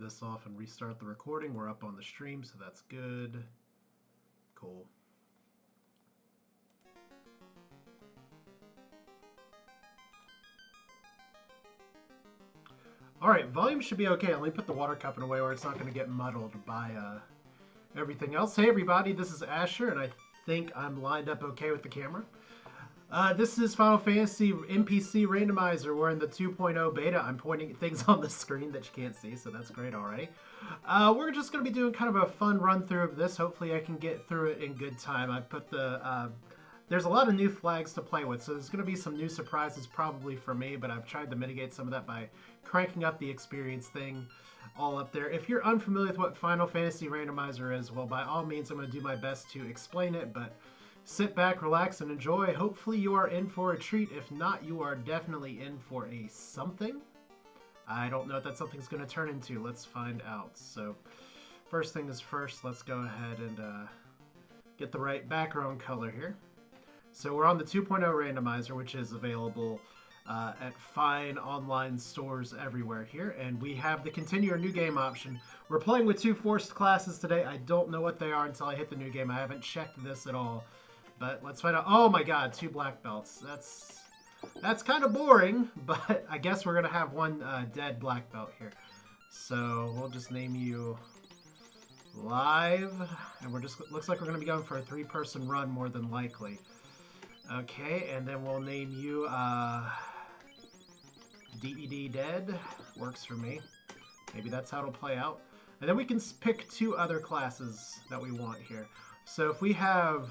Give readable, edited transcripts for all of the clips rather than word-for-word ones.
this off and restart the recording. We're up on the stream, so that's good. Cool. Alright, volume should be okay. Let me put the water cup in a way where it's not going to get muddled by everything else. Hey everybody, this is Asher, and I think I'm lined up okay with the camera. This is Final Fantasy NPC Randomizer. We're in the 2.0 beta. I'm pointing at things on the screen that you can't see, so that's great already. We're just going to be doing kind of a fun run through of this. Hopefully I can get through it in good time. I've put the... there's a lot of new flags to play with, so there's going to be some new surprises probably for me, but I've tried to mitigate some of that by cranking up the experience thing all up there. If you're unfamiliar with what Final Fantasy Randomizer is, well, by all means, I'm going to do my best to explain it, but sit back, relax, and enjoy. Hopefully you are in for a treat. If not, you are definitely in for a something. I don't know what that something's going to turn into. Let's find out. So, first thing is first, let's go ahead and get the right background color here. So we're on the 2.0 randomizer, which is available at fine online stores everywhere here. And we have the continue or new game option. We're playing with two forced classes today. I don't know what they are until I hit the new game. I haven't checked this at all. But let's find out. Oh my god, 2 black belts. That's kind of boring, but I guess we're going to have one dead black belt here. So we'll just name you Live. And we're just, looks like we're going to be going for a 3-person run more than likely. Okay, and then we'll name you DED Dead. Works for me. Maybe that's how it'll play out. And then we can pick 2 other classes that we want here. So if we have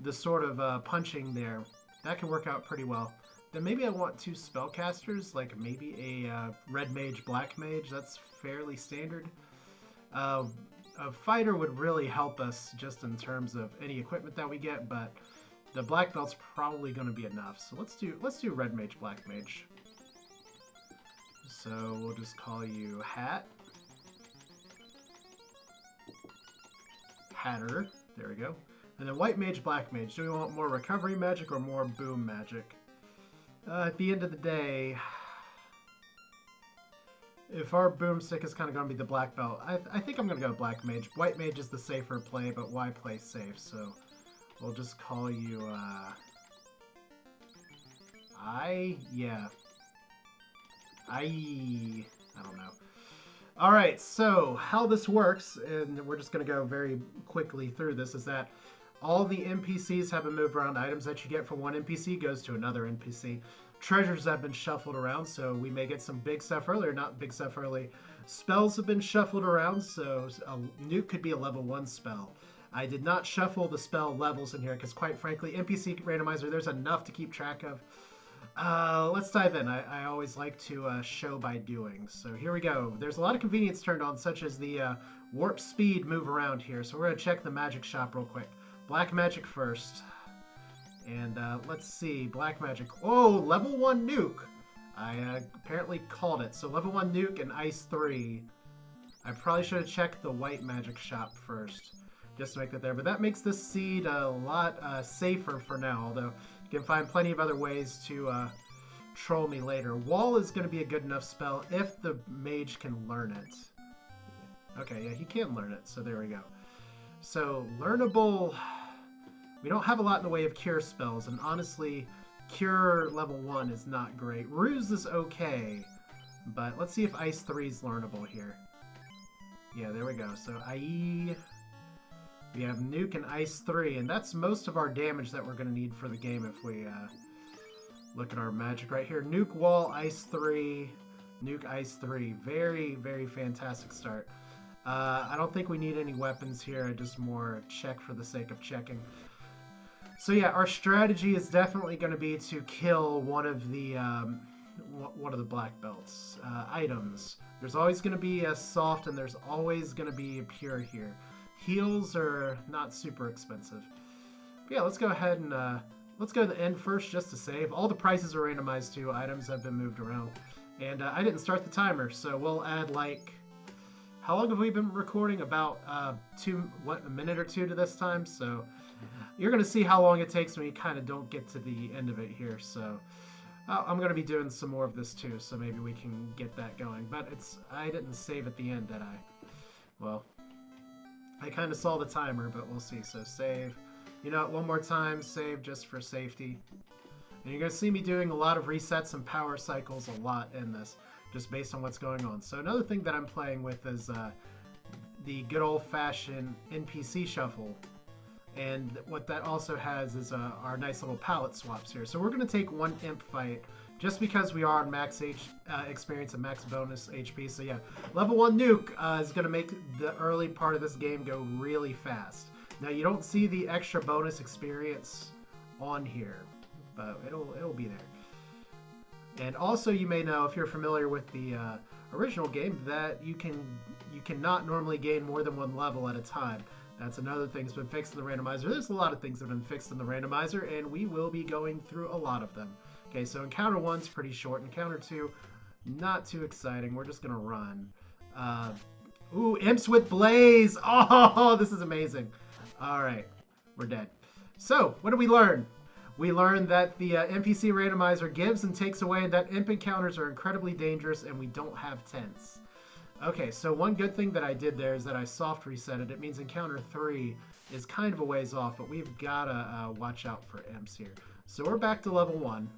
the sort of punching there, that can work out pretty well. Then maybe I want 2 spellcasters, like maybe a Red Mage, Black Mage. That's fairly standard. A fighter would really help us just in terms of any equipment that we get, but the black belt's probably going to be enough. So let's do Red Mage, Black Mage. So we'll just call you Hat. Hatter. There we go. And then White Mage, Black Mage. Do we want more recovery magic or more boom magic? At the end of the day, if our boomstick is kind of going to be the black belt, I think I'm going to go Black Mage. White Mage is the safer play, but why play safe? So we'll just call you, I don't know. Alright, so how this works, and we're just going to go very quickly through this, is that all the NPCs have been moved around. Items that you get from one NPC goes to another NPC. Treasures have been shuffled around, so we may get some big stuff early, or not big stuff early. Spells have been shuffled around, so a nuke could be a level 1 spell. I did not shuffle the spell levels in here because, quite frankly, NPC Randomizer, there's enough to keep track of. Let's dive in. I always like to show by doing. So here we go. There's a lot of convenience turned on, such as the warp speed move around here. So we're going to check the magic shop real quick. Black magic first. And let's see. Black magic. Oh, level 1 nuke. I apparently called it. So level 1 nuke and ice 3. I probably should have checked the white magic shop first, just to make that there. But that makes this seed a lot safer for now, although you can find plenty of other ways to troll me later. Wall is going to be a good enough spell if the mage can learn it. Okay, yeah, he can learn it, so there we go. So, learnable... We don't have a lot in the way of cure spells, and honestly, cure level 1 is not great. Ruse is okay, but let's see if Ice 3 is learnable here. Yeah, there we go. So, IE... We have Nuke and Ice 3, and that's most of our damage that we're going to need for the game if we look at our magic right here. Nuke, Wall, Ice 3, Nuke, Ice 3. Very, very fantastic start. I don't think we need any weapons here, just more check for the sake of checking. So yeah, our strategy is definitely going to be to kill one of the black belts items. There's always going to be a soft, and there's always going to be a pure here. Heals are not super expensive. But yeah, let's go ahead and let's go to the end first just to save. All the prices are randomized too. Items have been moved around. And I didn't start the timer, so we'll add like... How long have we been recording? About a minute or two to this time. So you're going to see how long it takes when you kind of don't get to the end of it here. So I'm going to be doing some more of this too, so maybe we can get that going. But I didn't save at the end, did I? Well, I kind of saw the timer, but we'll see. So save. You know what? One more time, save just for safety. And you're going to see me doing a lot of resets and power cycles a lot in this, just based on what's going on. So another thing that I'm playing with is the good old-fashioned NPC shuffle. And what that also has is our nice little palette swaps here. So we're going to take one imp fight just because we are on max experience and max bonus HP. So yeah, level 1 nuke is going to make the early part of this game go really fast. Now you don't see the extra bonus experience on here, but it'll be there. And also you may know, if you're familiar with the original game, that you cannot normally gain more than one level at a time. That's another thing that's been fixed in the randomizer. There's a lot of things that have been fixed in the randomizer, and we will be going through a lot of them. Okay, so encounter 1's pretty short. Encounter 2, not too exciting. We're just going to run. Ooh, imps with blaze! Oh, this is amazing. All right, we're dead. So, what did we learn? We learned that the NPC randomizer gives and takes away, that imp encounters are incredibly dangerous, and we don't have tents. Okay, so one good thing that I did there is that I soft resetted. It means encounter 3 is kind of a ways off, but we've got to watch out for imps here. So we're back to level 1.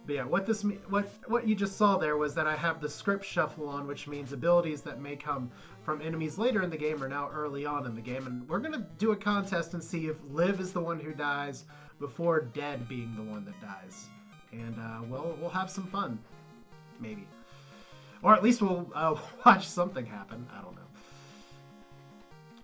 But yeah, what you just saw there was that I have the script shuffle on, which means abilities that may come from enemies later in the game are now early on in the game. And we're going to do a contest and see if Liv is the one who dies before Dead being the one that dies. And we'll have some fun, maybe. Or at least we'll watch something happen. I don't know.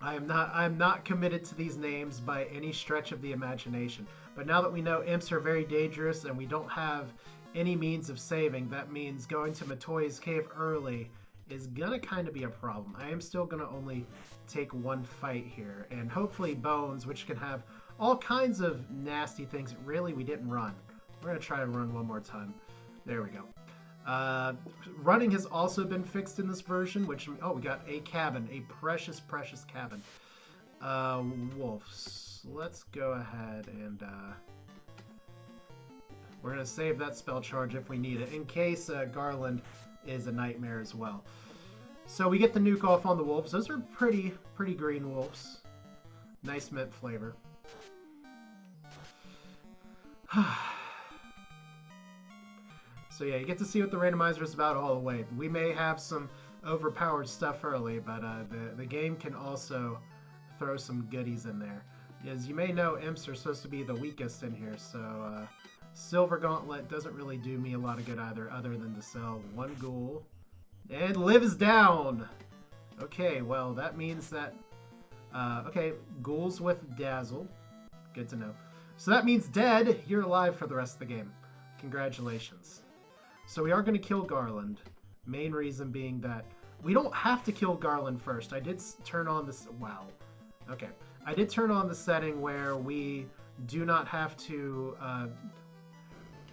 I'm not committed to these names by any stretch of the imagination. But now that we know imps are very dangerous and we don't have any means of saving, that means going to Matoi's cave early is gonna kind of be a problem. I am still gonna only take one fight here, and hopefully Bones, which can have all kinds of nasty things. Really, we didn't run. We're gonna try to run one more time. There we go. Running has also been fixed in this version, which, oh, we got a cabin, a precious, precious cabin. Wolves. Let's go ahead and, we're going to save that spell charge if we need it, in case Garland is a nightmare as well. So we get the nuke off on the wolves. Those are pretty green wolves. Nice mint flavor. So yeah, you get to see what the randomizer is about all the way. We may have some overpowered stuff early, but the game can also throw some goodies in there. As you may know, imps are supposed to be the weakest in here, so Silver Gauntlet doesn't really do me a lot of good either than to sell one ghoul. And Liv is down! Okay, well, that means that... okay, ghouls with Dazzle. Good to know. So that means Dead, you're alive for the rest of the game. Congratulations. So we are going to kill Garland. Main reason being that we don't have to kill Garland first. I did turn on this... Wow. Okay. I did turn on the setting where we do not have to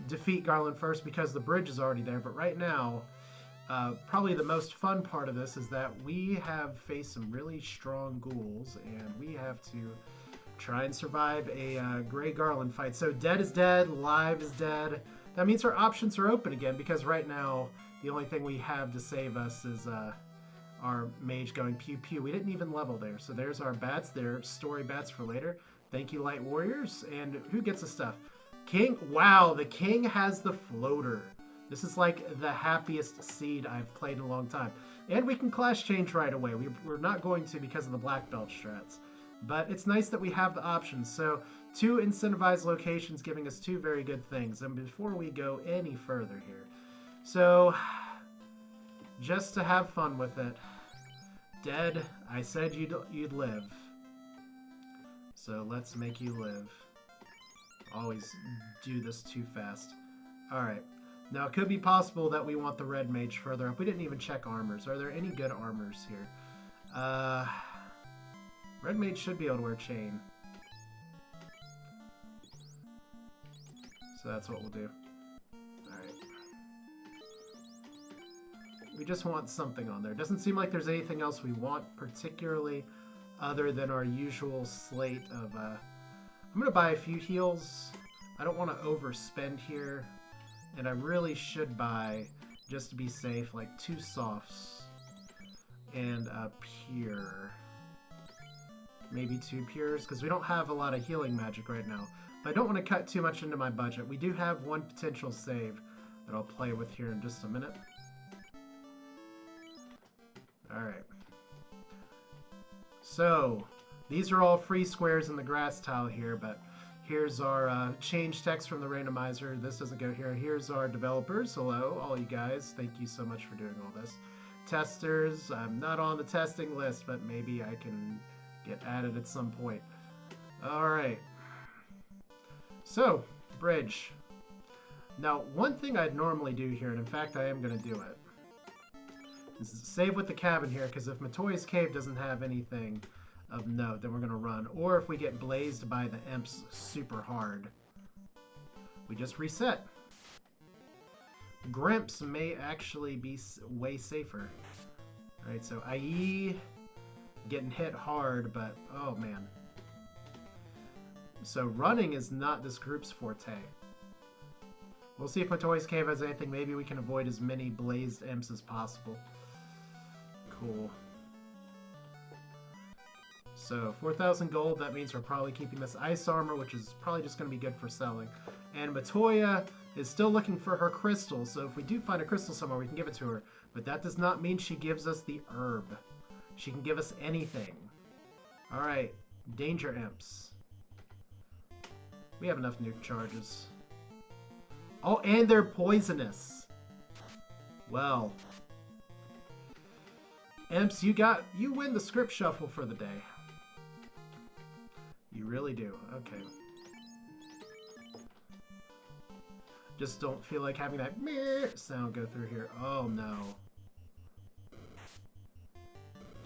defeat Garland first because the bridge is already there. But right now, probably the most fun part of this is that we have faced some really strong ghouls, and we have to try and survive a Grey Garland fight. So Dead is dead, Live is dead. That means our options are open again, because right now the only thing we have to save us is our mage going pew pew. We didn't even level there. So there's our bats. They're story bats for later. Thank you, Light Warriors. And who gets the stuff? King. Wow, the king has the floater. This is like the happiest seed I've played in a long time. And we can class change right away. We're not going to because of the black belt strats. But it's nice that we have the options. So 2 incentivized locations giving us 2 very good things. And before we go any further here, so just to have fun with it, Dead, I said you'd live. So let's make you live. Always do this too fast. Alright. Now it could be possible that we want the Red Mage further up. We didn't even check armors. Are there any good armors here? Red Mage should be able to wear chain. So that's what we'll do. Alright. We just want something on there. Doesn't seem like there's anything else we want particularly other than our usual slate of... I'm going to buy a few heals. I don't want to overspend here. And I really should buy, just to be safe, like 2 softs. And a pure. Maybe 2 pures, because we don't have a lot of healing magic right now. But I don't want to cut too much into my budget. We do have 1 potential save that I'll play with here in just a minute. Alright. So, these are all free squares in the grass tile here, but here's our change text from the randomizer. This doesn't go here. Here's our developers. Hello, all you guys. Thank you so much for doing all this. Testers. I'm not on the testing list, but maybe I can get added at some point. Alright. So, bridge. Now, one thing I'd normally do here, and in fact I am going to do it, is save with the cabin here, because if Matoya's Cave doesn't have anything of note, then we're going to run. Or if we get blazed by the imps super hard, we just reset. Grimps may actually be way safer. Alright, so IE getting hit hard, but oh man. So running is not this group's forte. We'll see if Matoya's Cave has anything. Maybe we can avoid as many blazed imps as possible. Cool. So 4,000 gold, that means we're probably keeping this ice armor, which is probably just going to be good for selling. And Matoya is still looking for her crystal, so if we do find a crystal somewhere, we can give it to her. But that does not mean she gives us the herb. She can give us anything. Alright, danger imps. We have enough nuke charges. Oh, and they're poisonous. Well. Imps, you win the script shuffle for the day. You really do. Okay. Just don't feel like having that meh sound go through here. Oh no.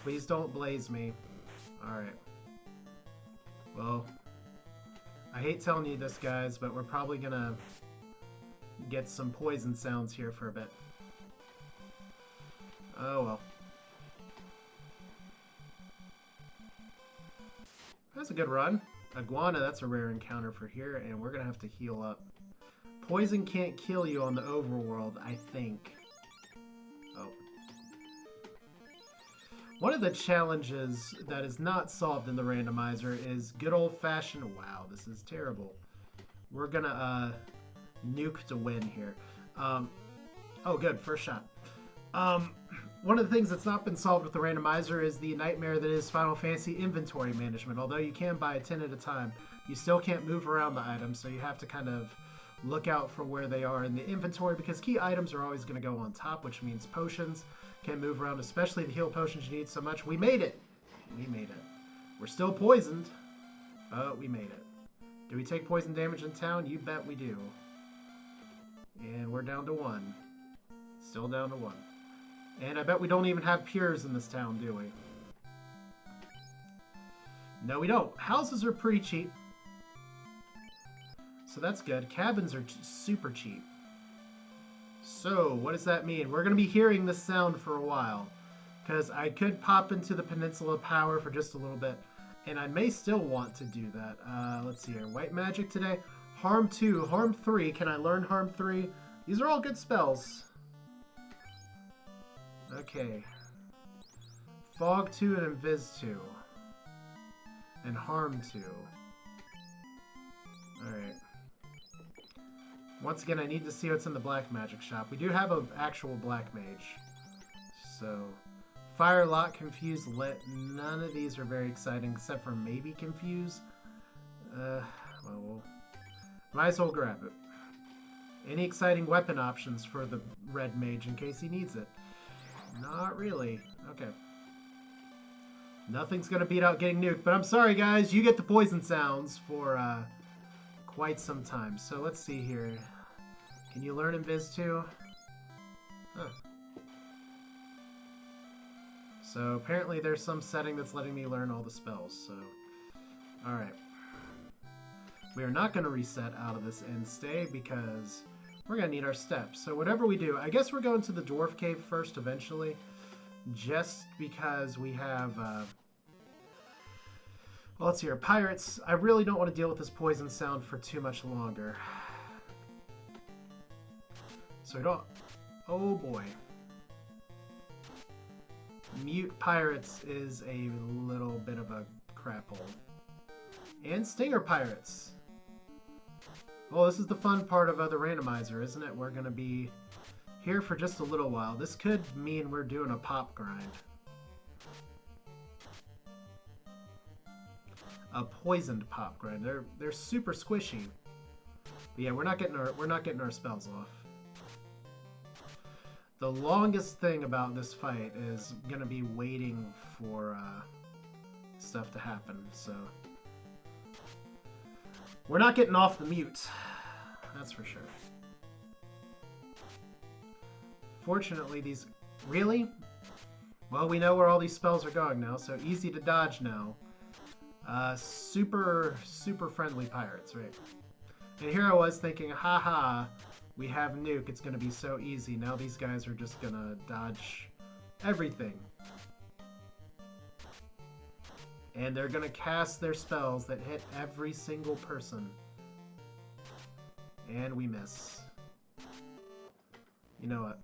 Please don't blaze me. Alright. Well, I hate telling you this, guys, but we're probably gonna get some poison sounds here for a bit. Oh well. That's a good run. Iguana, that's a rare encounter for here, and we're gonna have to heal up. Poison can't kill you on the overworld, I think. Oh. One of the challenges that is not solved in the randomizer is good old-fashioned... Wow, this is terrible. We're gonna, nuke to win here. Oh, good. First shot. One of the things that's not been solved with the randomizer is the nightmare that is Final Fantasy inventory management. Although you can buy 10 at a time, you still can't move around the items, so you have to kind of look out for where they are in the inventory, because key items are always going to go on top, which means potions can move around, especially the heal potions you need so much. We made it! We made it. We're still poisoned. We made it. Do we take poison damage in town? You bet we do. And we're down to 1. Still down to 1. And I bet we don't even have pures in this town, do we? No, we don't. Houses are pretty cheap. So that's good. Cabins are super cheap. So, what does that mean? We're going to be hearing this sound for a while. Because I could pop into the Peninsula Power for just a little bit. And I may still want to do that. Let's see here. White magic today. Harm 2. Harm 3. Can I learn Harm 3? These are all good spells. Okay. Fog 2 and Invis 2. And Harm 2. Alright. Once again, I need to see what's in the Black Magic shop. We do have an actual Black Mage. So, Fire, Lock, Confuse, Lit. None of these are very exciting, except for maybe Confuse. Well, might as well grab it. Any exciting weapon options for the Red Mage in case he needs it? Not really. Okay. Nothing's gonna beat out getting nuked, but I'm sorry guys, you get the poison sounds for quite some time. So let's see here. Can you learn Invis too? Huh. So apparently there's some setting that's letting me learn all the spells, so... Alright. We are not going to reset out of this end stay because we're going to need our steps. So whatever we do, I guess we're going to the Dwarf Cave first eventually. Just because we have... Well, let's see here. Pirates, I really don't want to deal with this poison sound for too much longer. So we don't... Oh boy. Mute pirates is a little bit of a crap hole. And stinger pirates. Well, this is the fun part of the randomizer, isn't it? We're going to be here for just a little while. This could mean we're doing a pop grind. A poisoned pop grind. They're super squishy. But yeah, we're not getting our spells off. The longest thing about this fight is gonna be waiting for stuff to happen. So we're not getting off the mute. That's for sure. Fortunately, these really. Well, we know where all these spells are going now, so easy to dodge now. Super friendly pirates, right? And here I was thinking, haha, we have nuke, it's gonna be so easy. Now these guys are just gonna dodge everything. And they're gonna cast their spells that hit every single person. And we miss. You know what?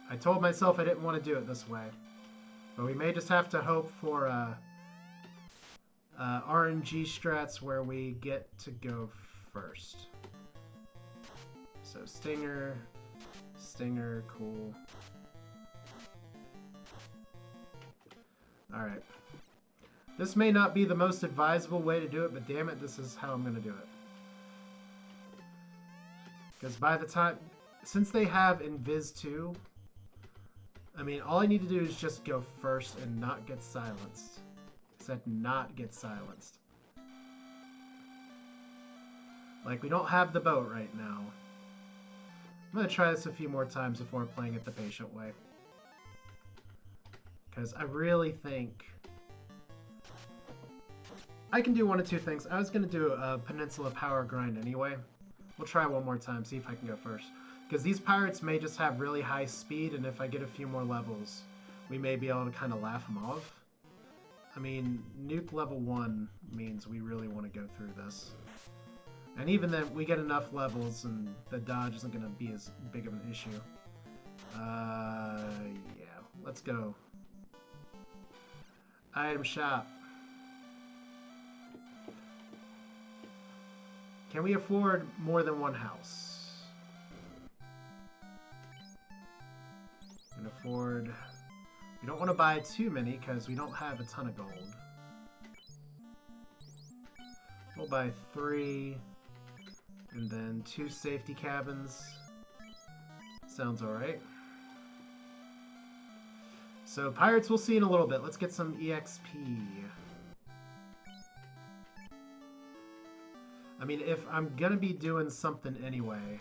I told myself I didn't want to do it this way. But we may just have to hope for RNG strats where we get to go first. So Stinger, cool. Alright. This may not be the most advisable way to do it, but damn it, this is how I'm going to do it. Because by the time... Since they have Invis 2... I mean, all I need to do is just go first and not get silenced. I said not get silenced. Like, we don't have the boat right now. I'm going to try this a few more times before playing it the patient way. Because I really think... I can do one of two things. I was going to do a Peninsula Power grind anyway. We'll try one more time, see if I can go first. Because these pirates may just have really high speed, and if I get a few more levels, we may be able to kind of laugh them off. I mean, nuke level 1 means we really want to go through this. And even then, we get enough levels, and the dodge isn't going to be as big of an issue. Yeah, let's go. Item shop. Can we afford more than one house? Can afford... We don't want to buy too many because we don't have a ton of gold. We'll buy 3 and then 2 safety cabins. Sounds alright. So pirates we'll see in a little bit. Let's get some EXP. I mean, if I'm gonna be doing something anyway,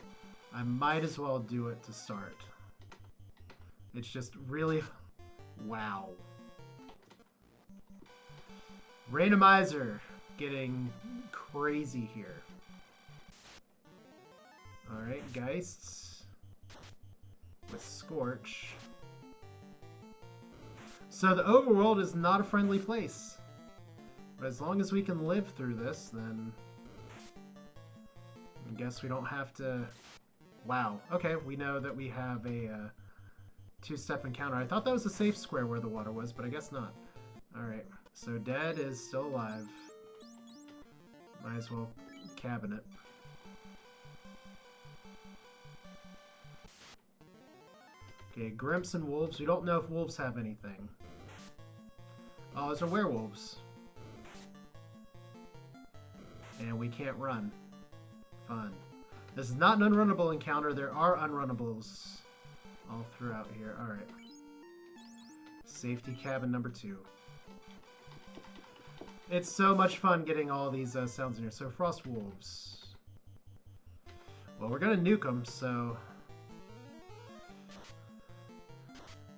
I might as well do it to start. It's just really... Wow. Randomizer getting crazy here. Alright, Geists with Scorch. So the overworld is not a friendly place. But as long as we can live through this, then I guess we don't have to... Wow. Okay, we know that we have a... 2-step encounter. I thought that was a safe square where the water was, but I guess not. Alright, so Dead is still alive. Might as well cabin it. Okay, Grimps and Wolves. We don't know if Wolves have anything. Oh, those are werewolves. And we can't run. Fun. This is not an unrunnable encounter. There are unrunnables all throughout here. Alright. Safety cabin number 2. It's so much fun getting all these sounds in here. So, Frost Wolves. Well, we're going to nuke them, so...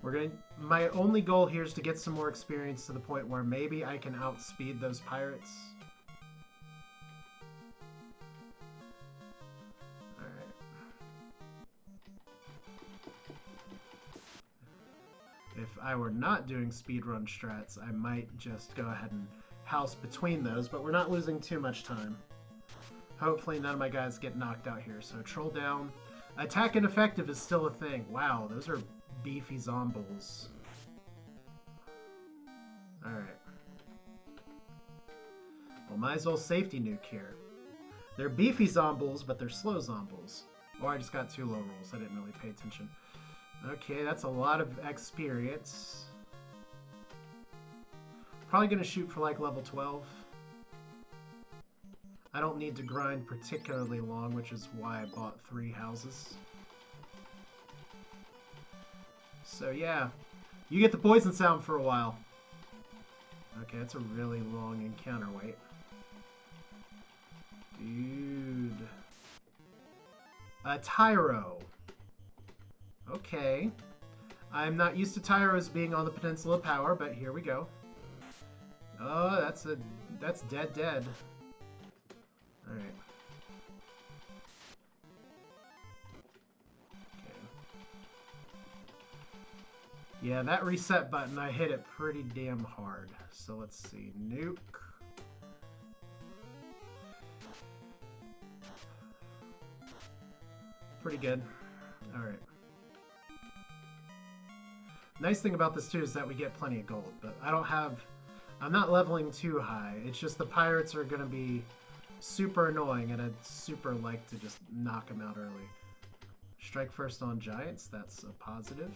We're going to... My only goal here is to get some more experience to the point where maybe I can outspeed those pirates. If I were not doing speedrun strats, I might just go ahead and house between those, but we're not losing too much time. Hopefully none of my guys get knocked out here. So troll down. Attack and effective is still a thing. Wow, those are beefy zombies. Alright. Well, might as well safety nuke here. They're beefy zombies, but they're slow zombies. Oh, I just got 2 low rolls. I didn't really pay attention. Okay, that's a lot of experience. Probably going to shoot for like level 12. I don't need to grind particularly long, which is why I bought 3 houses. So yeah, you get the poison sound for a while. Okay, that's a really long encounter wait. Dude. A Tyro. Okay. I'm not used to Tyros being on the Peninsula of Power, but here we go. Oh, that's dead. Alright. Okay. Yeah, that reset button, I hit it pretty damn hard. So let's see. Nuke. Pretty good. Alright. Nice thing about this too is that we get plenty of gold, but I'm not leveling too high. It's just the pirates are going to be super annoying, and I'd super like to just knock them out early. Strike first on giants, that's a positive.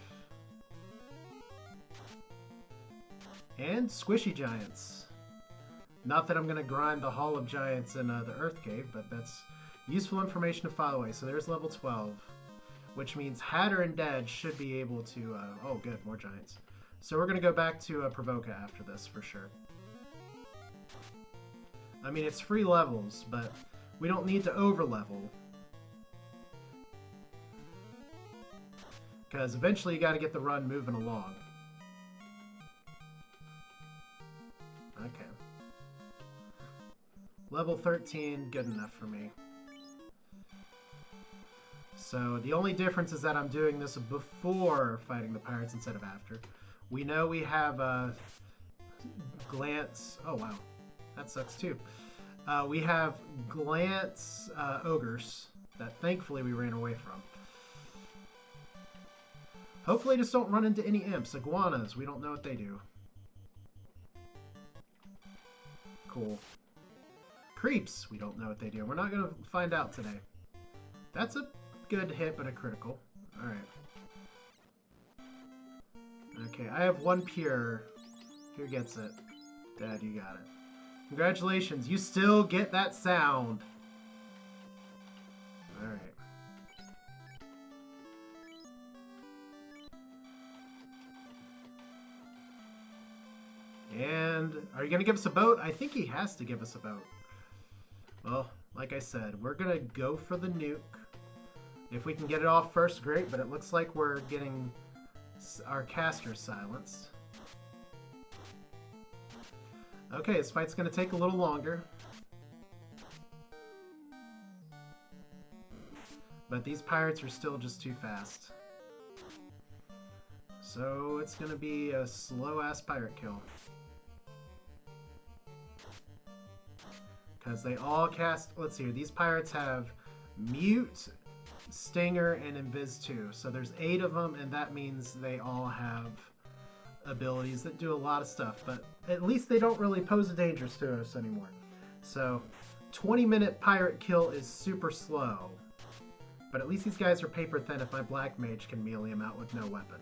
And squishy giants. Not that I'm going to grind the Hall of Giants in the Earth Cave, but that's useful information to file away. So there's level 12, which means Hatter and Dad should be able to... oh, good, more giants. So we're going to go back to Provoca after this, for sure. I mean, it's free levels, but we don't need to over-level. Because eventually you got to get the run moving along. Okay. Level 13, good enough for me. So the only difference is that I'm doing this before fighting the pirates instead of after. We know we have Glance... Oh, wow. That sucks too. We have Glance ogres that thankfully we ran away from. Hopefully just don't run into any imps. Iguanas, we don't know what they do. Cool. Creeps, we don't know what they do. We're not going to find out today. That's a good hit, but a critical. Alright. Okay, I have 1 pure. Who gets it? Dad, you got it. Congratulations, you still get that sound. Alright. And are you going to give us a boat? I think he has to give us a boat. Well, like I said, we're going to go for the nuke. If we can get it off first, great, but it looks like we're getting our caster silenced. Okay, this fight's going to take a little longer. But these pirates are still just too fast. So it's going to be a slow-ass pirate kill. Because they all cast... Let's see here. These pirates have Mute, Stinger, and Invis 2. So there's 8 of them, and that means they all have abilities that do a lot of stuff. But at least they don't really pose a danger to us anymore. So 20-minute pirate kill is super slow. But at least these guys are paper thin if my Black Mage can melee him out with no weapon.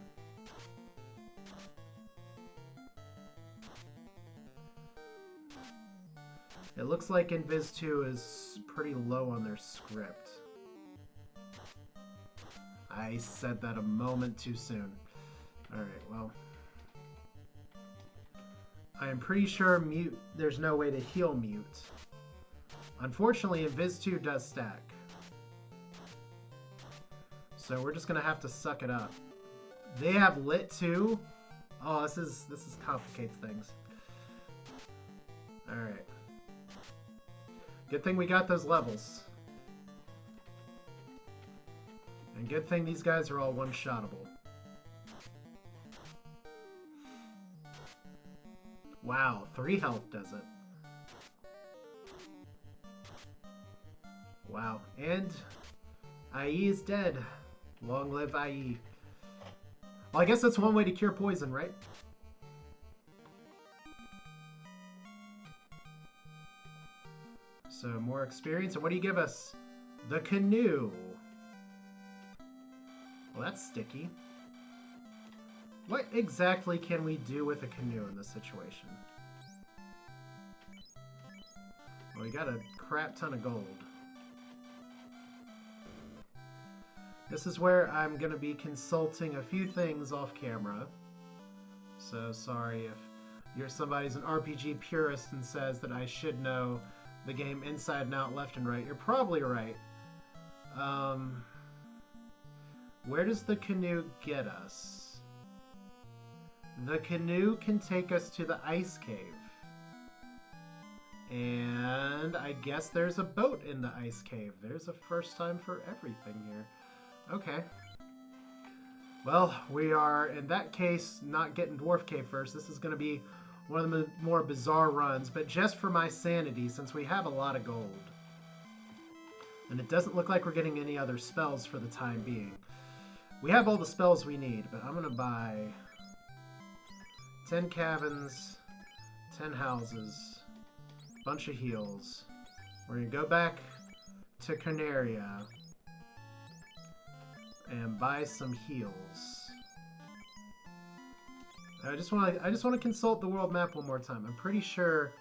It looks like Invis 2 is pretty low on their script. I said that a moment too soon. Alright, well. I am pretty sure Mute, there's no way to heal Mute. Unfortunately, Invis 2 does stack. So we're just gonna have to suck it up. They have Lit too? Oh, this complicates things. Alright. Good thing we got those levels. And good thing these guys are all one-shottable. Wow, 3 health does it. Wow, and IE is dead. Long live IE. Well, I guess that's one way to cure poison, right? So, more experience. And what do you give us? The canoe. Well, that's sticky. What exactly can we do with a canoe in this situation? Well, we got a crap ton of gold. This is where I'm going to be consulting a few things off camera. So sorry if somebody's an RPG purist and says that I should know the game inside and out, left and right. You're probably right. Where does the canoe get us? The canoe can take us to the ice cave. And I guess there's a boat in the ice cave. There's a first time for everything here. Okay. Well, we are, in that case, not getting Dwarf Cave first. This is going to be one of the more bizarre runs, but just for my sanity, since we have a lot of gold. And it doesn't look like we're getting any other spells for the time being. We have all the spells we need, but I'm going to buy 10 cabins, 10 houses, a bunch of heals. We're going to go back to Canaria and buy some heals. I just want to consult the world map one more time. I'm pretty sure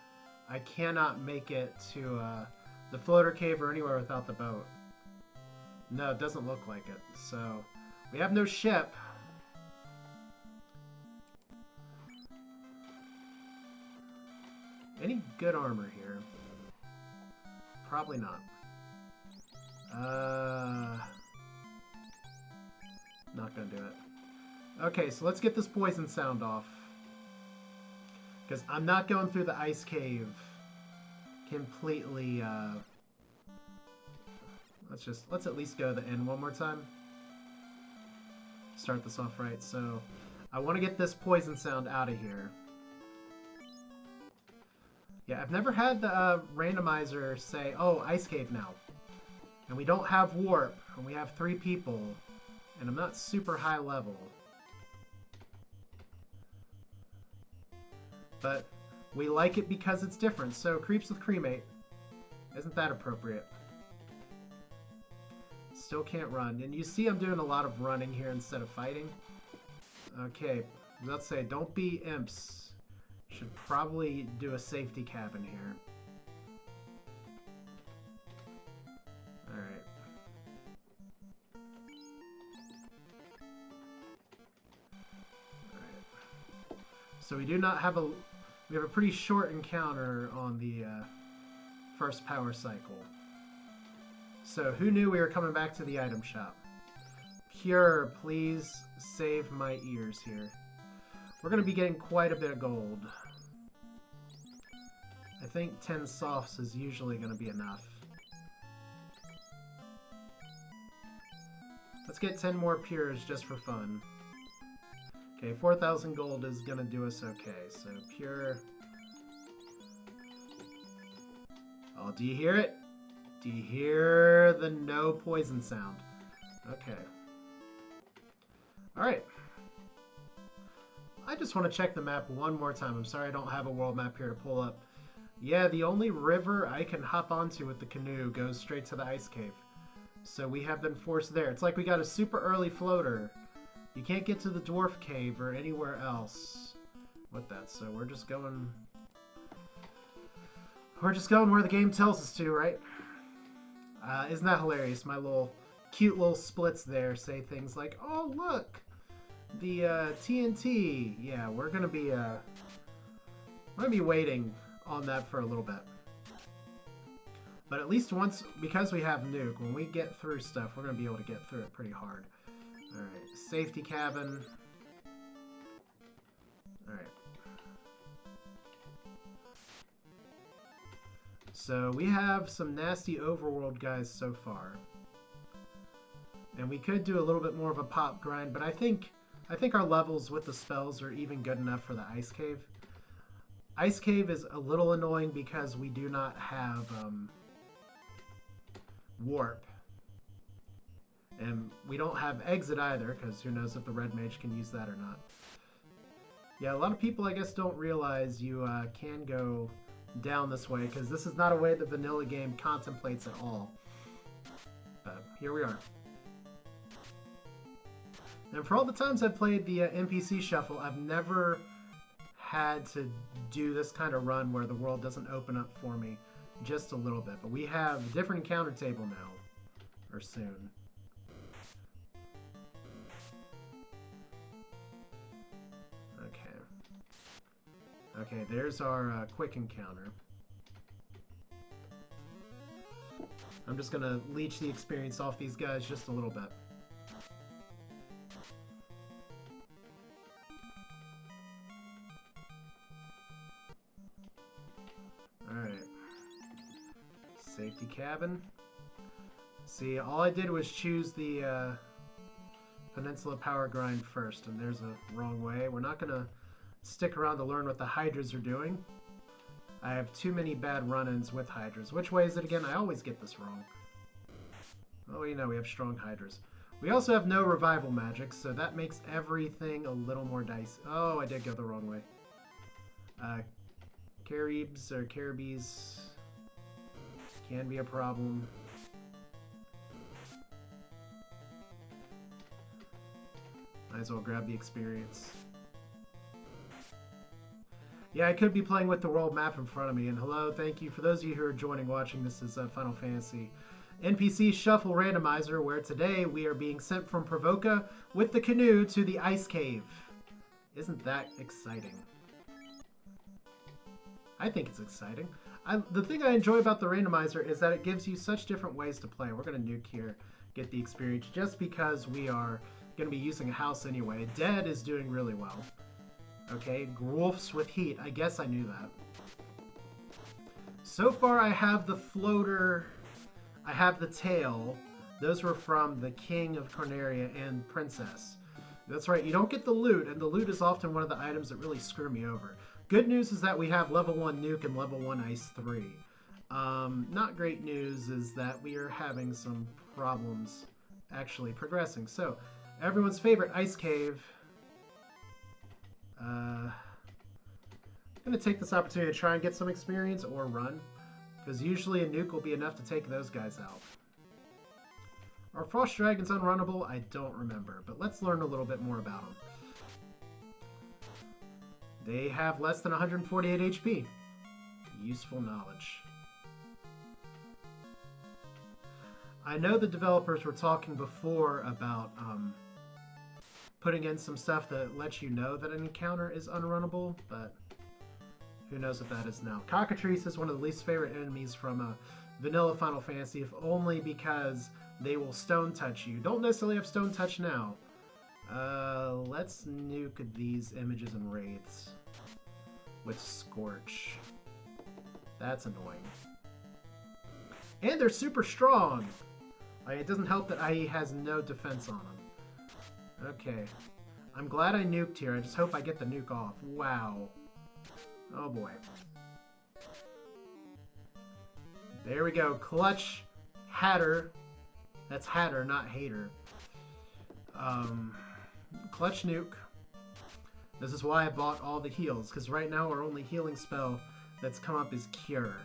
I cannot make it to the floater cave or anywhere without the boat. No, it doesn't look like it. So we have no ship. Any good armor here? Probably not. Not gonna do it. Okay, so let's get this poison sound off. Because I'm not going through the ice cave completely. Let's at least go to the end one more time. Start this off right. So I want to get this poison sound out of here. Yeah, I've never had the randomizer say, oh, ice cave now. And we don't have warp, and we have 3 people, and I'm not super high level. But we like it because it's different. So creeps with cremate. Isn't that appropriate? Still can't run. And you see I'm doing a lot of running here instead of fighting. Okay, let's say don't be imps. Should probably do a safety cabin here. Alright. Alright. So we do not have a... We have a pretty short encounter on the first power cycle. So who knew we were coming back to the item shop? Pure, please save my ears here. We're going to be getting quite a bit of gold. I think 10 softs is usually going to be enough. Let's get 10 more pures just for fun. Okay, 4,000 gold is going to do us okay. So pure. Oh, do you hear it? Do you hear the no poison sound? Okay. Alright. I just want to check the map one more time. I'm sorry I don't have a world map here to pull up. Yeah, the only river I can hop onto with the canoe goes straight to the ice cave. So we have been forced there. It's like we got a super early floater. You can't get to the dwarf cave or anywhere else with that. So we're just going... We're just going where the game tells us to, right? Isn't that hilarious? My little cute little splits there say things like, oh, look! The TNT. Yeah, we're gonna be waiting on that for a little bit. But at least once, because we have nuke, when we get through stuff, we're gonna be able to get through it pretty hard. Alright, safety cabin. Alright. So we have some nasty overworld guys so far. And we could do a little bit more of a pop grind, but I think our levels with the spells are even good enough for the ice cave. Ice Cave is a little annoying because we do not have warp. And we don't have exit either, because who knows if the Red Mage can use that or not. Yeah, a lot of people, I guess, don't realize you can go down this way, because this is not a way the vanilla game contemplates at all. But here we are. And for all the times I've played the NPC Shuffle, I've never had to do this kind of run where the world doesn't open up for me just a little bit. But we have a different encounter table now, or soon. Okay, there's our quick encounter. I'm just gonna leech the experience off these guys just a little bit. Alright. Safety cabin. See, all I did was choose the Peninsula Power Grind first, and there's a wrong way. We're not gonna stick around to learn what the Hydras are doing. I have too many bad run-ins with Hydras. Which way is it again? I always get this wrong. Oh, you know, we have strong Hydras. We also have no revival magic, so that makes everything a little more dicey. Oh, I did go the wrong way. Caribs or Caribbees can be a problem. Might as well grab the experience. Yeah, I could be playing with the world map in front of me. And hello, thank you. For those of you who are watching, this is Final Fantasy NPC Shuffle Randomizer, where today we are being sent from Provoca with the canoe to the Ice Cave. Isn't that exciting? I think it's exciting. The thing I enjoy about the randomizer is that it gives you such different ways to play. We're going to nuke here, get the experience, just because we are going to be using a house anyway. Dead is doing really well. Okay, Grolfs with heat. I guess I knew that. So far I have the floater, I have the tail. Those were from the King of Corneria and Princess. That's right, you don't get the loot, and the loot is often one of the items that really screw me over. Good news is that we have level 1 nuke and level 1 ice 3. Not great news is that we are having some problems actually progressing. So, everyone's favorite ice cave. I'm going to take this opportunity to try and get some experience or run, because usually a nuke will be enough to take those guys out. Are Frost Dragons unrunnable? I don't remember, but let's learn a little bit more about them. They have less than 148 HP. Useful knowledge. I know the developers were talking before about putting in some stuff that lets you know that an encounter is unrunnable, but who knows what that is now. Cockatrice is one of the least favorite enemies from vanilla Final Fantasy, if only because they will stone touch you. Don't necessarily have stone touch now. Let's nuke these images and wraiths with Scorch. That's annoying. And they're super strong! It doesn't help that IE has no defense on them. Okay. I'm glad I nuked here. I just hope I get the nuke off. Wow. Oh boy. There we go. Clutch Hatter. That's Hatter, not Hater. Clutch nuke. This is why I bought all the heals, because right now our only healing spell that's come up is Cure.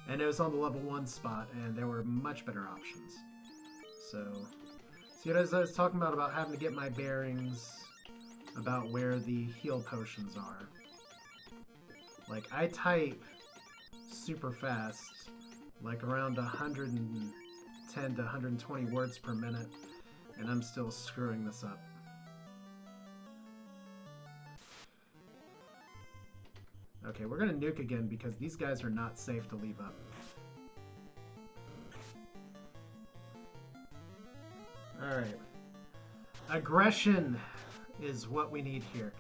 And it was on the level 1 spot, and there were much better options. So, see what I was talking about having to get my bearings about where the heal potions are. Like, I type super fast, like around 110 to 120 words per minute, and I'm still screwing this up. Okay, we're gonna nuke again because these guys are not safe to leave up. Alright. Aggression is what we need here.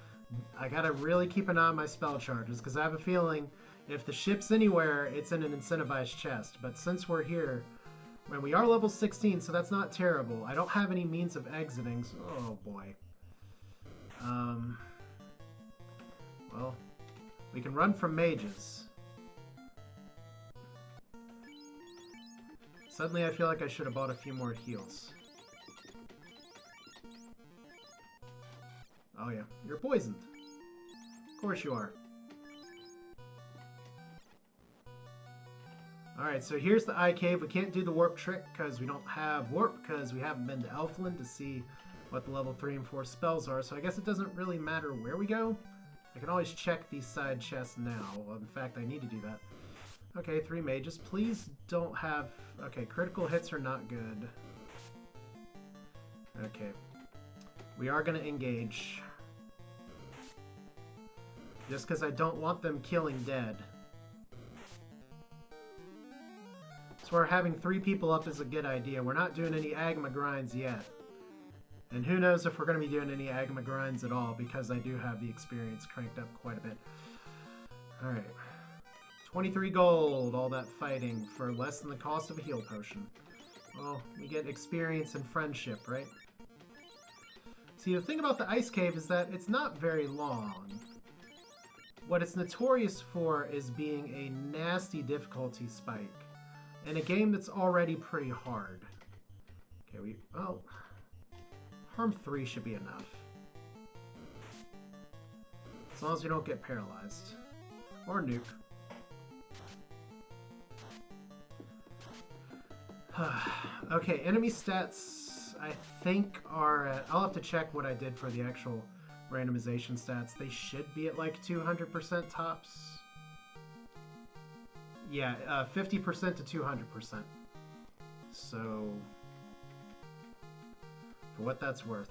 I gotta really keep an eye on my spell charges, because I have a feeling if the ship's anywhere, it's in an incentivized chest. But since we're here, when we are level 16, so that's not terrible. I don't have any means of exiting, so, oh boy. Well, We can run from mages. Suddenly I feel like I should have bought a few more heals. Oh yeah, you're poisoned. Of course you are. Alright, so here's the eye cave. We can't do the warp trick because we don't have warp because we haven't been to Elfland to see what the level 3 and 4 spells are. So I guess it doesn't really matter where we go. I can always check these side chests now. Well, in fact, I need to do that. Okay, 3 mages. Please don't have... Okay, critical hits are not good. Okay. We are going to engage. Just because I don't want them killing dead. So we're having 3 people up is a good idea. We're not doing any Agma grinds yet. And who knows if we're going to be doing any Agma grinds at all, because I do have the experience cranked up quite a bit. Alright. 23 gold, all that fighting for less than the cost of a heal potion. Well, we get experience and friendship, right? See, the thing about the ice cave is that it's not very long. What it's notorious for is being a nasty difficulty spike. In a game that's already pretty hard. Okay, well, harm 3 should be enough. As long as you don't get paralyzed. Or nuke. Okay, enemy stats, I think, are at... I'll have to check what I did for the actual randomization stats. They should be at like 200% tops. Yeah, 50% to 200%. So, for what that's worth.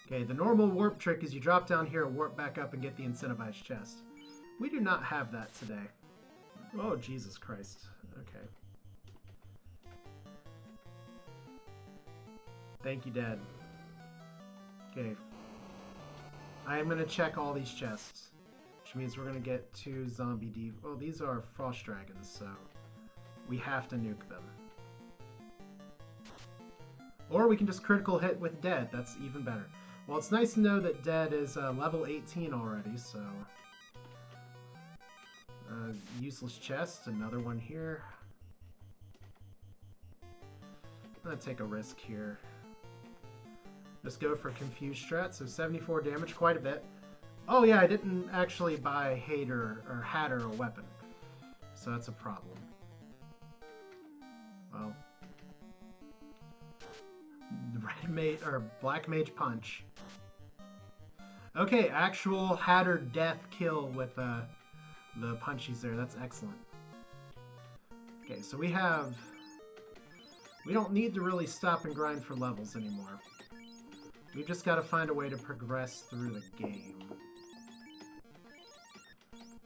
Okay, the normal warp trick is you drop down here, warp back up, and get the incentivized chest. We do not have that today. Oh, Jesus Christ. Okay. Thank you, Dad. Okay. I am going to check all these chests, which means we're going to get 2 zombie div. Oh, these are frost dragons, so we have to nuke them. Or we can just critical hit with Dead. That's even better. Well, it's nice to know that Dead is level 18 already, so... useless chest, another one here. I'm going to take a risk here. Just go for Confused Strat, so 74 damage, quite a bit. Oh yeah, I didn't actually buy Hatter a weapon. So that's a problem. Well. Red Mage, or Black Mage Punch. Okay, actual Hatter death kill with the punchies there, that's excellent. Okay, so we don't need to really stop and grind for levels anymore. We've just got to find a way to progress through the game.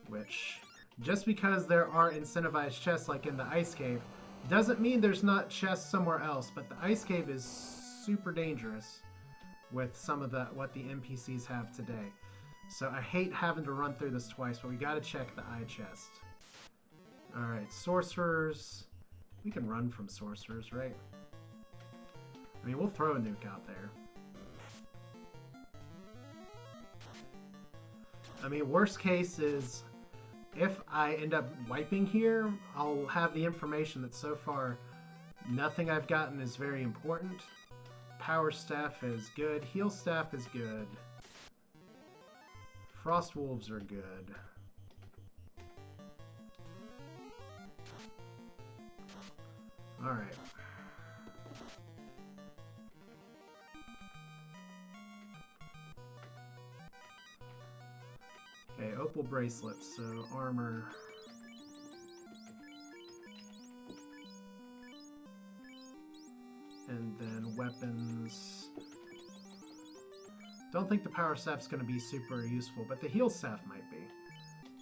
Which, just because there are incentivized chests like in the Ice Cave, doesn't mean there's not chests somewhere else, but the Ice Cave is super dangerous with some of what the NPCs have today. So I hate having to run through this twice, but we got to check the eye chest. Alright, sorcerers. We can run from sorcerers, right? I mean, we'll throw a nuke out there. I mean, worst case is if I end up wiping here, I'll have the information that so far nothing I've gotten is very important. Power Staff is good. Heal Staff is good. Frost Wolves are good. Alright. Okay, Opal Bracelets, so armor. And then weapons. Don't think the Power Staff's going to be super useful, but the Heal Staff might be.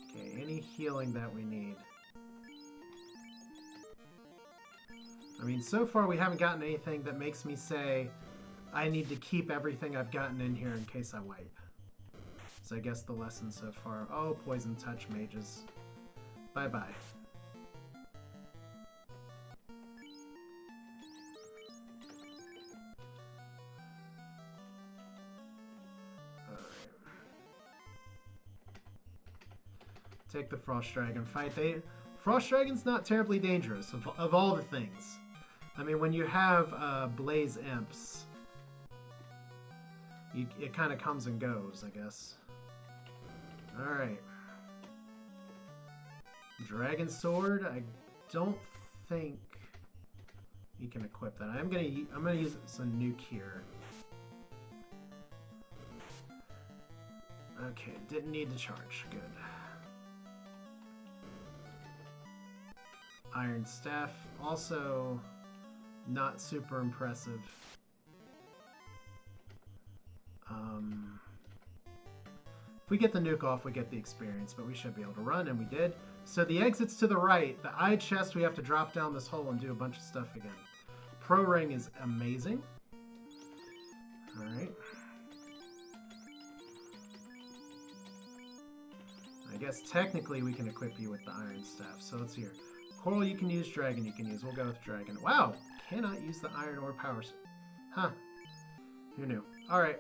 Okay, any healing that we need. I mean, so far we haven't gotten anything that makes me say I need to keep everything I've gotten in here in case I wipe. So I guess the lesson so far... Oh, Poison Touch mages. Bye-bye. Take the Frost Dragon fight. Frost Dragon's not terribly dangerous of all the things. I mean, when you have Blaze Imps, it kind of comes and goes, I guess. Alright. Dragon Sword, I don't think you can equip that. I'm gonna use some nuke here. Okay, didn't need to charge. Good. Iron Staff, also not super impressive. If we get the nuke off, we get the experience, but we should be able to run, and we did. So the exit's to the right. The eye chest, we have to drop down this hole and do a bunch of stuff again. Pro Ring is amazing. Alright. I guess technically we can equip you with the Iron Staff, so let's hear. Coral you can use, Dragon you can use. We'll go with Dragon. Wow! Cannot use the Iron or Power. Huh. Who knew? Alright,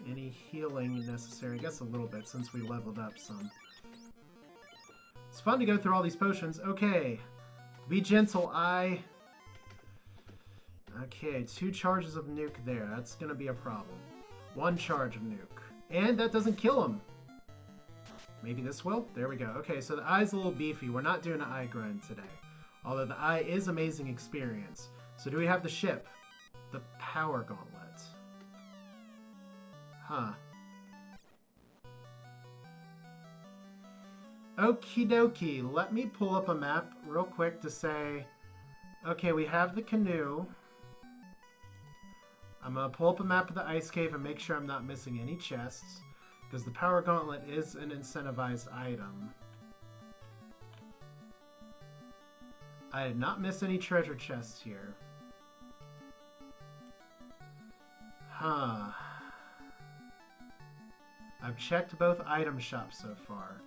any healing necessary? I guess a little bit, since we leveled up some. It's fun to go through all these potions. Okay. Be gentle, Eye. Okay, 2 charges of nuke there. That's gonna be a problem. 1 charge of nuke. And that doesn't kill him. Maybe this will? There we go. Okay, so the Eye's a little beefy. We're not doing an Eye grind today. Although the Eye is amazing experience. So do we have the ship? The Power Gauntlet. Huh. Okie dokie. Let me pull up a map real quick to say, okay, we have the canoe. I'm going to pull up a map of the ice cave and make sure I'm not missing any chests, because the Power Gauntlet is an incentivized item. I did not miss any treasure chests here. Huh. I've checked both item shops so far.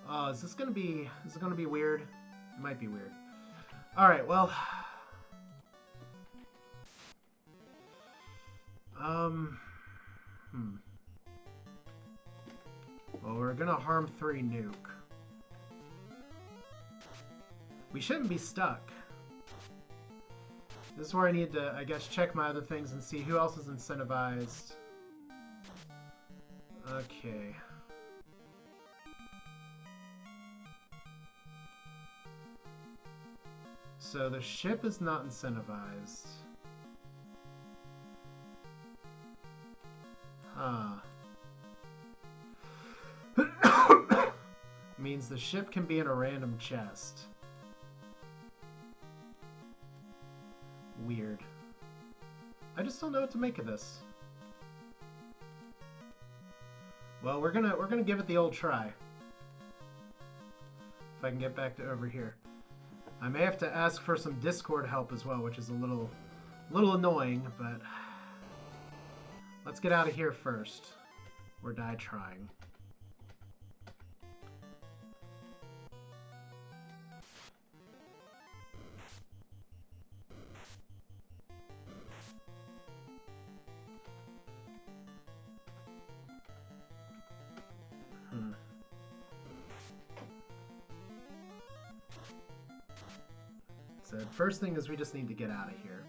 Oh, is it gonna be weird? It might be weird. Alright, well. Well, we're gonna harm 3 nuke. We shouldn't be stuck. This is where I need to, I guess, check my other things and see who else is incentivized. Okay. So the ship is not incentivized. Huh. Means the ship can be in a random chest. Weird. I just don't know what to make of this. Well, we're gonna give it the old try. If I can get back to over here. I may have to ask for some Discord help as well, which is a little annoying, but let's get out of here first, or die trying. So the first thing is we just need to get out of here.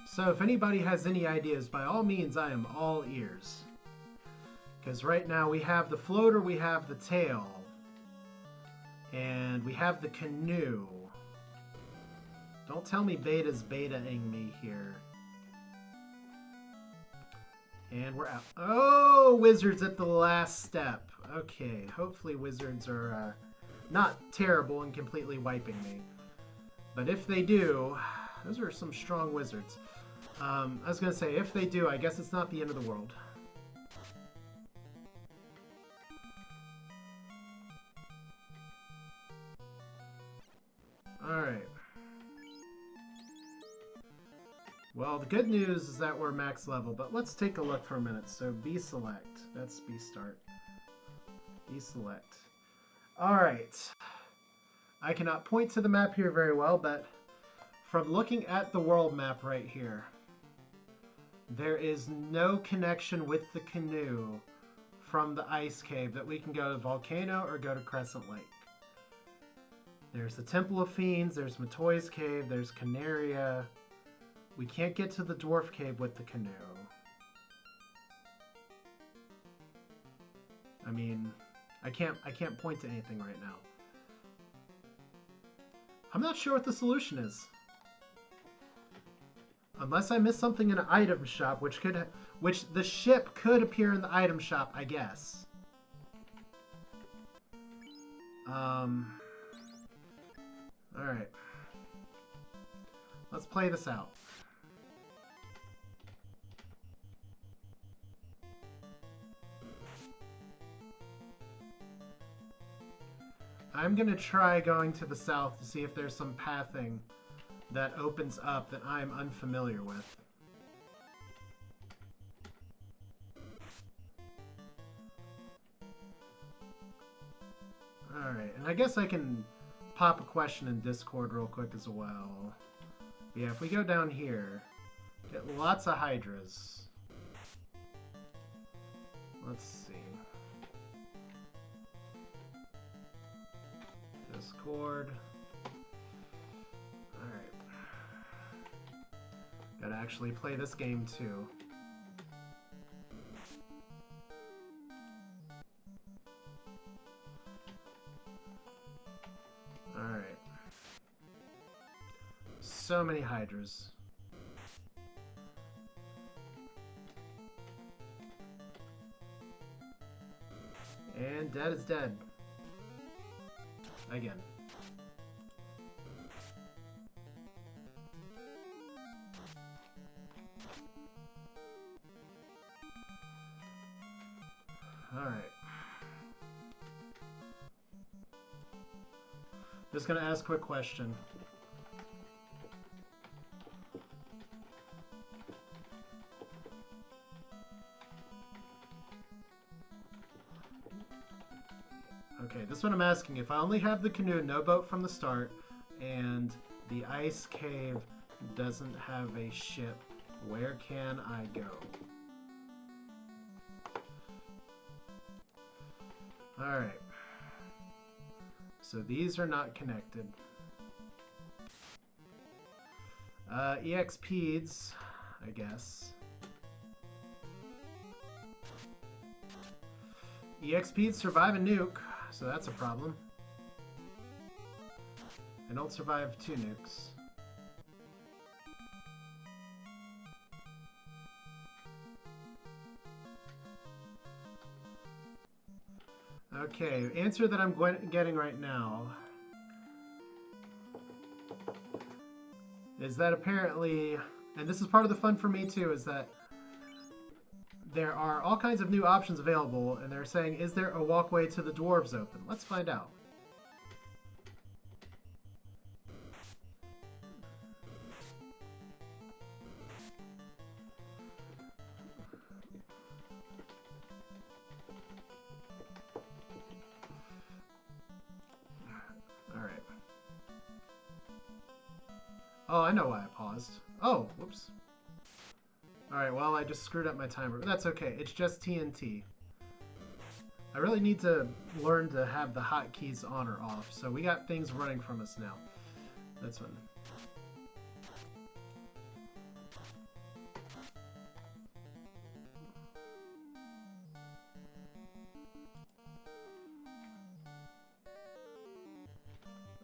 So if anybody has any ideas, by all means, I am all ears. Because right now we have the floater, we have the tail, and we have the canoe. Don't tell me Beta's beta-ing me here. And we're out. Oh, wizards at the last step. Okay, hopefully wizards are not terrible and completely wiping me. But if they do, those are some strong wizards. I was going to say, if they do, I guess it's not the end of the world. Alright. Well, the good news is that we're max level, but let's take a look for a minute. So, B select. That's B start. B select. Alright. I cannot point to the map here very well, but From looking at the world map right here, there is no connection with the canoe from the ice cave that we can go to Volcano or go to Crescent Lake. There's the Temple of Fiends, there's Matoy's Cave, there's Canaria. We can't get to the Dwarf Cave with the canoe. I mean, I can't point to anything right now. I'm not sure what the solution is. Unless I missed something in an item shop, which the ship could appear in the item shop, I guess. Alright. Let's play this out. I'm gonna try going to the south to see if there's some pathing that opens up that I'm unfamiliar with. Alright, and I guess I can pop a question in Discord real quick as well. Yeah, if we go down here, get lots of Hydras. Let's see. Discord. Alright. Gotta actually play this game too. Alright. So many Hydras. And dead is dead. Again. Alright. Just gonna ask a quick question. Okay, this one I'm asking. If I only have the canoe, no boat from the start, and the ice cave doesn't have a ship, where can I go? Alright. So these are not connected. EXPs, I guess. EXPs survive a nuke, so that's a problem. I don't survive 2 nukes. Okay, answer that I'm getting right now is that apparently, and this is part of the fun for me too, is that there are all kinds of new options available, and they're saying, is there a walkway to the dwarves open? Let's find out. Alright. Oh, I know why I paused. Oh, whoops. Alright, well, I just screwed up my timer, but that's okay. It's just TNT. I really need to learn to have the hotkeys on or off, so we got things running from us now. That's fun.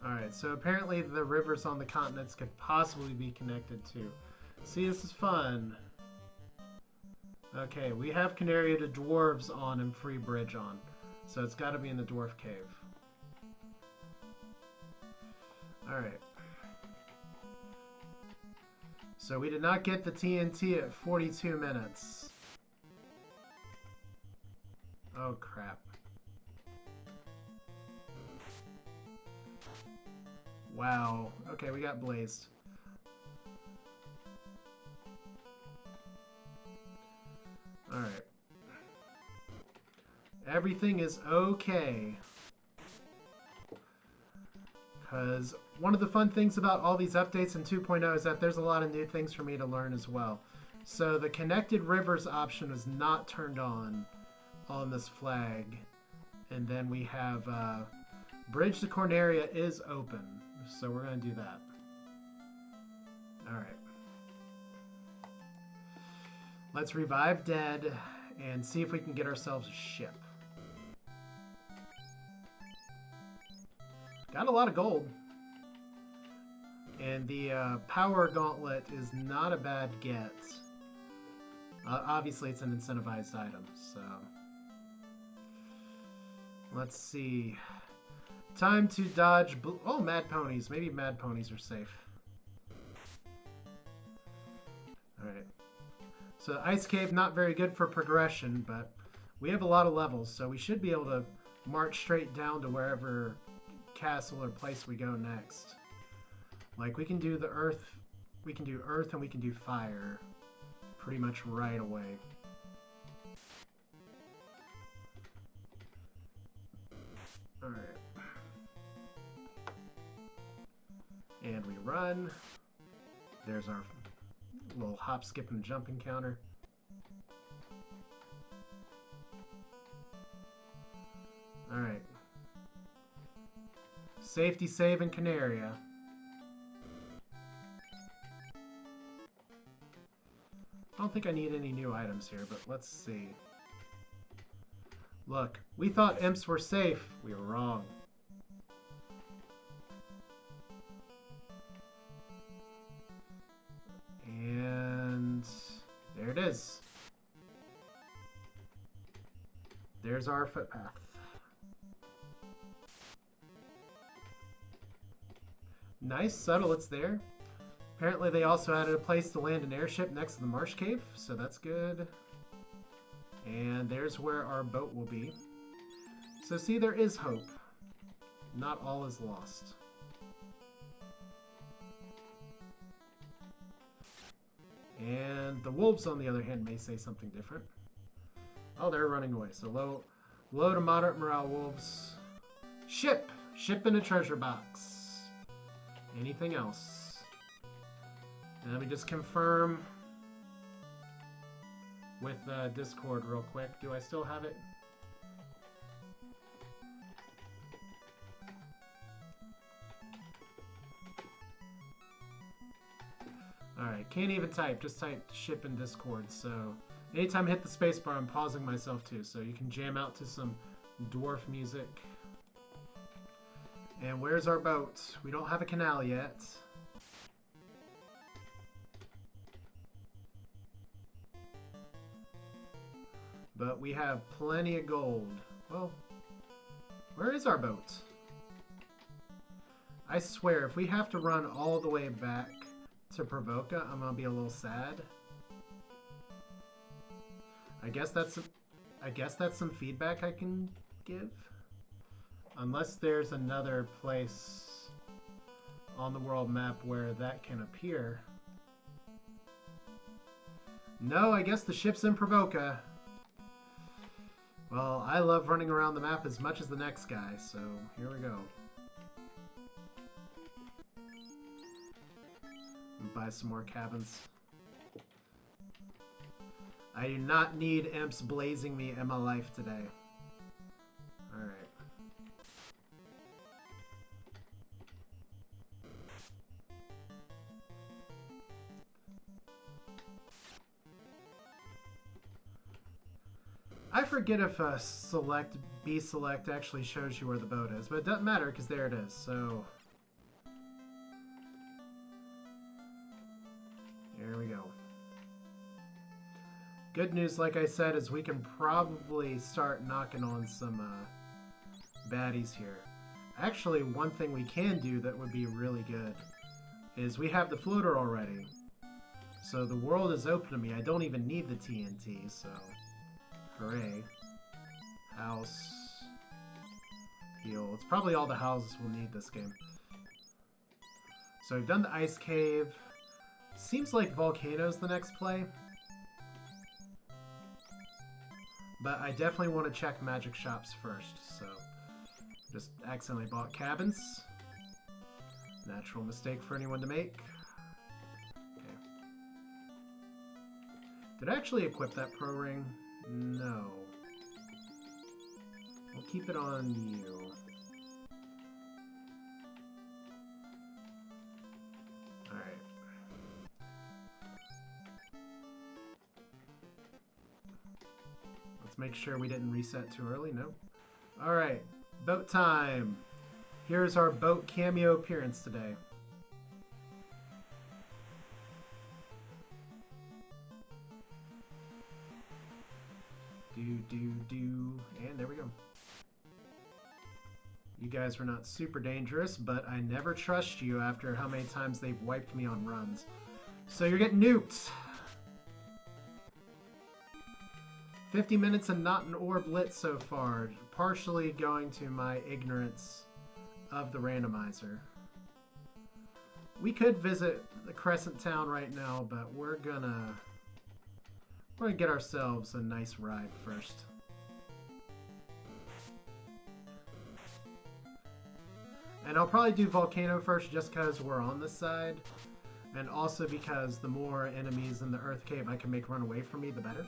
Alright, so apparently the rivers on the continents could possibly be connected too. See, this is fun. Okay, we have Canaria to dwarves on and free bridge on. So it's got to be in the dwarf cave. Alright. So we did not get the TNT at 42 minutes. Oh crap. Wow. Okay, we got blazed. Alright. Everything is okay. Because one of the fun things about all these updates in 2.0 is that there's a lot of new things for me to learn as well. So the connected rivers option was not turned on this flag. And then we have Bridge to Corneria is open. So we're going to do that. Alright. Let's revive dead and see if we can get ourselves a ship. Got a lot of gold. And the power gauntlet is not a bad get. Obviously, it's an incentivized item, so... Let's see. Time to dodge... Oh, Mad Ponies. Maybe Mad Ponies are safe. Alright. So, Ice Cave, not very good for progression, but we have a lot of levels, so we should be able to march straight down to wherever castle or place we go next. Like, we can do the earth... We can do earth and we can do fire pretty much right away. Alright. And we run. There's our little hop, skip, and jump encounter. Alright. Safety save in Canaria. I don't think I need any new items here, but let's see. Look, we thought imps were safe. We were wrong. And there it is. There's our footpath. Nice, subtle, it's there. Apparently they also added a place to land an airship next to the Marsh Cave, so that's good. And there's where our boat will be. So see, there is hope. Not all is lost. And the wolves, on the other hand, may say something different. Oh, they're running away. So low to moderate morale wolves. Ship! Ship in a treasure box. Anything else? And let me just confirm with Discord real quick. Do I still have it? Alright, can't even type. Just type ship in Discord. So anytime I hit the spacebar, I'm pausing myself too. So you can jam out to some dwarf music. And where's our boat? We don't have a canal yet. But we have plenty of gold. Well, where is our boat? I swear, if we have to run all the way back to Provoca, I'm gonna be a little sad. I guess that's some feedback I can give. Unless there's another place on the world map where that can appear. No, I guess the ship's in Provoca. Well, I love running around the map as much as the next guy, so here we go. Buy some more cabins. I do not need imps blazing me in my life today. Alright. I forget if B select actually shows you where the boat is, but it doesn't matter because there it is, so... There we go. Good news, like I said, is we can probably start knocking on some baddies here. Actually, one thing we can do that would be really good is we have the floater already. So the world is open to me. I don't even need the TNT, so... Hooray. House. Heal. It's probably all the houses we'll need this game. So we've done the ice cave. Seems like Volcano's the next play. But I definitely want to check magic shops first, so... Just accidentally bought cabins. Natural mistake for anyone to make. Okay. Did I actually equip that pro ring? No. We'll keep it on you. Alright. Let's make sure we didn't reset too early. No. Alright. Boat time. Here's our boat cameo appearance today. And there we go. You guys were not super dangerous, but I never trust you after how many times they've wiped me on runs. So you're getting nuked. 50 minutes and not an orb lit so far. Partially going to my ignorance of the randomizer. We could visit the Crescent Town right now, but we're gonna get ourselves a nice ride first. And I'll probably do Volcano first just because we're on this side. And also because the more enemies in the Earth Cave I can make run away from me, the better.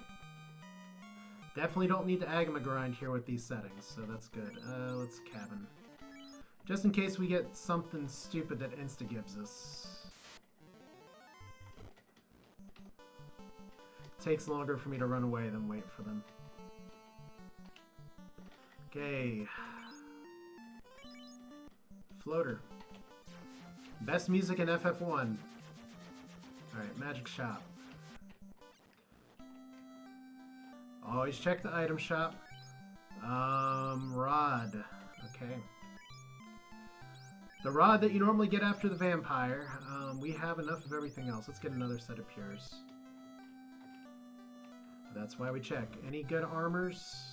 Definitely don't need to Agma grind here with these settings, so that's good. Let's cabin. Just in case we get something stupid that insta-gives us. Takes longer for me to run away than wait for them. Okay. Floater. Best music in FF1. Alright, magic shop. Always check the item shop. Rod. Okay. The rod that you normally get after the vampire. We have enough of everything else. Let's get another set of pures. That's why we check. Any good armors?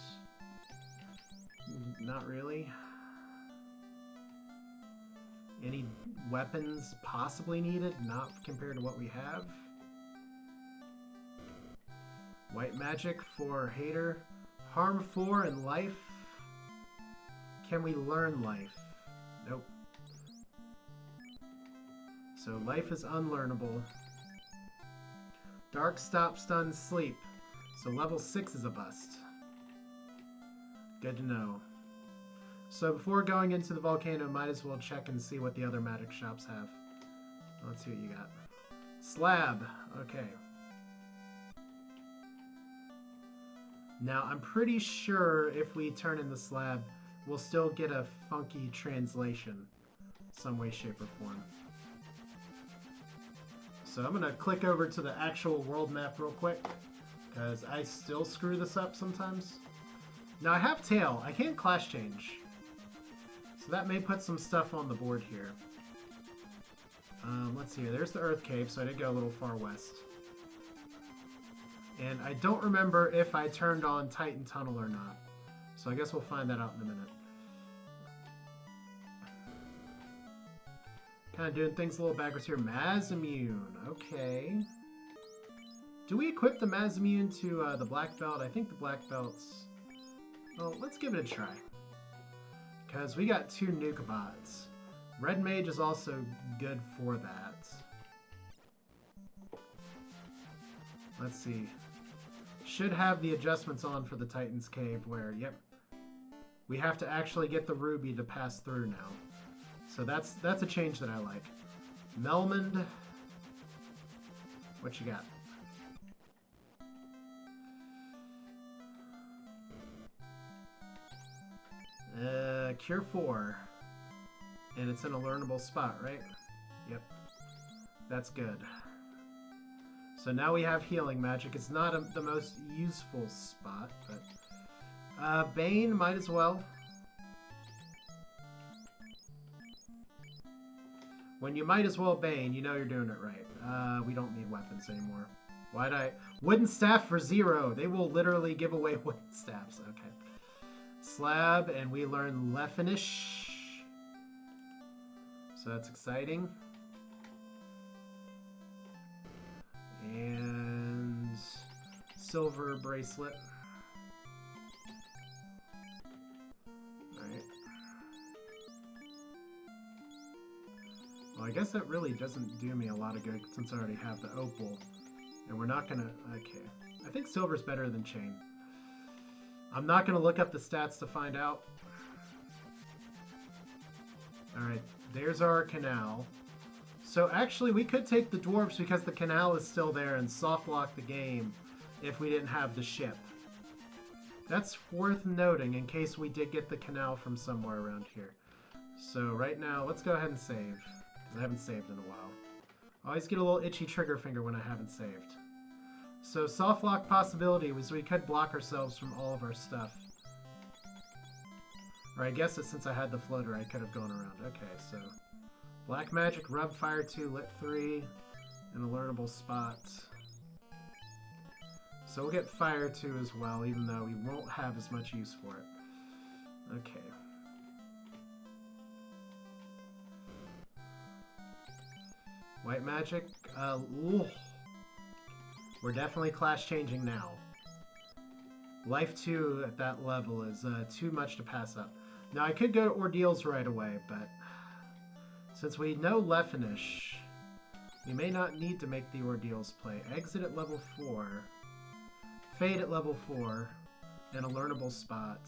Not really. Any weapons possibly needed? Not compared to what we have. White magic for Hater. Harm 4 and life. Can we learn life? Nope. So life is unlearnable. Dark stop stun sleep. So level 6 is a bust. Good to know. So before going into the volcano, might as well check and see what the other magic shops have. Let's see what you got. Slab. Okay. Now, I'm pretty sure if we turn in the slab, we'll still get a funky translation. Some way, shape, or form. So I'm going to click over to the actual world map real quick. Because I still screw this up sometimes. Now, I have tail. I can't class change. So that may put some stuff on the board here. Let's see here. There's the Earth Cave, so I did go a little far west. And I don't remember if I turned on Titan Tunnel or not. So I guess we'll find that out in a minute. Kind of doing things a little backwards here. Mazimune. Okay. Do we equip the Mazimune to the Black Belt? I think the Black Belt's... Well, let's give it a try. Because we got 2 nuke bots. Red Mage is also good for that. Let's see. Should have the adjustments on for the Titan's Cave where, yep, we have to actually get the ruby to pass through now. So that's a change that I like. Melmond. What you got? Cure 4. And it's in a learnable spot, right? Yep. That's good. So now we have healing magic. It's not the most useful spot, but... Bane, might as well. When you might as well Bane, you know you're doing it right. We don't need weapons anymore. Why'd I... Wooden staff for 0. They will literally give away wooden staffs. Okay. Slab, and we learn Lefinish. So that's exciting. And silver bracelet. Alright. Well, I guess that really doesn't do me a lot of good since I already have the opal. And we're not gonna... Okay. I think silver's better than chain. I'm not gonna look up the stats to find out. Alright, there's our canal. So actually, we could take the dwarves because the canal is still there and soft lock the game if we didn't have the ship. That's worth noting in case we did get the canal from somewhere around here. So right now, let's go ahead and save, because I haven't saved in a while. I always get a little itchy trigger finger when I haven't saved. So soft lock possibility was we could block ourselves from all of our stuff. Or I guess that since I had the floater, I could have gone around. Okay, so Black Magic, Rub Fire 2, Lit 3, and a learnable spot. So we'll get Fire 2 as well, even though we won't have as much use for it. Okay. White Magic, ooh. We're definitely class changing now. Life 2 at that level is too much to pass up. Now I could go to Ordeals right away, but since we know Leffinish, we may not need to make the Ordeals play. Exit at level 4, Fade at level 4, and a learnable spot.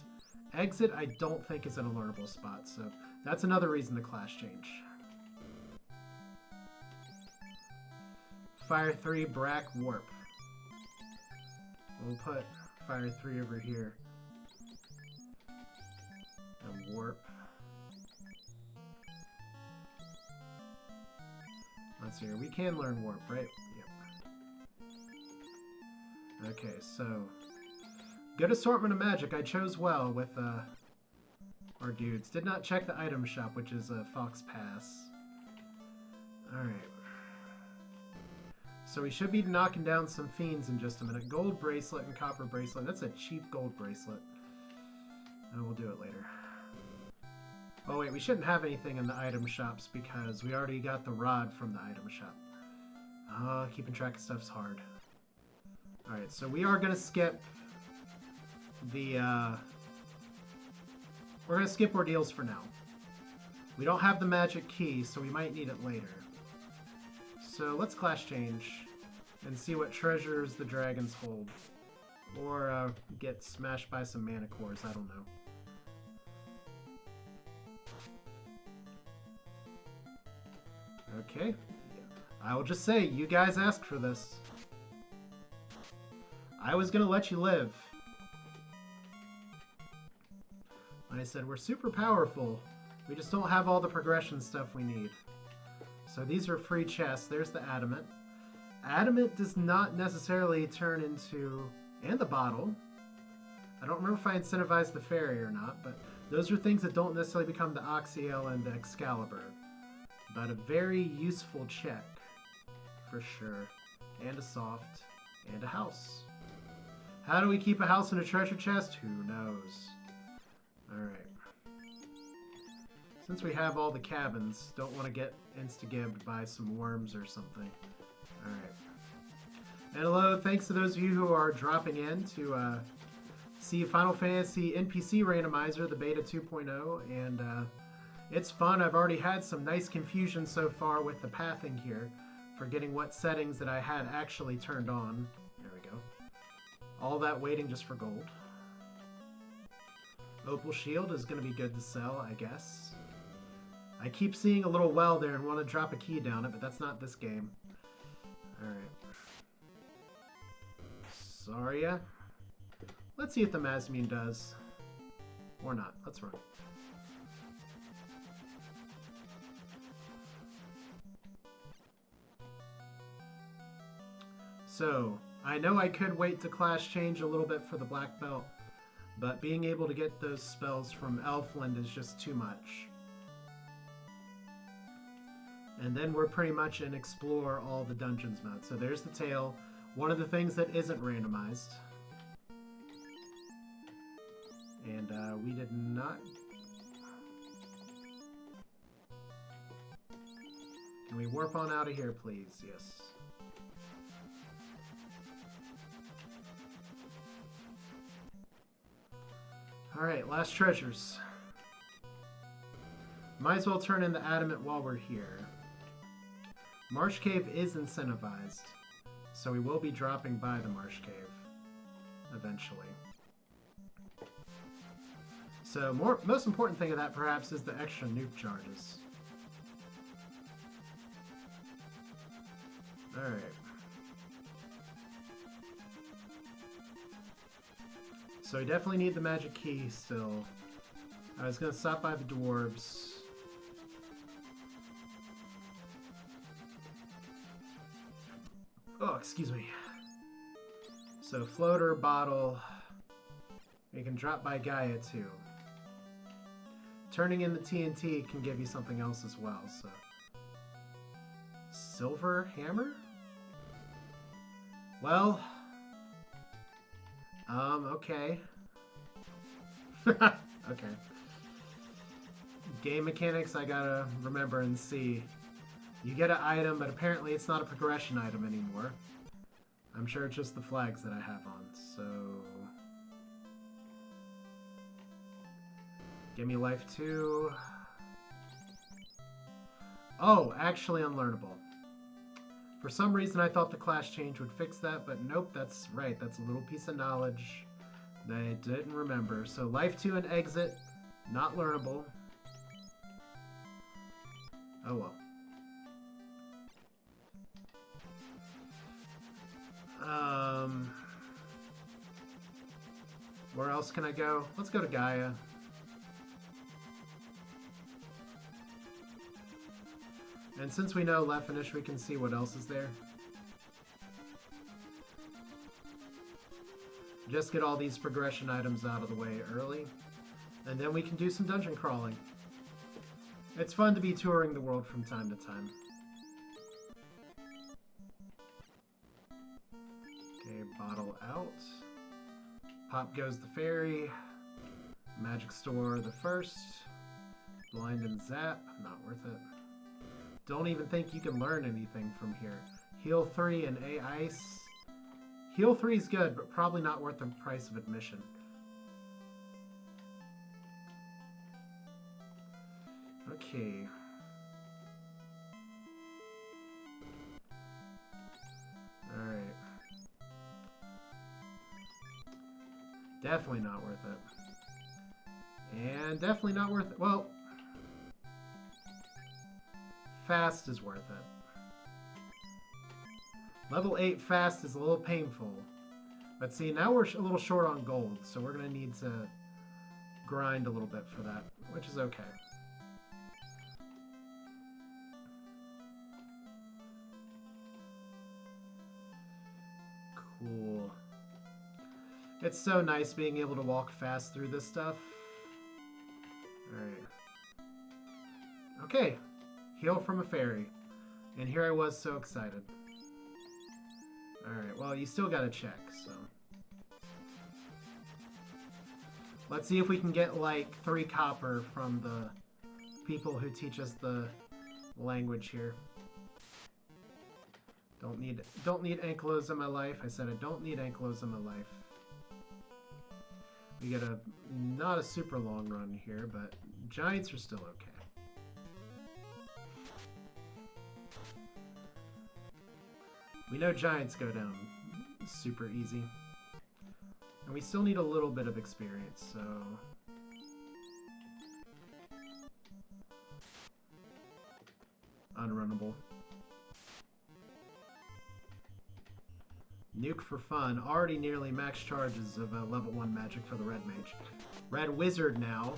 Exit I don't think is in a learnable spot, so that's another reason to class change. Fire 3, Brack, Warp. We'll put Fire 3 over here. And Warp. Let's see here. We can learn Warp, right? Yep. Okay, so good assortment of magic. I chose well with our dudes. Did not check the item shop, which is a Fox Pass. Alright. So we should be knocking down some fiends in just a minute. Gold bracelet and copper bracelet. That's a cheap gold bracelet. And we'll do it later. Oh wait, we shouldn't have anything in the item shops because we already got the rod from the item shop. Keeping track of stuff's hard. Alright, so we are going to skip the... We're going to skip Ordeals for now. We don't have the magic key, so we might need it later. So let's class change and see what treasures the dragons hold. Or get smashed by some mana cores, I don't know. Okay. I will just say, you guys asked for this. I was gonna let you live. I said, we're super powerful. We just don't have all the progression stuff we need. So these are free chests. There's the adamant. Adamant does not necessarily turn into... And the bottle. I don't remember if I incentivized the fairy or not, but those are things that don't necessarily become the Oxyale and the Excalibur. But a very useful check, for sure. And a soft, and a house. How do we keep a house in a treasure chest? Who knows? Alright. Since we have all the cabins, don't want to get insta-gibbed by some worms or something. Alright. And hello, thanks to those of you who are dropping in to see Final Fantasy NPC Randomizer, the beta 2.0, and it's fun. I've already had some nice confusion so far with the pathing here, forgetting what settings that I had actually turned on. There we go. All that waiting just for gold. Opal Shield is going to be good to sell, I guess. I keep seeing a little well there and want to drop a key down it, but that's not this game. Alright. Saria. Let's see if the Mazmune does. Or not. Let's run. So, I know I could wait to class change a little bit for the black belt, but being able to get those spells from Elfland is just too much. And then we're pretty much in explore all the dungeons mode. So there's the tail. One of the things that isn't randomized. And we did not... Can we warp on out of here, please? Yes. Alright, last treasures. Might as well turn in the adamant while we're here. Marsh Cave is incentivized, so we will be dropping by the Marsh Cave eventually. So most important thing of that perhaps is the extra nuke charges. Alright. So we definitely need the magic key still. I was going to stop by the dwarves. Oh, excuse me. So floater, bottle. You can drop by Gaia too. Turning in the TNT can give you something else as well, so. Silver hammer? Well. Okay. Okay. Game mechanics I gotta remember and see. You get an item, but apparently it's not a progression item anymore. I'm sure it's just the flags that I have on, so... Give me life 2. Oh, actually unlearnable. For some reason I thought the class change would fix that, but nope, that's right. That's a little piece of knowledge that I didn't remember. So life 2 and exit, not learnable. Oh well. Where else can I go? Let's go to Gaia. And since we know left finish, we can see what else is there. Just get all these progression items out of the way early. And then we can do some dungeon crawling. It's fun to be touring the world from time to time. Okay, bottle out. Pop goes the fairy. Magic store the first. Blind and zap, not worth it. Don't even think you can learn anything from here. Heal 3 and A ice. Heal 3 is good, but probably not worth the price of admission. Okay. Alright. Definitely not worth it. And definitely not worth it. Well, fast is worth it. Level 8 fast is a little painful. But see, now we're a little short on gold, so we're going to need to grind a little bit for that, which is okay. Cool. It's so nice being able to walk fast through this stuff. Alright. Okay. Heal from a fairy. And here I was so excited. Alright, well, you still gotta check, so. Let's see if we can get, like, 3 copper from the people who teach us the language here. Don't need ankylos in my life. I said I don't need ankylos in my life. We get not a super long run here, but giants are still okay. We know giants go down super easy. And we still need a little bit of experience, so... Unrunnable. Nuke for fun. Already nearly max charges of level 1 magic for the Red Mage. Red Wizard now.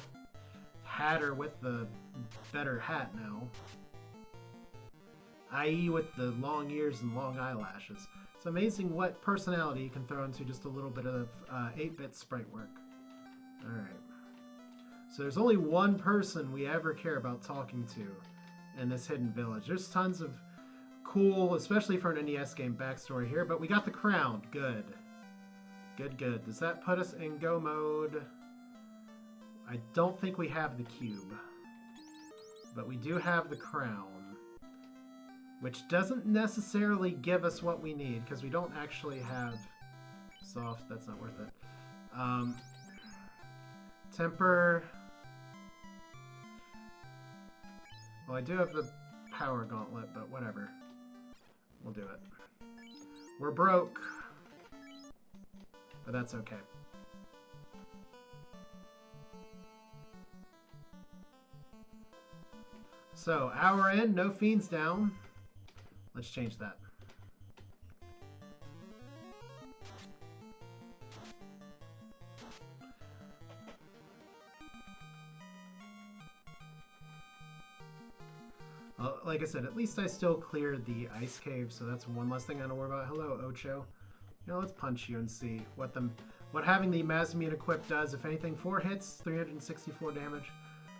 Hatter with the better hat now. I.e. with the long ears and long eyelashes. It's amazing what personality you can throw into just a little bit of 8-bit sprite work. Alright. So there's only one person we ever care about talking to in this hidden village. There's tons of cool, especially for an NES game, backstory here, but we got the crown. Good. Good, good. Does that put us in go mode? I don't think we have the cube. But we do have the crown. Which doesn't necessarily give us what we need, because we don't actually have soft. That's not worth it. Temper. Well, I do have the power gauntlet, but whatever. We'll do it. We're broke. But that's okay. So, hour in, no fiends down. Let's change that. Like I said, at least I still cleared the ice cave, so that's one less thing I don't worry about. Hello, Ocho. You know, let's punch you and see what having the Mazamune equipped does. If anything, 4 hits, 364 damage.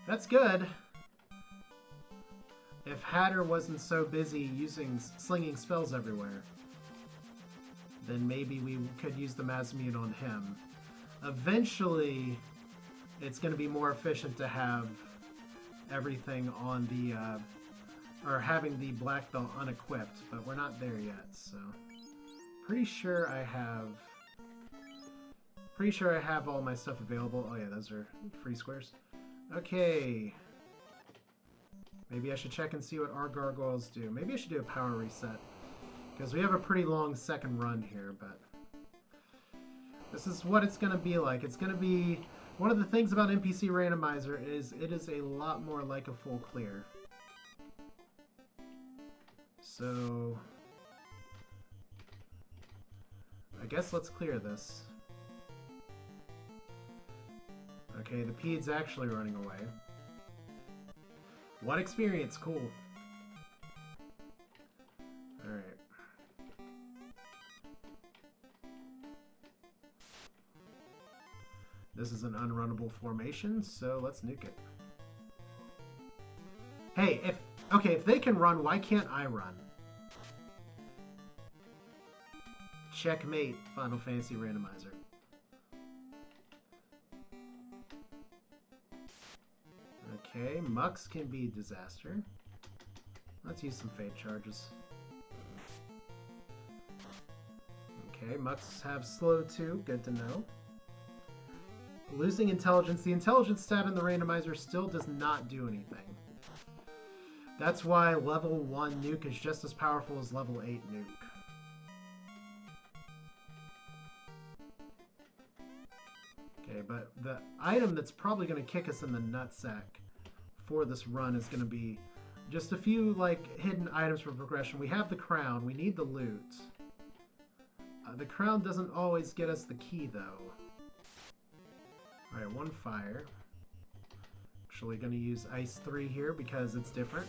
That's good. If Hatter wasn't so busy slinging spells everywhere, then maybe we could use the Mazamune on him. Eventually, it's going to be more efficient to have everything on the, or having the black belt unequipped, but we're not there yet, so. Pretty sure I have all my stuff available. Oh yeah, those are free squares. Okay. Maybe I should check and see what our gargoyles do. Maybe I should do a power reset, because we have a pretty long second run here, but this is what it's going to be like. It's going to be... One of the things about NPC Randomizer is it is a lot more like a full clear. So... I guess let's clear this. Okay, the Pede's actually running away. What experience? Cool. Alright. This is an unrunnable formation, so let's nuke it. Hey, if they can run, why can't I run? Checkmate, Final Fantasy Randomizer. Okay, Mux can be disaster. Let's use some fade charges. Okay, Mux have slow too, good to know. Losing intelligence. The intelligence stat in the randomizer still does not do anything. That's why level 1 nuke is just as powerful as level 8 nuke. Okay, but the item that's probably going to kick us in the nutsack for this run is going to be just a few like hidden items for progression. We have the crown. We need the loot. The crown doesn't always get us the key though. Alright, 1 fire. Actually going to use Ice 3 here because it's different.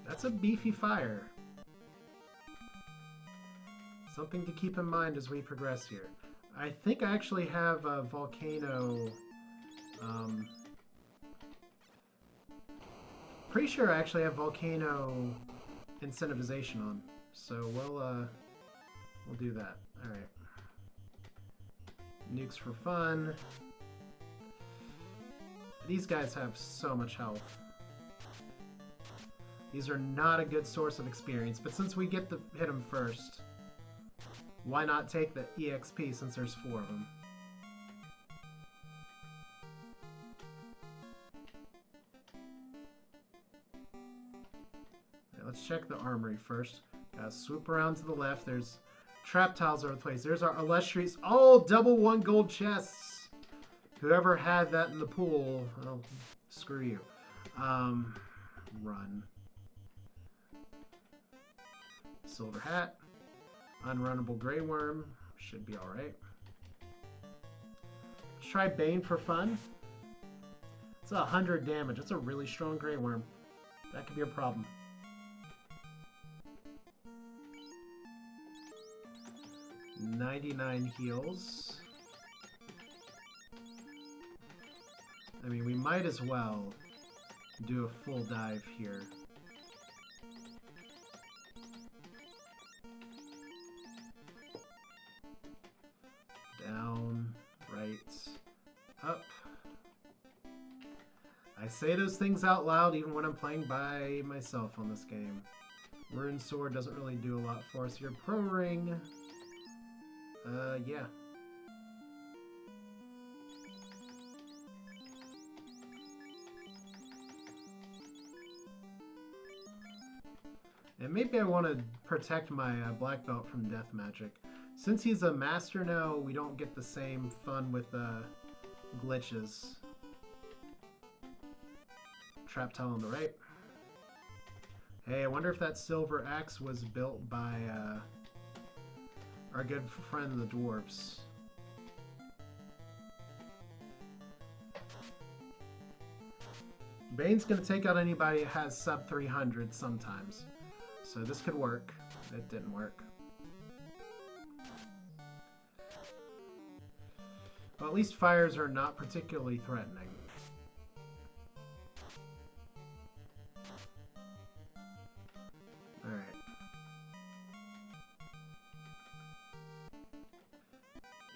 That's a beefy fire. Something to keep in mind as we progress here. I think I actually have a volcano... pretty sure I actually have volcano incentivization on. So we'll do that. Alright. Nukes for fun. These guys have so much health. These are not a good source of experience, but since we get to hit them first, why not take the EXP since there's 4 of them? Right, let's check the armory first. Swoop around to the left. There's trap tiles over the place. There's our illustrious... Oh, double 1 gold chests! Whoever had that in the pool, oh, screw you. Run. Silver hat. Unrunnable Grey Worm. Should be alright. Let's try Bane for fun. It's 100 damage. That's a really strong Grey Worm. That could be a problem. $99 heals. I mean, we might as well do a full dive here. Down, right, up. I say those things out loud even when I'm playing by myself on this game. Rune Sword doesn't really do a lot for us here. Pro Ring. Yeah. And maybe I want to protect my black belt from death magic. Since he's a master now, we don't get the same fun with glitches. Trap tile on the right. Hey, I wonder if that silver axe was built by our good friend the dwarves. Bane's gonna take out anybody that has sub 300 sometimes. So this could work. It didn't work. Well, at least fires are not particularly threatening. Alright.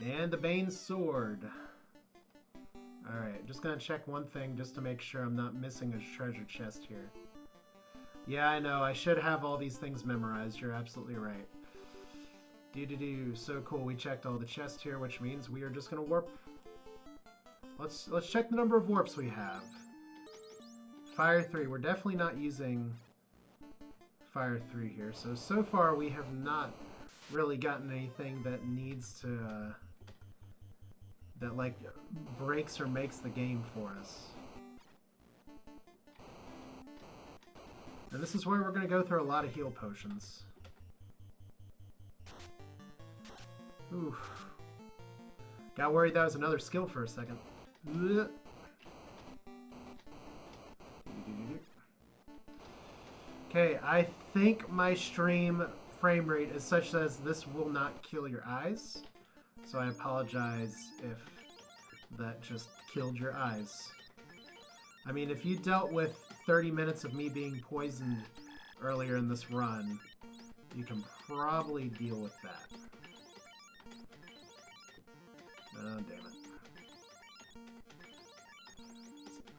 And the Bane's sword. Alright, just gonna check one thing just to make sure I'm not missing a treasure chest here. Yeah, I know, I should have all these things memorized, you're absolutely right. Do-do-do, so cool, we checked all the chests here, which means we are just gonna warp. Let's check the number of warps we have. Fire 3, we're definitely not using Fire 3 here, so far we have not really gotten anything that needs to, that like breaks or makes the game for us. And this is where we're going to go through a lot of heal potions. Oof. Got worried that was another skill for a second. Okay, I think my stream frame rate is such that this will not kill your eyes. So I apologize if that just killed your eyes. I mean, if you dealt with 30 minutes of me being poisoned earlier in this run, you can probably deal with that. Oh, damn it.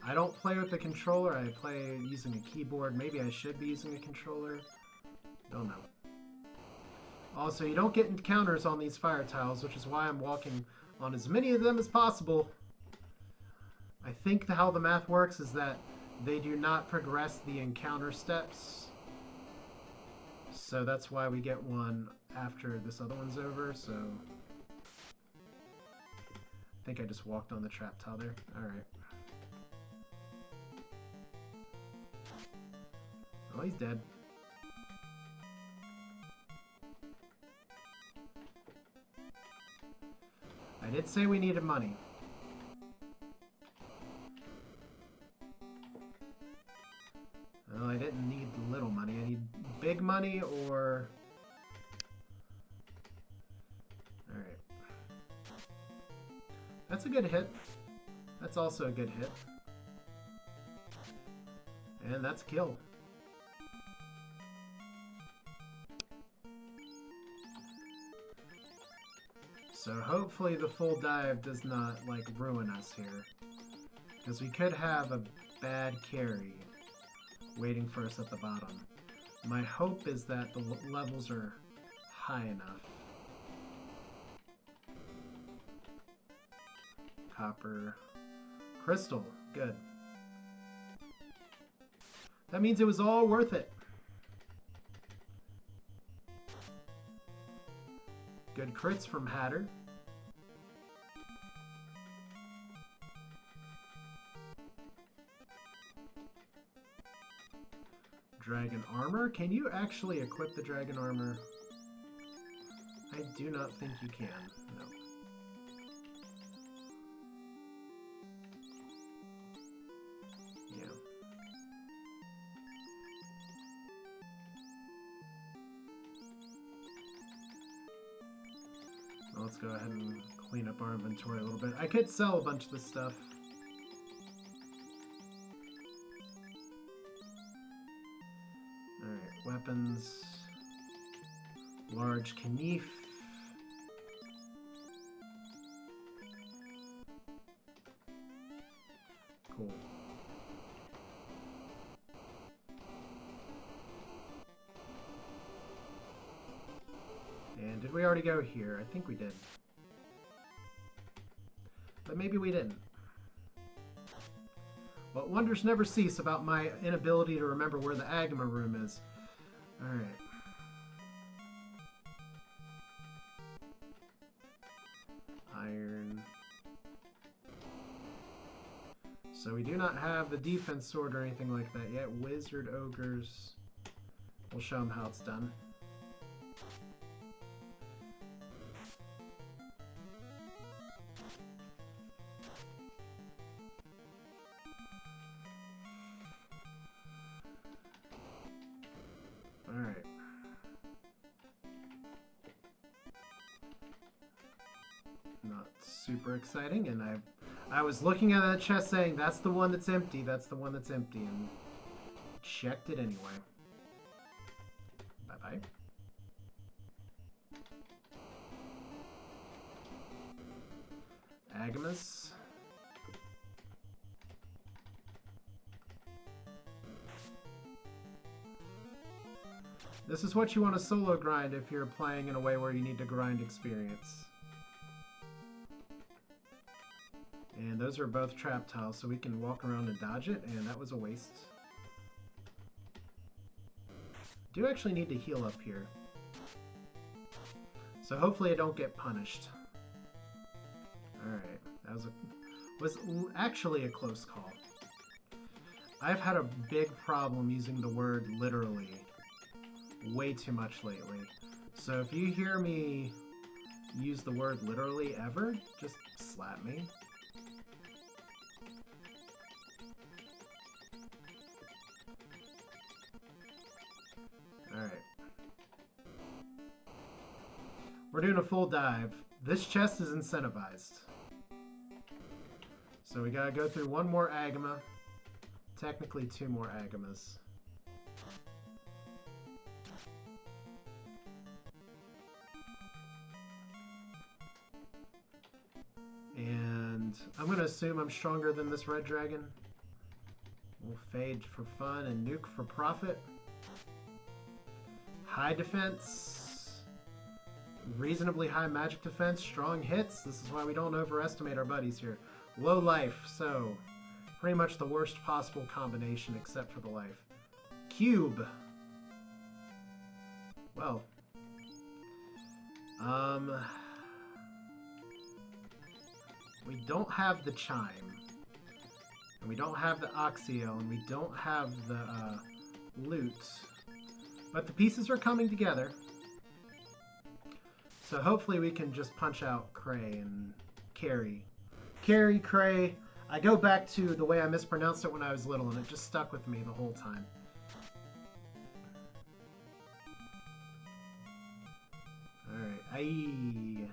I don't play with the controller, I play using a keyboard. Maybe I should be using a controller. Don't know. Also, you don't get encounters on these fire tiles, which is why I'm walking on as many of them as possible. I think how the math works is that they do not progress the encounter steps. So that's why we get one after this other one's over, so... I think I just walked on the trap tile there. Alright. Oh, he's dead. I did say we needed money. Well, I didn't need little money. I need big money or... Alright. That's a good hit. That's also a good hit. And that's a kill. So hopefully the full dive does not, like, ruin us here. Because we could have a bad carry waiting for us at the bottom. My hope is that the levels are high enough. Copper. Crystal. Good. That means it was all worth it. Good crits from Hatter. Dragon armor? Can you actually equip the dragon armor? I do not think you can. No. Yeah. Well, let's go ahead and clean up our inventory a little bit. I could sell a bunch of this stuff. Alright, weapons. Large Knife. Cool. And did we already go here? I think we did. But maybe we didn't. But wonders never cease about my inability to remember where the Agma room is. Alright. Iron. So we do not have the defense sword or anything like that yet. Wizard ogres. We'll show them how it's done. Alright. Not super exciting, and I was looking at that chest saying, that's the one that's empty, that's the one that's empty, and checked it anyway. Bye-bye. Agamas. This is what you want to solo grind if you're playing in a way where you need to grind experience. And those are both trap tiles, so we can walk around and dodge it, and that was a waste. Do actually need to heal up here. So hopefully I don't get punished. Alright, that was actually a close call. I've had a big problem using the word literally way too much lately. So if you hear me use the word literally ever, just slap me. Alright. We're doing a full dive. This chest is incentivized. So we gotta go through one more agama. Technically 2 more agamas. And I'm gonna assume I'm stronger than this red dragon. We'll fade for fun and nuke for profit. High defense, reasonably high magic defense, strong hits. This is why we don't overestimate our buddies here. Low life, so pretty much the worst possible combination except for the life. Cube. Well, we don't have the chime, and we don't have the oxio, and we don't have the loot. But the pieces are coming together. So hopefully we can just punch out Cray and Carry. Carry, Cray. I go back to the way I mispronounced it when I was little, and it just stuck with me the whole time. Alright, aye.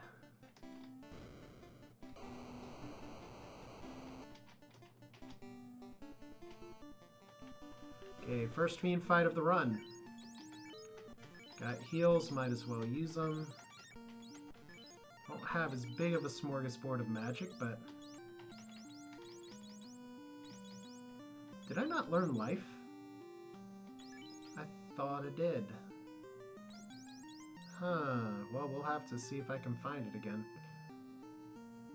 Okay, first fiend fight of the run. Got heals, might as well use them. Don't have as big of a smorgasbord of magic, but... Did I not learn life? I thought I did. Huh, well, we'll have to see if I can find it again.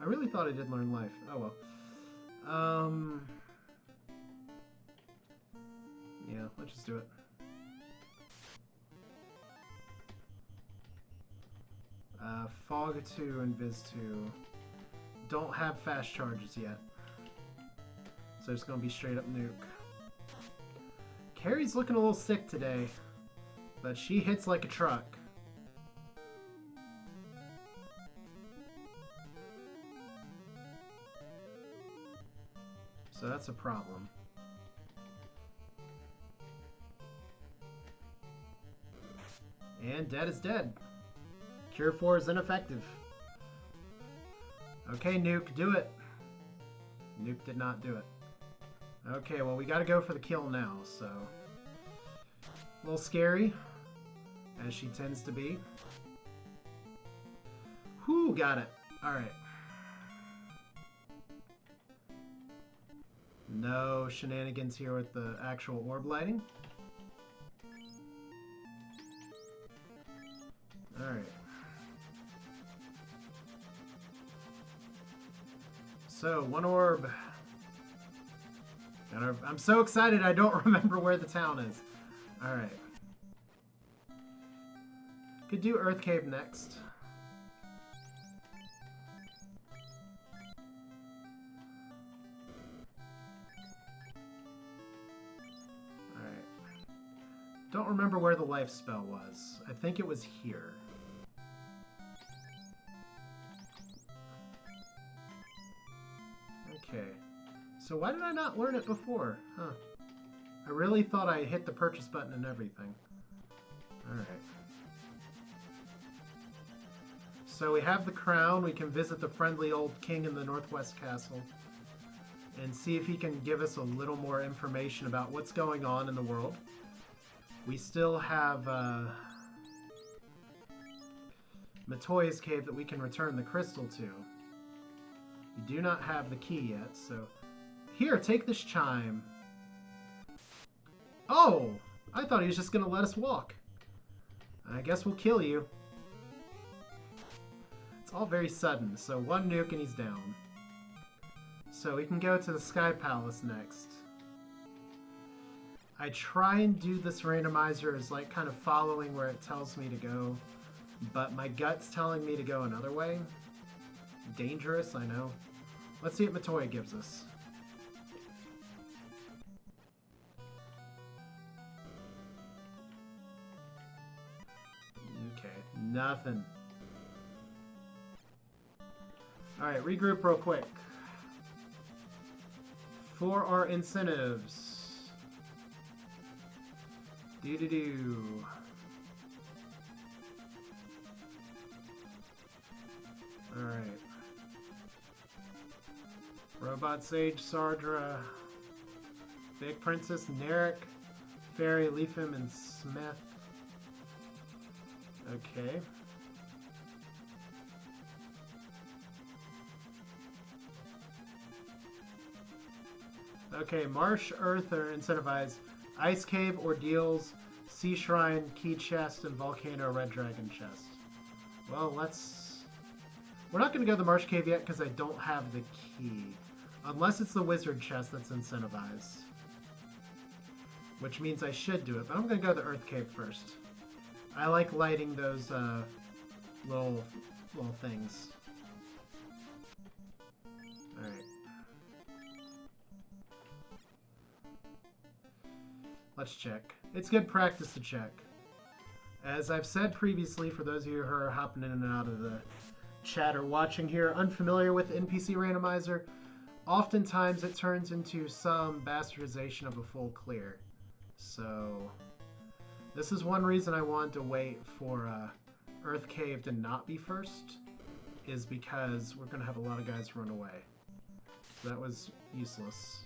I really thought I did learn life. Oh well. Yeah, let's just do it. Fog 2 and Viz 2 don't have fast charges yet. So it's going to be straight up nuke. Carrie's looking a little sick today, but she hits like a truck. So that's a problem. And dead is dead. Cure 4 is ineffective. Okay, Nuke, do it. Nuke did not do it. Okay, well, we gotta go for the kill now, so... A little scary, as she tends to be. Whew, got it. Alright. No shenanigans here with the actual orb lighting. Alright. So, 1 orb. I'm so excited I don't remember where the town is. Alright. Could do Earth Cave next. Alright. Don't remember where the life spell was. I think it was here. Okay. So why did I not learn it before? Huh. I really thought I hit the purchase button and everything. Alright. So we have the crown. We can visit the friendly old king in the Northwest Castle and see if he can give us a little more information about what's going on in the world. We still have Matoya's cave that we can return the crystal to. We do not have the key yet, so... Here, take this chime. Oh! I thought he was just going to let us walk. I guess we'll kill you. It's all very sudden, so one nuke and he's down. So we can go to the Sky Palace next. I try and do this randomizer as like kind of following where it tells me to go, but my gut's telling me to go another way. Dangerous, I know. Let's see what Matoya gives us. Okay, nothing. Alright, regroup real quick. For our incentives. Do-do-do. Alright. Robot Sage, Sardra, Big Princess, Narek, Fairy, Leafham, and Smith. Okay. Okay, Marsh, Earth are incentivized. Ice Cave, Ordeals, Sea Shrine, Key Chest, and Volcano Red Dragon Chest. Well, let's... We're not going to go to the Marsh Cave yet because I don't have the key. Unless it's the Wizard Chest that's incentivized. Which means I should do it, but I'm going to go to the Earth Cave first. I like lighting those little things. Alright. Let's check. It's good practice to check. As I've said previously, for those of you who are hopping in and out of the chat or watching here, unfamiliar with NPC Randomizer, oftentimes it turns into some bastardization of a full clear. So, this is one reason I wanted to wait for Earth Cave to not be first, is because we're going to have a lot of guys run away. So that was useless.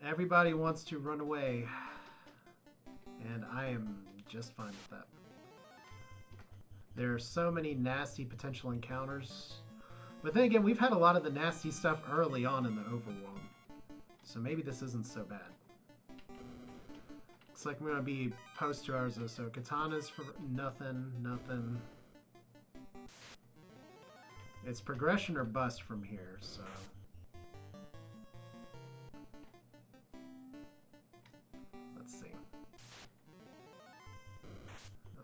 Everybody wants to run away, and I am just fine with that. There are so many nasty potential encounters, but then again, we've had a lot of the nasty stuff early on in the overworld, so maybe this isn't so bad. Looks like I'm going to be post 2 hours or so. Katanas for nothing, nothing. It's progression or bust from here, so...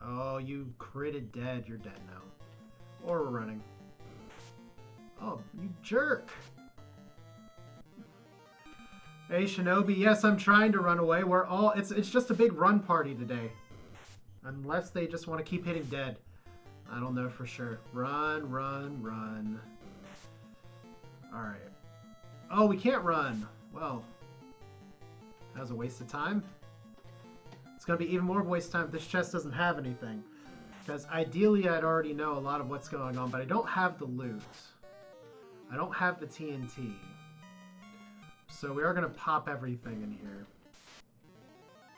Oh, you critted dead. You're dead now. Or we're running. Oh, you jerk! Hey, Shinobi. Yes, I'm trying to run away. We're all... It's just a big run party today. Unless they just want to keep hitting dead. I don't know for sure. Run, run, run. Alright. Oh, we can't run. Well, that was a waste of time. It's going to be even more of a waste of time if this chest doesn't have anything. Because ideally I'd already know a lot of what's going on, but I don't have the loot. I don't have the TNT. So we are going to pop everything in here.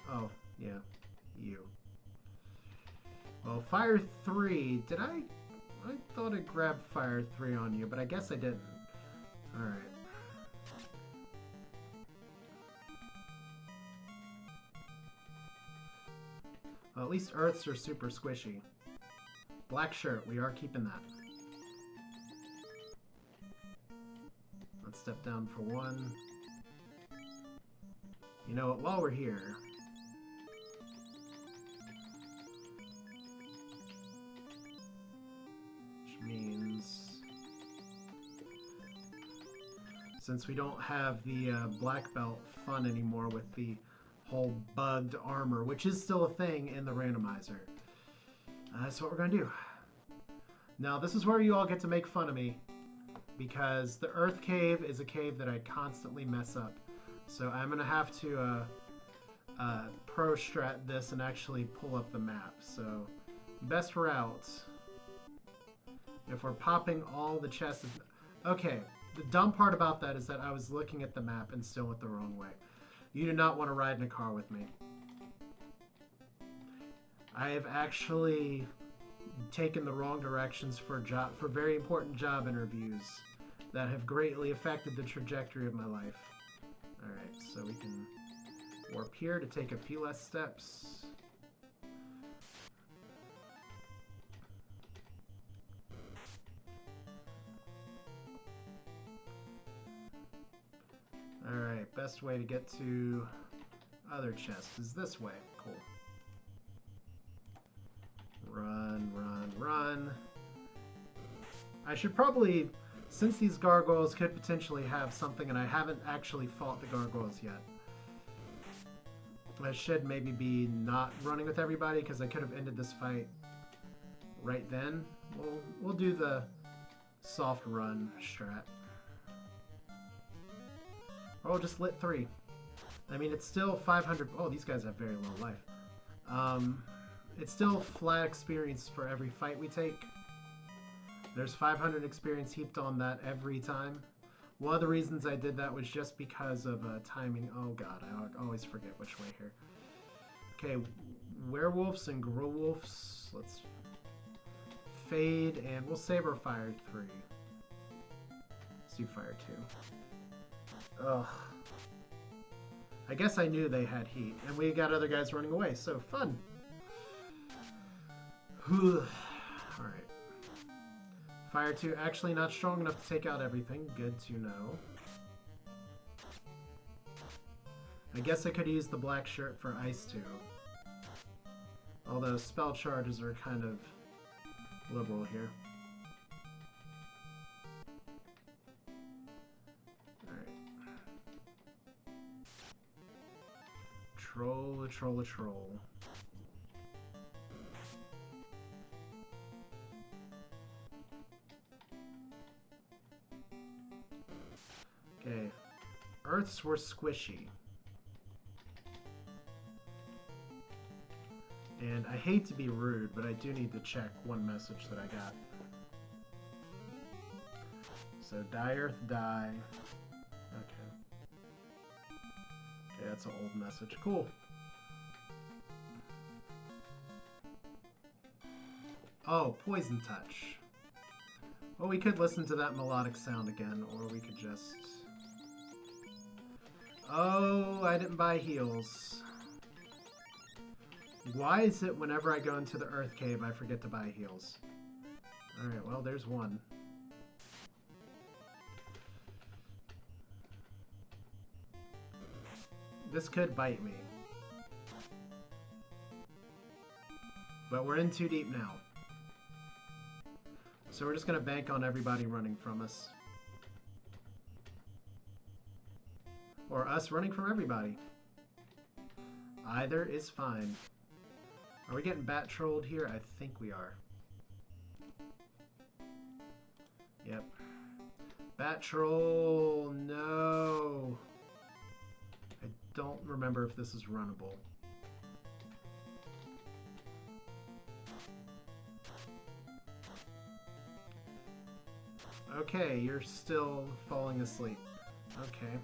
Oh, yeah. You. Well, Fire 3. Did I thought I grabbed Fire 3 on you, but I guess I didn't. Alright. Well, at least Earths are super squishy. Black shirt, we are keeping that. Let's step down for one. You know what, while we're here, since we don't have the black belt fun anymore with the whole bugged armor, which is still a thing in the randomizer. That's what we're going to do. Now, this is where you all get to make fun of me, because the Earth Cave is a cave that I constantly mess up. So I'm going to have to pro strat this and actually pull up the map. So, best route, if we're popping all the chests... Okay, the dumb part about that is that I was looking at the map and still went the wrong way. You do not want to ride in a car with me. I have actually taken the wrong directions for very important job interviews that have greatly affected the trajectory of my life. Alright, so we can warp here to take a few less steps. Alright, best way to get to other chests is this way. Cool. Run, run, run. I should probably, since these gargoyles could potentially have something and I haven't actually fought the gargoyles yet, I should maybe be not running with everybody because I could have ended this fight right then. We'll do the soft run strat. Or we'll just lit 3. I mean, it's still 500... Oh, these guys have very low life. It's still flat experience for every fight we take. There's 500 experience heaped on that every time. One of the reasons I did that was just because of timing. Oh god, I always forget which way here. Okay, werewolves and growolves. Let's fade, and we'll saber fire 3. Let's do fire 2. Ugh. I guess I knew they had heat, and we got other guys running away, so fun. Alright. Fire 2, actually not strong enough to take out everything. Good to know. I guess I could use the black shirt for Ice 2. Although spell charges are kind of liberal here. Alright. Troll, a troll, a troll. Okay. Earths were squishy. And I hate to be rude, but I do need to check one message that I got. So, die Earth, die. Okay. Okay, that's an old message. Cool. Oh, Poison Touch. Well, we could listen to that melodic sound again, or we could just... Oh, I didn't buy heals. Why is it whenever I go into the Earth Cave, I forget to buy heals? Alright, well, there's one. This could bite me. But we're in too deep now. So we're just going to bank on everybody running from us. Or us running from everybody. Either is fine. Are we getting bat trolled here? I think we are. Yep. Bat troll, no. I don't remember if this is runnable. Okay, you're still falling asleep. Okay.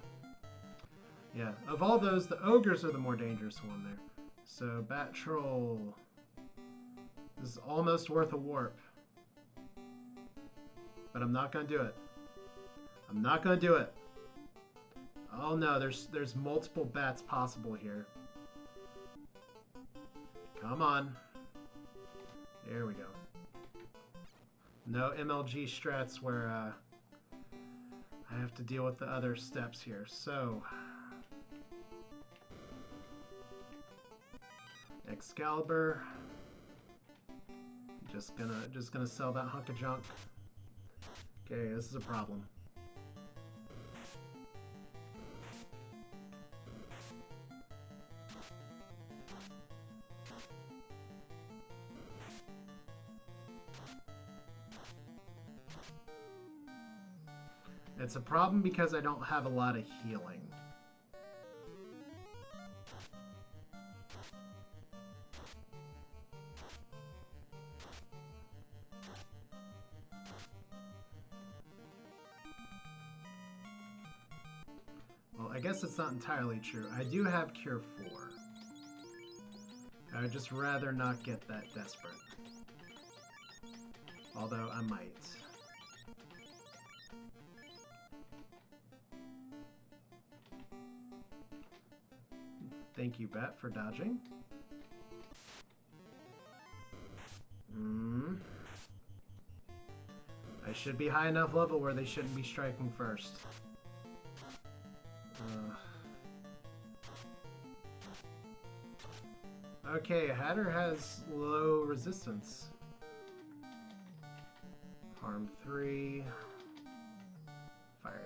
Yeah, of all those, the ogres are the more dangerous one there. So, bat troll. This is almost worth a warp. But I'm not going to do it. I'm not going to do it. Oh no, there's multiple bats possible here. Come on. There we go. No MLG strats where I have to deal with the other steps here. So... Excalibur. Just gonna sell that hunk of junk. Okay, this is a problem. It's a problem because I don't have a lot of healing. Well, I guess it's not entirely true. I do have Cure 4. I would just rather not get that desperate. Although I might. Thank you, Bat, for dodging. I should be high enough level where they shouldn't be striking first. Okay, Hatter has low resistance. Harm 3. Fire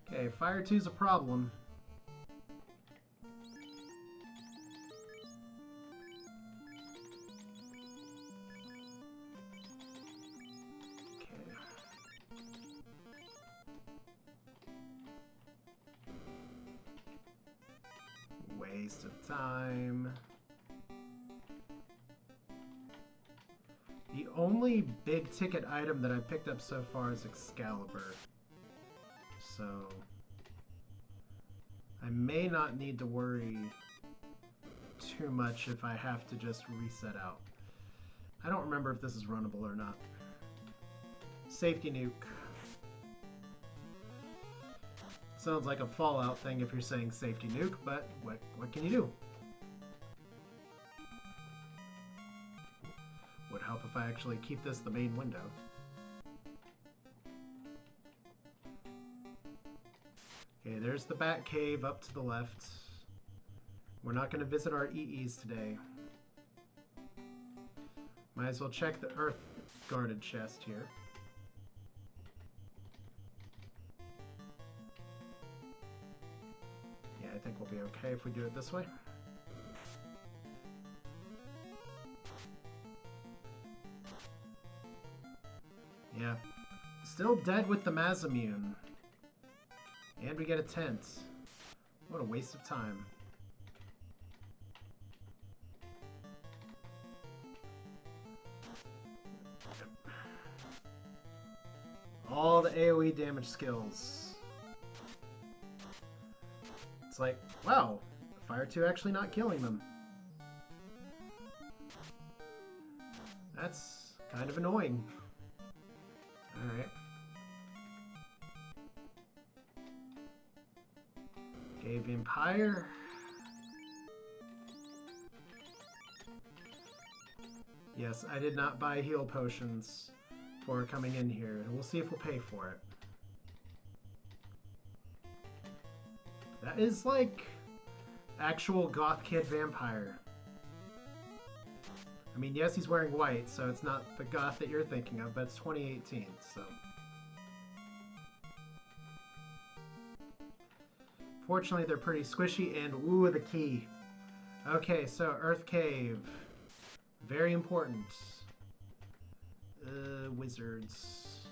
3. Okay, Fire 2's a problem. Waste of time. The only big ticket item that I picked up so far is Excalibur. So I may not need to worry too much if I have to just reset out. I don't remember if this is runnable or not. Safety nuke. Sounds like a Fallout thing if you're saying safety nuke, but what can you do? Would help if I actually keep this the main window. Okay, there's the Bat Cave up to the left. We're not going to visit our EEs today. Might as well check the Earth guarded chest here. I think we'll be okay if we do it this way. Yeah. Still dead with the Mazamune. And we get a tent. What a waste of time. All the AoE damage skills. It's like, wow, Fire 2 actually not killing them. That's kind of annoying. Alright. Okay, Vampire. Yes, I did not buy heal potions for coming in here. We'll see if we'll pay for it. That is like actual goth kid vampire. I mean, yes, he's wearing white, so it's not the goth that you're thinking of, but it's 2018, so. Fortunately, they're pretty squishy, and ooh, the key. Okay, so Earth Cave. Very important. Wizards.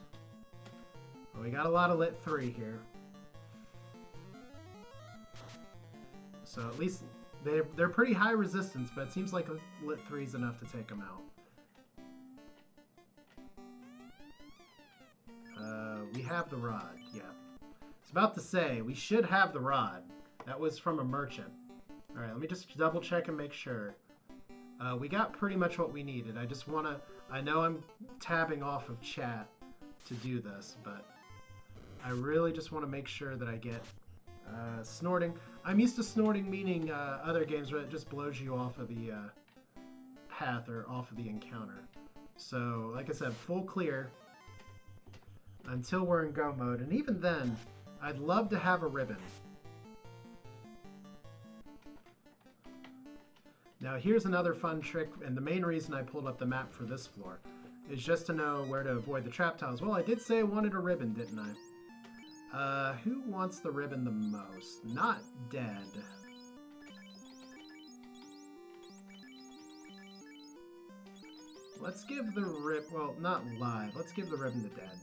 Well, we got a lot of Lit 3 here. So at least they're pretty high resistance, but it seems like Lit 3 is enough to take them out. We have the rod, yeah. I was about to say, we should have the rod. That was from a merchant. Alright, let me just double check and make sure. We got pretty much what we needed. I just want to... I know I'm tabbing off of chat to do this, but I really just want to make sure that I get snorting. I'm used to snorting meaning other games where it just blows you off of the path or off of the encounter. So, like I said, full clear until we're in go mode. And even then, I'd love to have a ribbon. Now here's another fun trick, and the main reason I pulled up the map for this floor is just to know where to avoid the trap tiles. Well, I did say I wanted a ribbon, didn't I? Who wants the ribbon the most? Not dead. Let's give the well, not live. Let's give the ribbon to dead.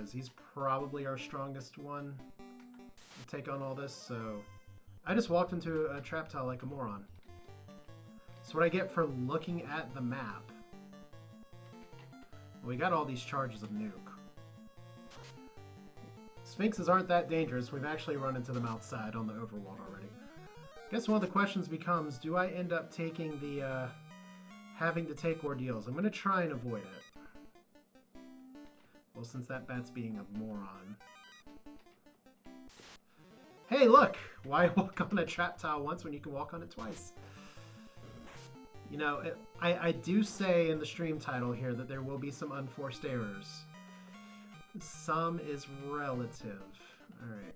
because he's probably our strongest one to take on all this. So I just walked into a trap tile like a moron. That's what I get for looking at the map. We got all these charges of nuke. Sphinxes aren't that dangerous. We've actually run into them outside on the overworld already. I guess one of the questions becomes, do I end up taking the, having to take ordeals? I'm going to try and avoid it. Well, since that bat's being a moron. Hey, look! Why walk on a trap tile once when you can walk on it twice? You know, I do say in the stream title here that there will be some unforced errors. Some is relative. Alright.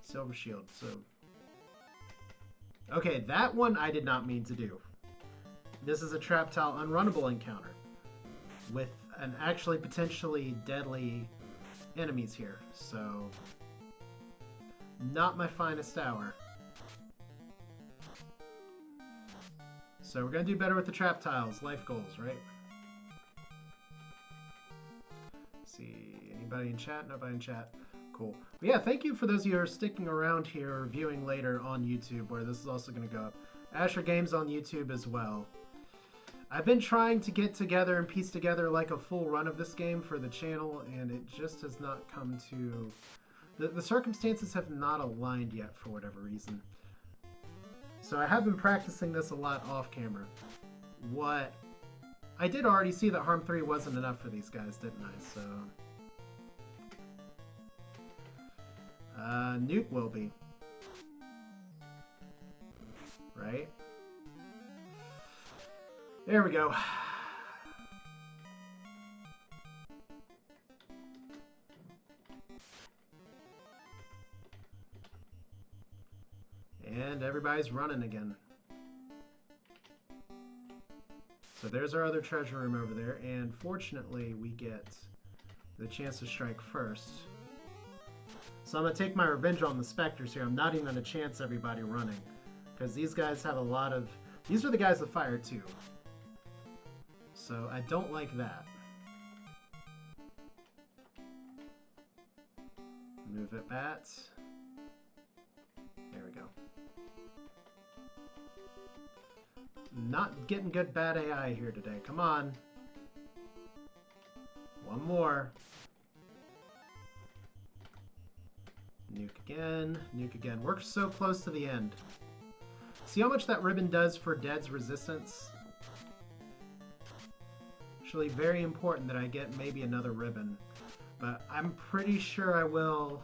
Silver shield, so... Okay, that one I did not mean to do. This is a trap tile unrunnable encounter. With an actually potentially deadly enemies here, so... Not my finest hour. So we're going to do better with the trap tiles. Life goals, right? Let's see, anybody in chat? Nobody in chat. Cool. But yeah, thank you for those of you who are sticking around here or viewing later on YouTube, where this is also going to go up. Asher Games on YouTube as well. I've been trying to get together and piece together like a full run of this game for the channel, and it just has not come to... The circumstances have not aligned yet for whatever reason. So I have been practicing this a lot off camera. What... I did already see that Harm 3 wasn't enough for these guys, didn't I? So... Nuke will be. Right? There we go. And everybody's running again. So there's our other treasure room over there, and fortunately we get the chance to strike first. So I'm going to take my revenge on the Spectres here. I'm not even going to chance everybody running, because these guys have a lot of... These are the guys that fire too. So I don't like that. Move it, bats. There we go. Not getting good bad AI here today. Come on. One more. Nuke again. Nuke again. We're so close to the end. See how much that ribbon does for Dead's resistance? Actually, very important that I get maybe another ribbon. But I'm pretty sure I will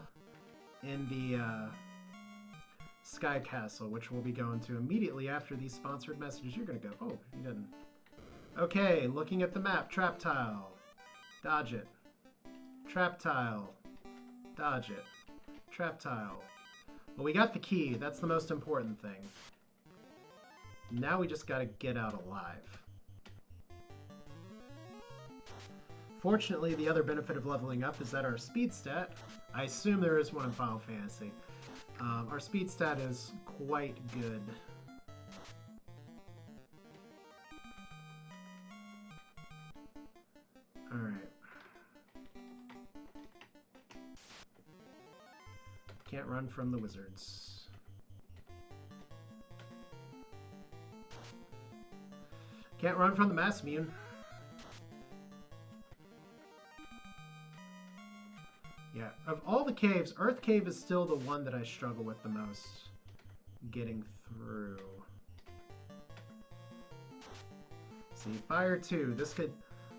in the Sky Castle, which we'll be going to immediately after these sponsored messages. You're going to go. Oh, you didn't. Okay, looking at the map. Trap tile. Dodge it. Trap tile. Dodge it. Trap tile. Well, we got the key. That's the most important thing. Now we just got to get out alive. Fortunately, the other benefit of leveling up is that our speed stat, I assume there is one in Final Fantasy, our speed stat is quite good. Alright. Can't run from the wizards. Can't run from the mass immune. Yeah, of all the caves, Earth Cave is still the one that I struggle with the most getting through. See, Fire 2. This could...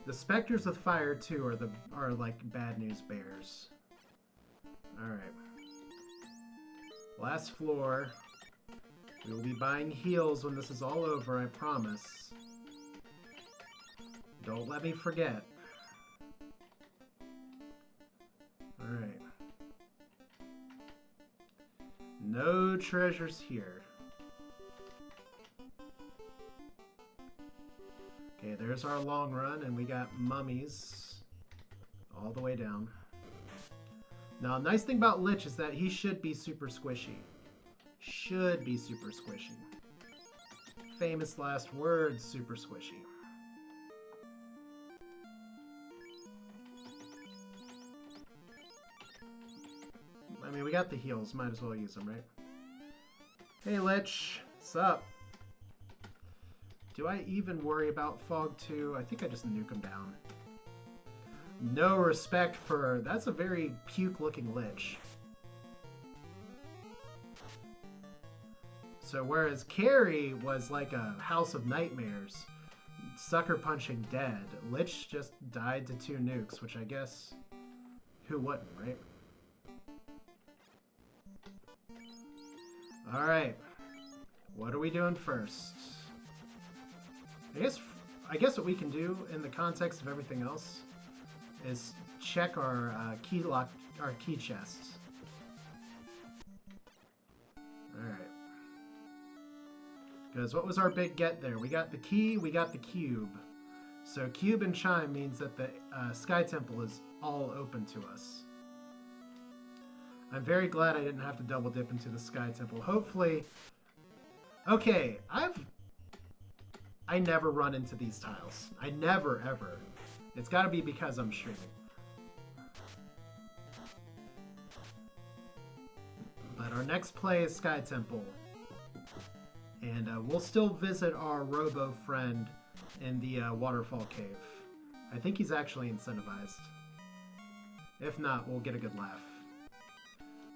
The Spectres with Fire 2 are like bad news bears. Alright. Last floor. We will be buying heals when this is all over, I promise. Don't let me forget. Alright. No treasures here. Okay, there's our long run, and we got mummies all the way down. Now, a nice thing about Lich is that he should be super squishy. Should be super squishy. Famous last words, super squishy. mean, we got the heals. Might as well use them, right? Hey, Lich. What's up? Do I even worry about Fog 2? I think I just nuke him down. No respect for... That's a very puke-looking Lich. So whereas Carrie was like a House of Nightmares, sucker punching dead, Lich just died to 2 nukes, which I guess... Who wouldn't, right? Alright. What are we doing first? I guess what we can do in the context of everything else is check our key chests. Alright. Because what was our big get there? We got the key, we got the cube. So cube and chime means that the Sky Temple is all open to us. I'm very glad I didn't have to double dip into the Sky Temple. Hopefully... Okay, I never run into these tiles. I never, ever. It's gotta be because I'm streaming. But our next play is Sky Temple. And we'll still visit our Robo friend in the Waterfall Cave. I think he's actually incentivized. If not, we'll get a good laugh.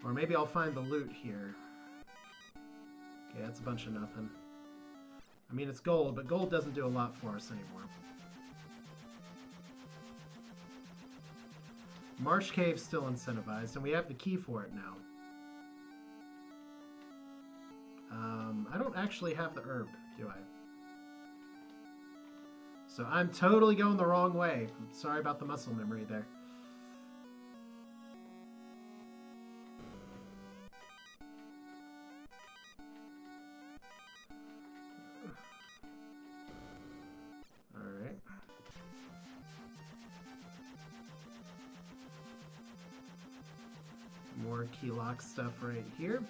Or maybe I'll find the loot here. Okay, that's a bunch of nothing. I mean, it's gold, but gold doesn't do a lot for us anymore. Marsh Cave's still incentivized, and we have the key for it now. I don't actually have the herb, do I? So I'm totally going the wrong way. Sorry about the muscle memory there. Alright. More key lock stuff right here.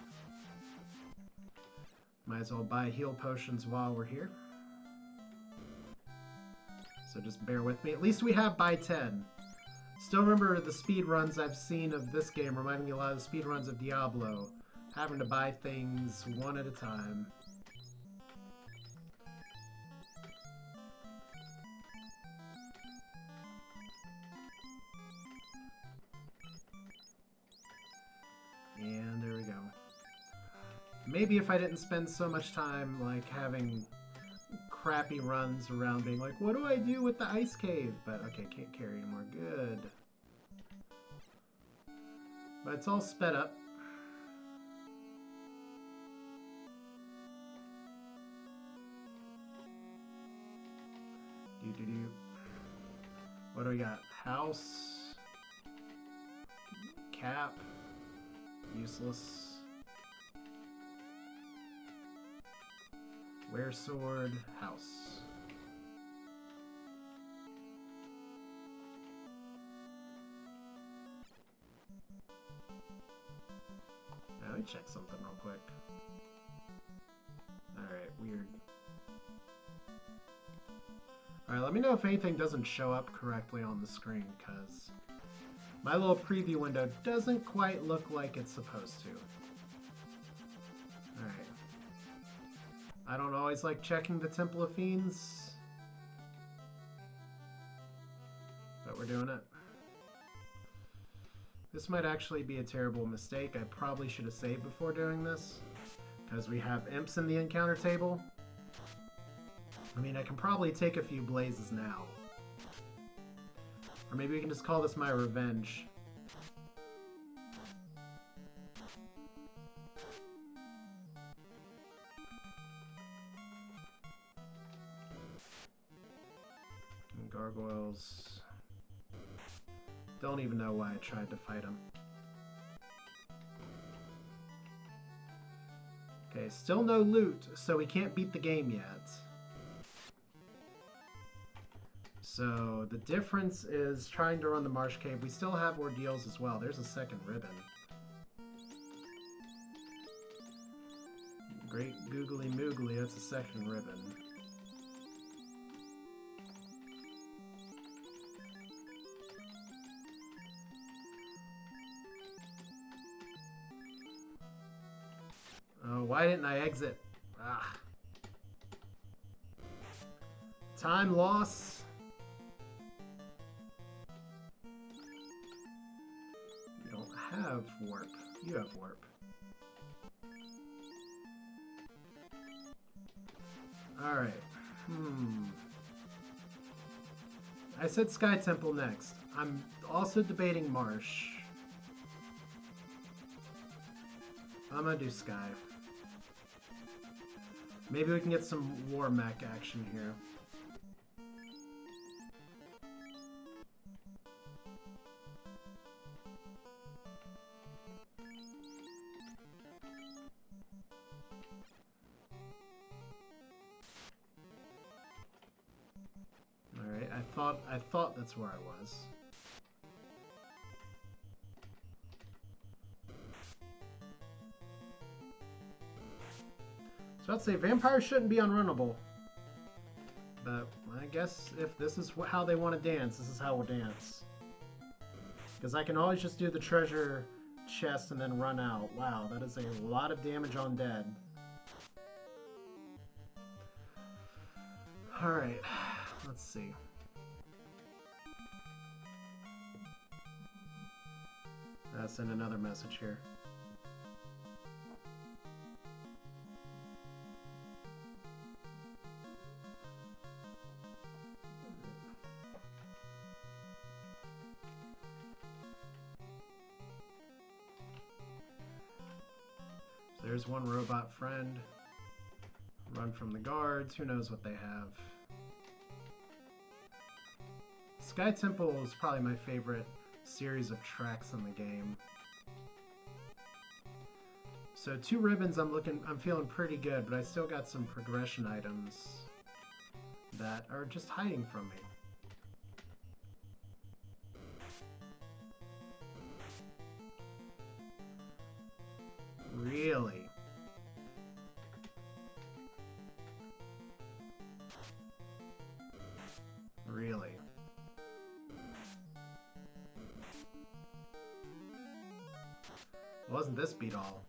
Might as well buy heal potions while we're here. So just bear with me. At least we have buy 10. Still remember the speed runs I've seen of this game reminding me a lot of the speed runs of Diablo. Having to buy things one at a time. And there we go. Maybe if I didn't spend so much time like having crappy runs around being like, what do I do with the ice cave? But okay, can't carry anymore. Good. But it's all sped up. Do-do-do. What do we got? House. Cap. Useless. Wear sword. House. Now let me check something real quick. Alright, weird. Alright, let me know if anything doesn't show up correctly on the screen, because my little preview window doesn't quite look like it's supposed to. Alright. I don't always like checking the Temple of Fiends, but we're doing it. This might actually be a terrible mistake. I probably should have saved before doing this, because we have imps in the encounter table. I mean, I can probably take a few blazes now. Or maybe we can just call this my revenge. And gargoyles. Don't even know why I tried to fight him. Okay, still no loot, so we can't beat the game yet. So the difference is trying to run the Marsh Cave. We still have ordeals as well. There's a second ribbon. Great googly moogly, that's a second ribbon. Why didn't I exit? Ah. Time loss. You don't have warp. You have warp. Alright. I said Sky Temple next. I'm also debating Marsh. I'm gonna do Sky. Maybe we can get some War Mech action here. Alright, I thought that's where I was. So I'd say vampires shouldn't be unrunnable. But I guess if this is how they want to dance, this is how we'll dance. Because I can always just do the treasure chest and then run out. Wow, that is a lot of damage on dead. Alright, let's see. I'll send another message here. There's one robot friend. Run from the guards. Who knows what they have. Sky Temple is probably my favorite series of tracks in the game. So 2 ribbons, I'm feeling pretty good, but I still got some progression items that are just hiding from me. Really? Really? Wasn't this beat all?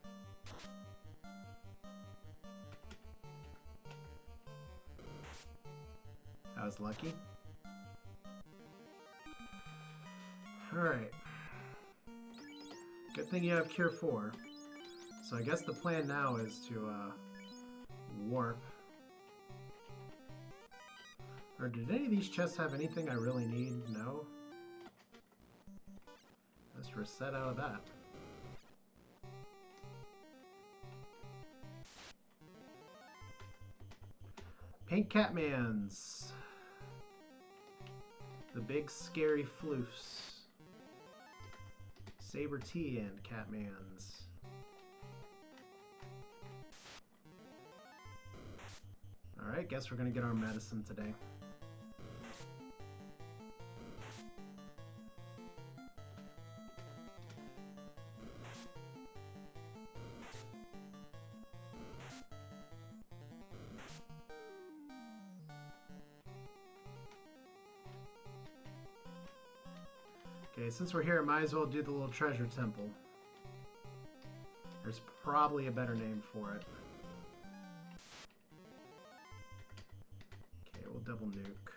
I was lucky. Alright. Good thing you have Cure 4. So I guess the plan now is to warp. Or did any of these chests have anything I really need? No? Let's reset out of that. Pink Catmans. The big scary floofs. Saber T and Catmans. Alright, guess we're gonna get our medicine today. Okay, since we're here, I might as well do the little treasure temple. There's probably a better name for it. Okay, we'll double nuke.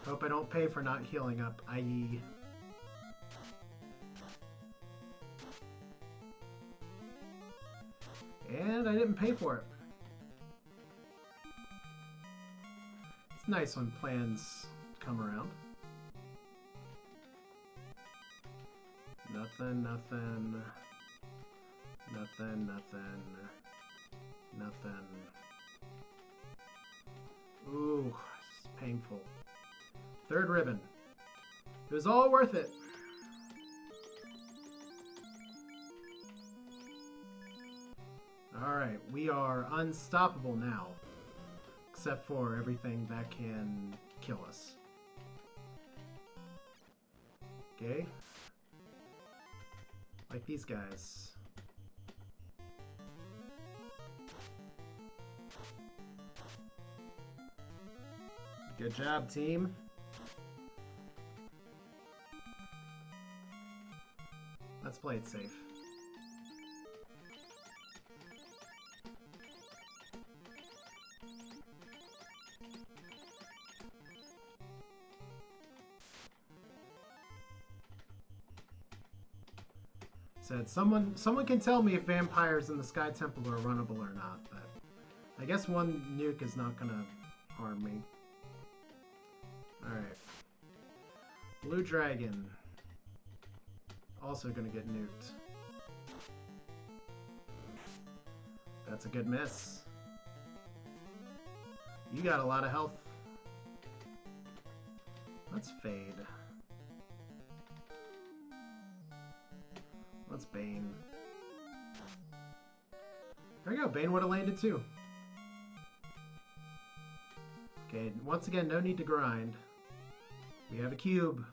Hope I don't pay for not healing up, i.e. And I didn't pay for it. It's nice when plans come around. Nothing, nothing. Nothing, nothing. Nothing. Ooh, it's painful. 3rd ribbon. It was all worth it. Alright, we are unstoppable now. Except for everything that can kill us. Okay. Like these guys. Good job, team. Let's play it safe. Said someone can tell me if vampires in the Sky Temple are runnable or not, but I guess one nuke is not gonna harm me. Alright. Blue Dragon. Also gonna get nuked. That's a good miss. You got a lot of health. Let's fade. Let's Bane. There we go. Bane would have landed too. Okay, once again, no need to grind. We have a cube.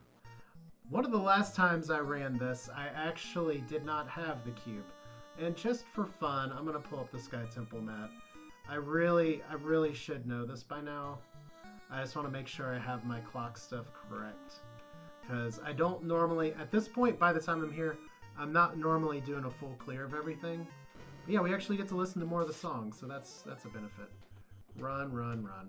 One of the last times I ran this, I actually did not have the cube. And just for fun, I'm going to pull up the Sky Temple map. I really should know this by now. I just want to make sure I have my clock stuff correct. Because I don't normally, at this point, by the time I'm here, I'm not normally doing a full clear of everything. But yeah, we actually get to listen to more of the songs, so that's a benefit. Run, run, run.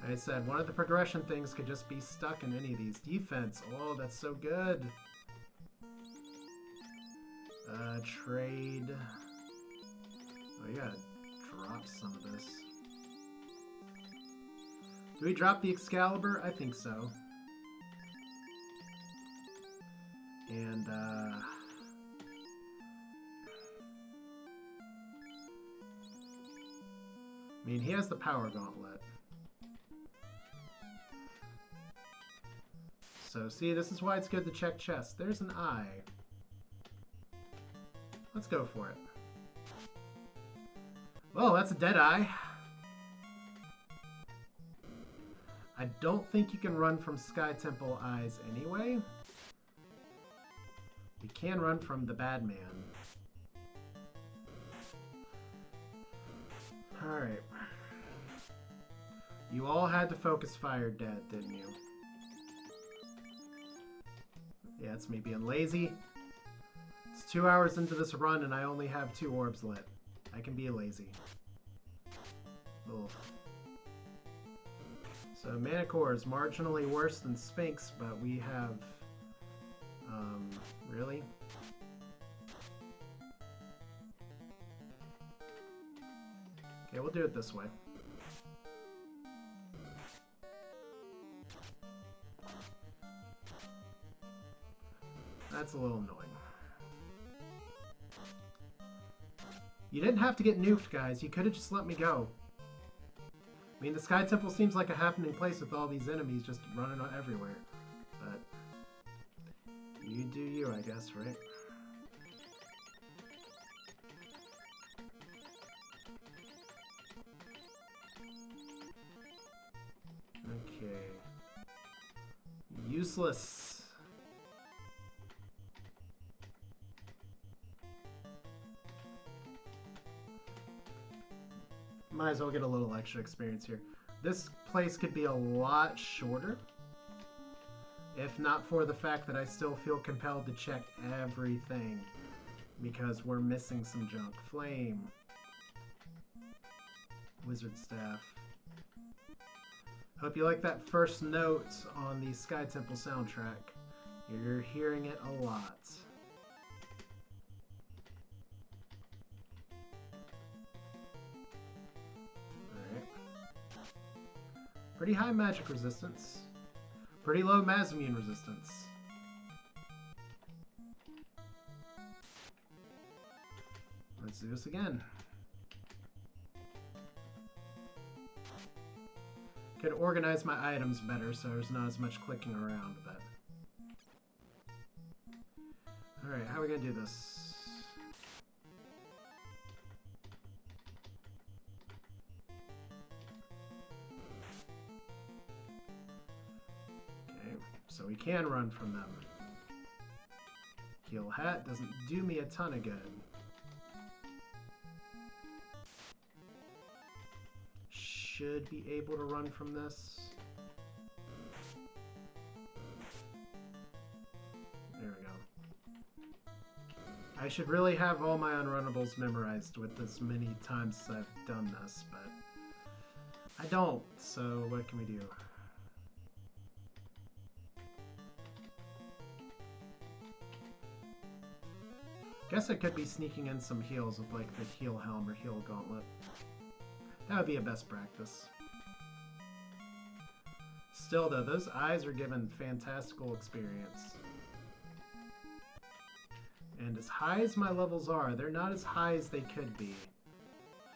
Like I said, one of the progression things could just be stuck in any of these. Defense. Oh, that's so good. Trade. Oh, you gotta drop some of this. Do we drop the Excalibur? I think so. And, I mean, he has the Power Gauntlet. So, see, this is why it's good to check chests. There's an eye. Let's go for it. Well, that's a dead eye. I don't think you can run from Sky Temple eyes anyway. You can run from the bad man. Alright. You all had to focus fire dead, didn't you? Yeah, it's me being lazy. It's 2 hours into this run and I only have 2 orbs lit. I can be lazy. Ugh. So Manicore is marginally worse than Sphinx, but we have... really? Okay, we'll do it this way. That's a little annoying. You didn't have to get nuked, guys. You could have just let me go. I mean, the Sky Temple seems like a happening place with all these enemies just running everywhere. But you do you, I guess, right? Okay. Useless. Might as well get a little extra experience here. This place could be a lot shorter. If not for the fact that I still feel compelled to check everything. Because we're missing some junk. Flame. Wizard Staff. Hope you like that first note on the Sky Temple soundtrack. You're hearing it a lot. Pretty high magic resistance. Pretty low Mazimune resistance. Let's do this again. Could organize my items better so there's not as much clicking around, but... Alright, how are we gonna do this? So we can run from them. Heal Hat doesn't do me a ton of good. Should be able to run from this. There we go. I should really have all my unrunnables memorized with as many times as I've done this, but I don't, so what can we do? Guess I could be sneaking in some heals with like the heal helm or heal gauntlet. That would be a best practice. Still though, those eyes are given fantastical experience. And as high as my levels are, they're not as high as they could be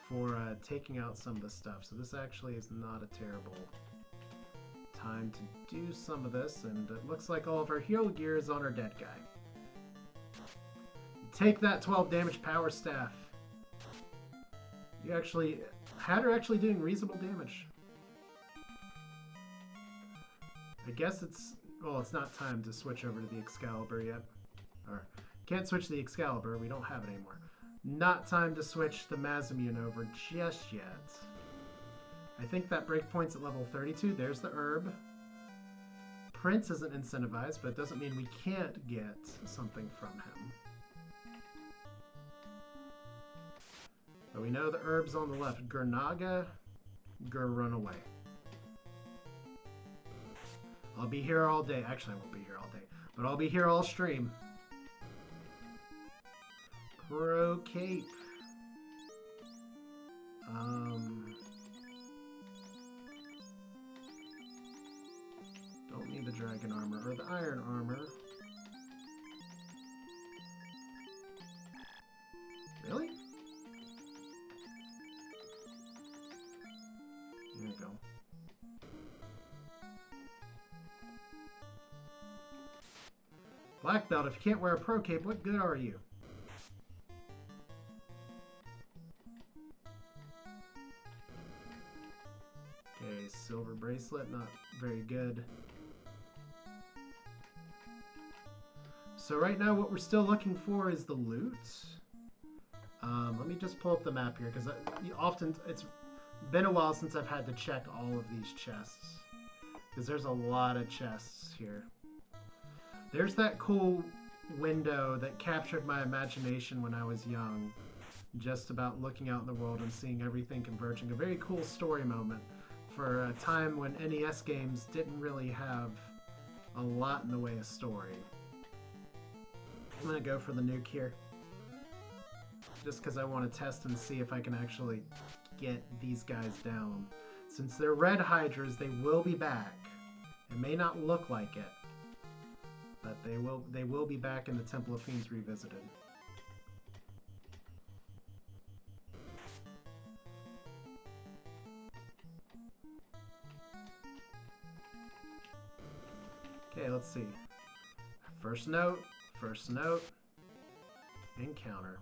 for taking out some of the stuff. So this actually is not a terrible time to do some of this. And it looks like all of our heal gear is on our dead guy. Take that 12 damage power staff. You actually had her actually doing reasonable damage. I guess it's, well, it's not time to switch over to the Excalibur yet. Or, can't switch the Excalibur, we don't have it anymore. Not time to switch the Mazimune over just yet. I think that breakpoint's at level 32. There's the herb. Prince isn't incentivized, but it doesn't mean we can't get something from him. But we know the herb's on the left. Gurnaga, Gur run away. I'll be here all day. Actually, I won't be here all day, but I'll be here all stream. Pro Cape. Don't need the dragon armor or the iron armor. Really? There we go. Black belt, if you can't wear a pro cape, what good are you? Okay, silver bracelet, not very good. So right now what we're still looking for is the loot. Let me just pull up the map here, because often it's been a while since I've had to check all of these chests. Because there's a lot of chests here. There's that cool window that captured my imagination when I was young. Just about looking out in the world and seeing everything converging. A very cool story moment for a time when NES games didn't really have a lot in the way of story. I'm going to go for the nuke here. Just because I want to test and see if I can actually get these guys down. Since they're red hydras, they will be back. It may not look like it, but they will be back in the Temple of Fiends Revisited. Okay, let's see. First note, encounter.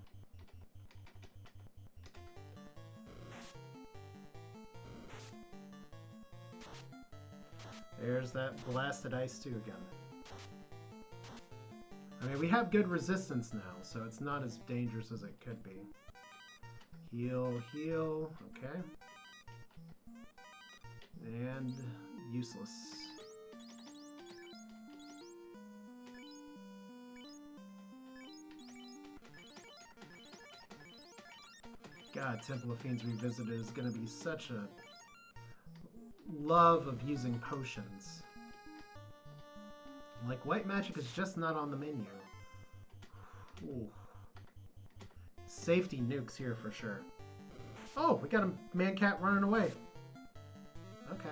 There's that blasted ice too again. I mean, we have good resistance now, so it's not as dangerous as it could be. Heal, heal, okay. And useless. God, Temple of Fiends Revisited is going to be such a love of using potions. Like, white magic is just not on the menu. Ooh. Safety nukes here for sure. Oh, we got a man-cat running away. Okay.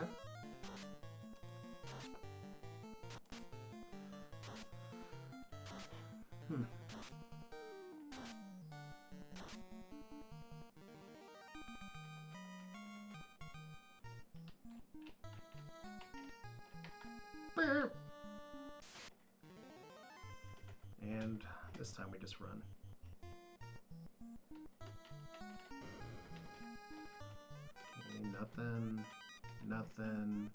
And this time we just run. Okay, nothing. Nothing.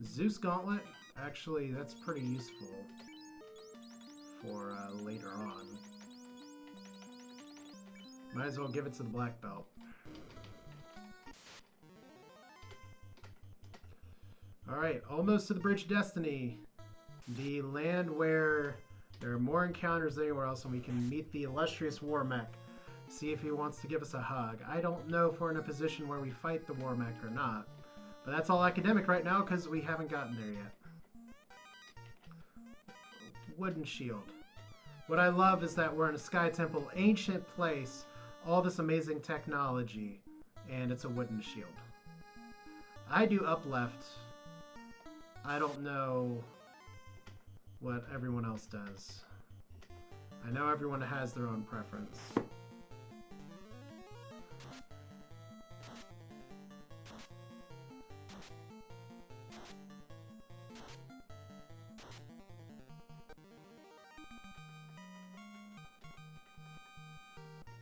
Zeus Gauntlet, actually that's pretty useful for later on. Might as well give it to the black belt. Alright, almost to the Bridge of Destiny. The land where there are more encounters than anywhere else, and we can meet the illustrious War Mech. See if he wants to give us a hug. I don't know if we're in a position where we fight the War Mech or not. But that's all academic right now because we haven't gotten there yet. Wooden shield. What I love is that we're in a Sky Temple, ancient place, all this amazing technology, and it's a wooden shield. I do up left. I don't know what everyone else does. I know everyone has their own preference.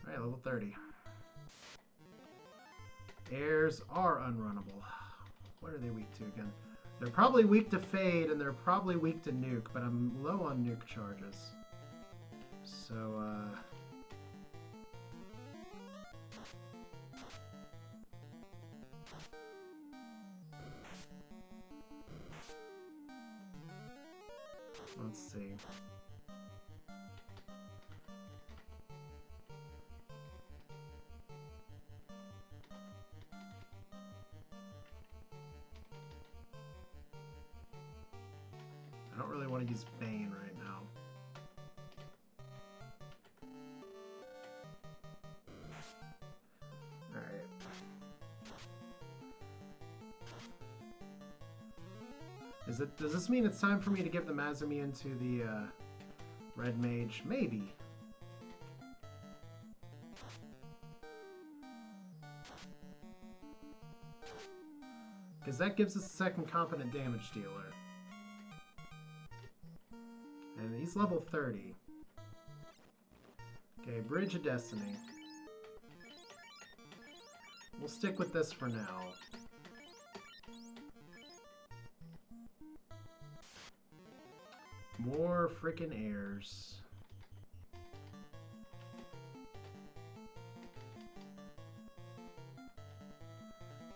Alright, level 30. Airs are unrunnable. What are they weak to again? They're probably weak to Fade, and they're probably weak to Nuke, but I'm low on Nuke charges. So, let's see. I don't really want to use Bane right now. Alright. Does this mean it's time for me to give the Mazamian to the Red Mage? Maybe. Because that gives us a second competent damage dealer. And he's level 30. Okay, Bridge of Destiny. We'll stick with this for now. More freaking airs.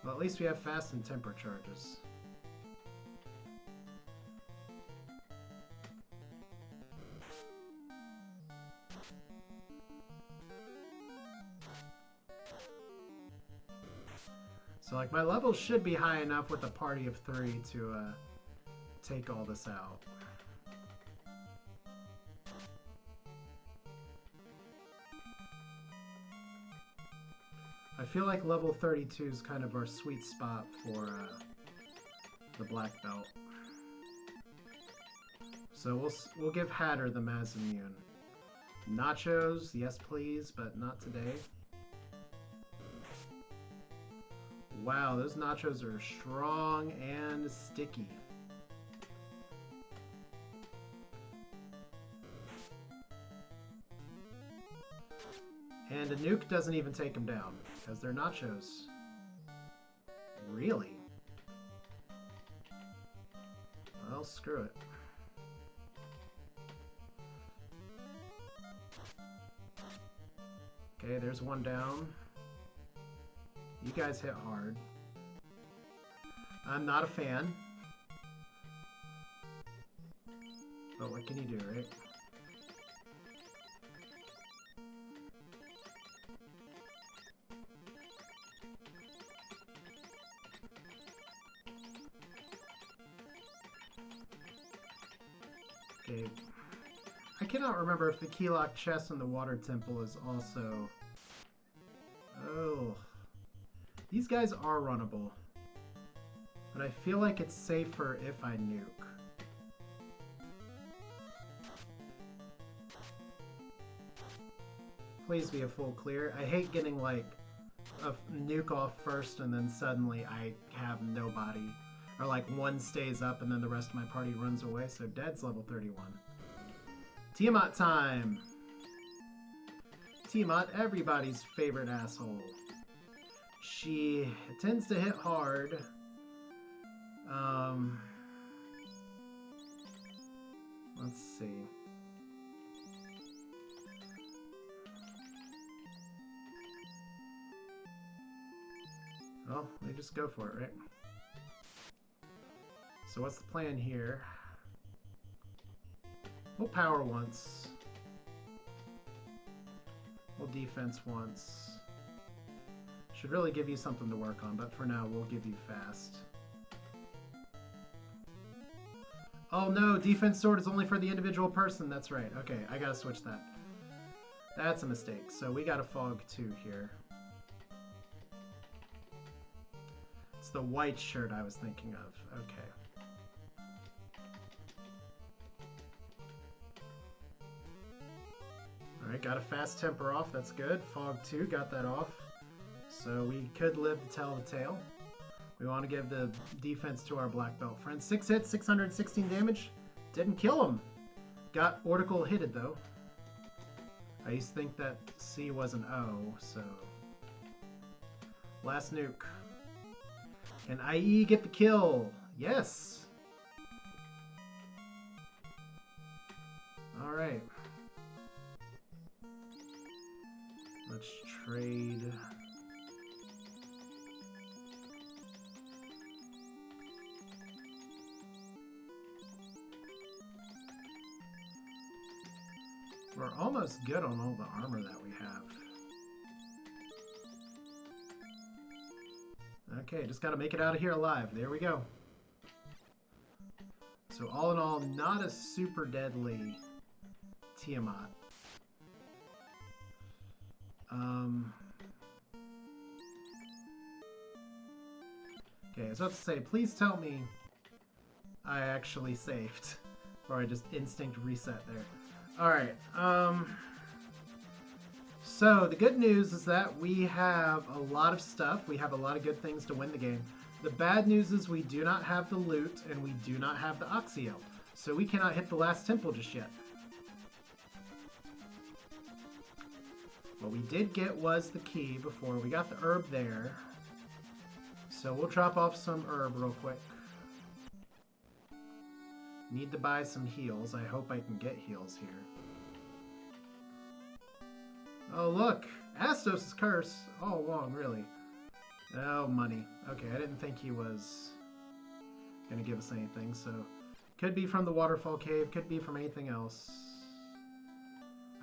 Well, at least we have fast and temper charges. So, like, my levels should be high enough with a party of 3 to take all this out. I feel like level 32 is kind of our sweet spot for the black belt. So we'll give Hatter the Mazamian. Nachos, yes please, but not today. Wow, those nachos are strong and sticky. And a nuke doesn't even take them down, because they're nachos. Really? Well, screw it. Okay, there's one down. You guys hit hard. I'm not a fan. But what can you do, right? Okay. I cannot remember if the keylock chest in the water temple is also... Oh... These guys are runnable, but I feel like it's safer if I nuke. Please be a full clear. I hate getting like a nuke off first and then suddenly I have nobody. Or like one stays up and then the rest of my party runs away. So Dead's level 31. Tiamat time! Tiamat, everybody's favorite asshole. She tends to hit hard. Let's see. Well, we just go for it, right? So what's the plan here? We'll power once. We'll defense once. Should really give you something to work on, but for now we'll give you fast. Oh no, defense sword is only for the individual person. That's right. Okay, I gotta switch that. That's a mistake. So we got a fog 2 here. It's the white shirt I was thinking of. Okay. Alright, got a fast temper off. That's good. Fog 2, got that off. So we could live to tell the tale. We want to give the defense to our black belt friend. 6 hits, 616 damage. Didn't kill him. Got Oracle hitted though. I used to think that C was an O, so... Last nuke. Can IE get the kill? Yes! Alright. Let's trade... We're almost good on all the armor that we have. Okay, just gotta make it out of here alive. There we go. So all in all, not a super deadly Tiamat. Okay, I was about to say, please tell me I actually saved. Or I just instinct reset there. Alright, so the good news is that we have a lot of stuff. We have a lot of good things to win the game. The bad news is we do not have the loot and we do not have the Oxio. So we cannot hit the last temple just yet. What we did get was the key before. We got the herb there. So we'll drop off some herb real quick. Need to buy some heals. I hope I can get heals here. Oh, look! Astos' curse! All along, really. Oh, money. Okay, I didn't think he was gonna give us anything, so... Could be from the waterfall cave, could be from anything else.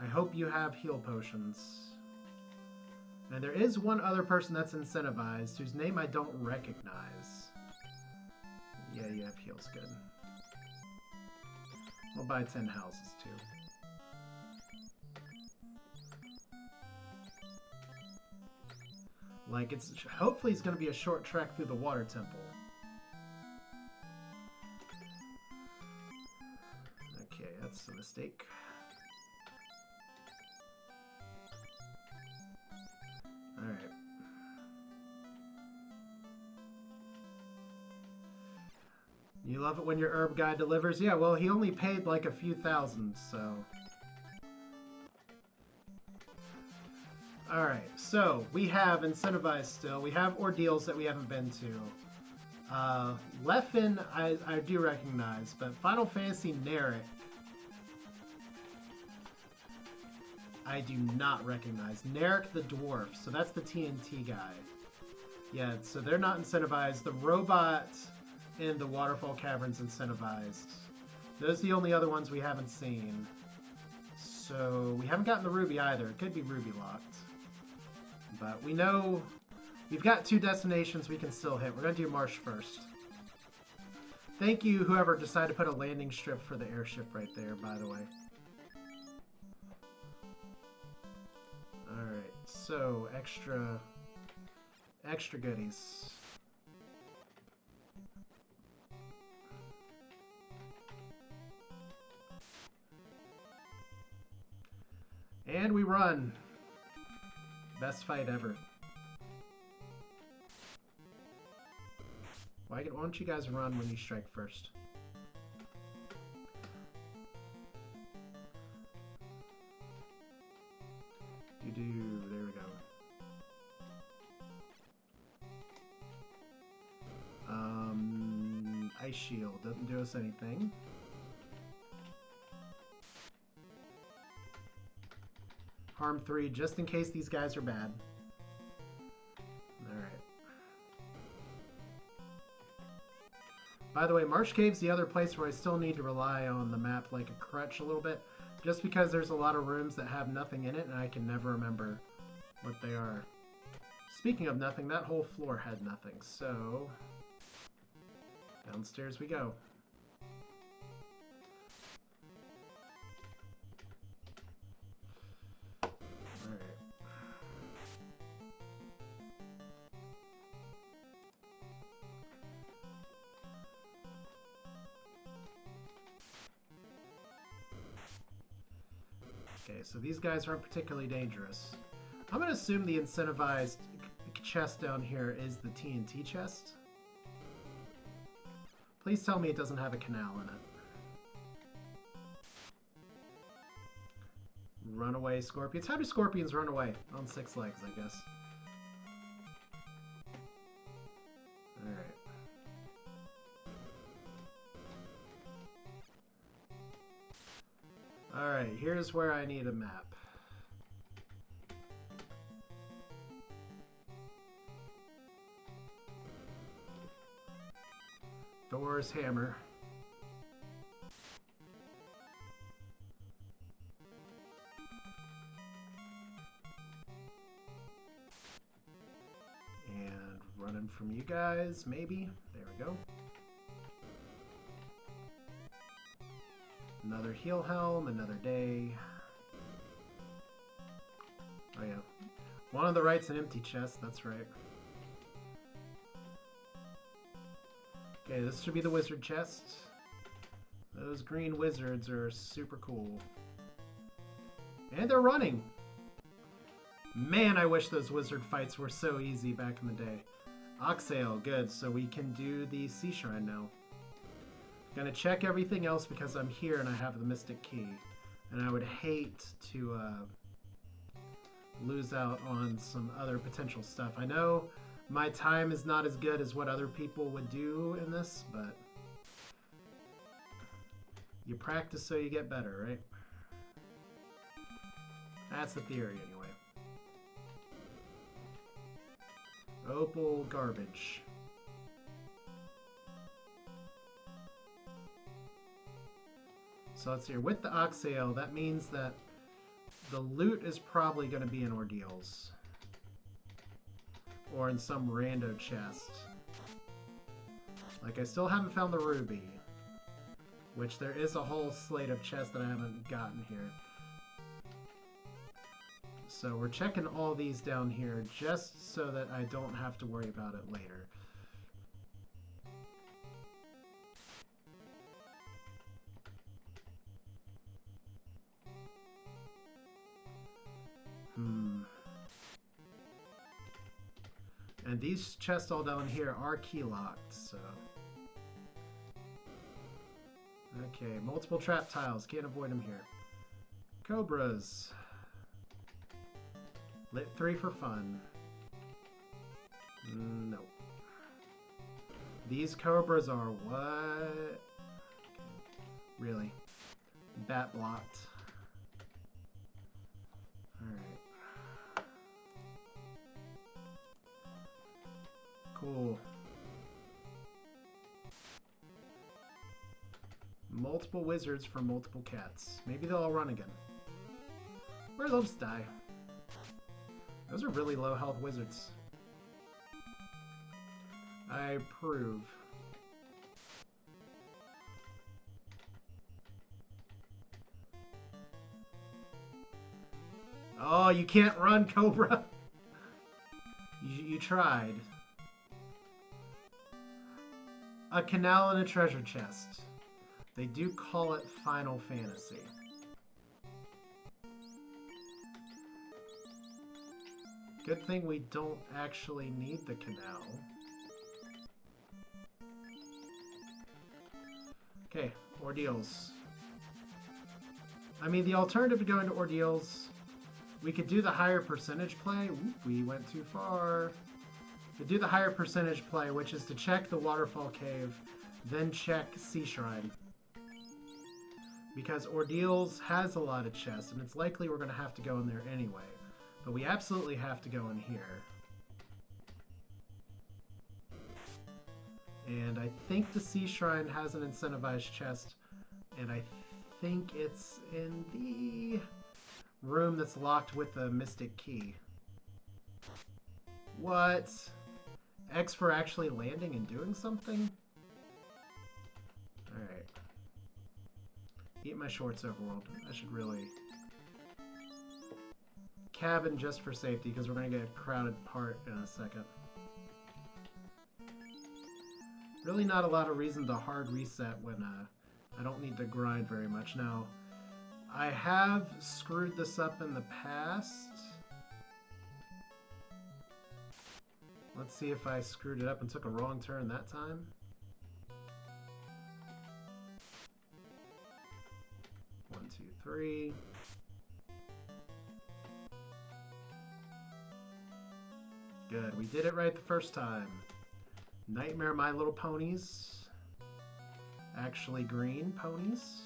I hope you have heal potions. And there is one other person that's incentivized, whose name I don't recognize. Yeah, you have heals, good. We'll buy 10 houses, too. Like, it's hopefully it's going to be a short trek through the water temple. Okay, that's a mistake. Alright. You love it when your herb guy delivers? Yeah, well, he only paid like a few thousand, so... Alright, so we have incentivized still. We have ordeals that we haven't been to. Leffen, I do recognize, but Final Fantasy Narek, I do not recognize. Narek the Dwarf, so that's the TNT guy. Yeah, so they're not incentivized. The robot in the Waterfall Caverns incentivized. Those are the only other ones we haven't seen. So we haven't gotten the Ruby either. It could be Ruby locked. But we know we've got 2 destinations we can still hit. We're going to do Marsh first. Thank you, whoever decided to put a landing strip for the airship right there, by the way. Alright, so extra goodies. And we run. Best fight ever. Why don't you guys run when you strike first? There we go. Ice shield doesn't do us anything. Harm 3, just in case these guys are bad. Alright. By the way, Marsh Caves the other place where I still need to rely on the map like a crutch a little bit, just because there's a lot of rooms that have nothing in it and I can never remember what they are. Speaking of nothing, that whole floor had nothing, so... downstairs we go. Okay, so these guys aren't particularly dangerous. I'm going to assume the incentivized chest down here is the TNT chest. Please tell me it doesn't have a canal in it. Runaway scorpions. How do scorpions run away? On 6 legs, I guess. Alright. Alright, here's where I need a map. Thor's hammer. And running from you guys, maybe. There we go. Another heal helm, another day. Oh yeah. One on the right's an empty chest, that's right. Okay, this should be the wizard chest. Those green wizards are super cool. And they're running! Man, I wish those wizard fights were so easy back in the day. Oxale, good, so we can do the sea shrine now. Gonna check everything else because I'm here and I have the mystic key. And I would hate to lose out on some other potential stuff. I know my time is not as good as what other people would do in this, but you practice so you get better, right? That's the theory, anyway. Opal garbage. So let's see here. With the oxale, that means that the loot is probably going to be in ordeals. Or in some rando chest. Like, I still haven't found the ruby. Which there is a whole slate of chests that I haven't gotten here. So we're checking all these down here just so that I don't have to worry about it later. And these chests all down here are key locked, so. Okay, multiple trap tiles. Can't avoid them here. Cobras. Lit 3 for fun. Nope. These cobras are what? Really? Bat blocked. Alright. Cool. Multiple wizards for multiple cats. Maybe they'll all run again. Or they'll just die. Those are really low health wizards. I approve. Oh, you can't run, Cobra! You tried. A canal and a treasure chest. They do call it Final Fantasy. Good thing we don't actually need the canal. Okay, ordeals. I mean, the alternative to going to ordeals, we could do the higher percentage play. Oop, we went too far. To do the higher percentage play, which is to check the waterfall cave, then check Sea Shrine. Because ordeals has a lot of chests, and it's likely we're going to have to go in there anyway. But we absolutely have to go in here. And I think the Sea Shrine has an incentivized chest, and I think it's in the room that's locked with the mystic key. What? X for actually landing and doing something? Alright. Eat my shorts, overworld. I should really... Cabin just for safety, because we're going to get a crowded part in a second. Really not a lot of reason to hard reset when I don't need to grind very much. Now, I have screwed this up in the past. Let's see if I screwed it up and took a wrong turn that time. One, two, three. Good, we did it right the first time. Nightmare My Little Ponies. Actually green ponies.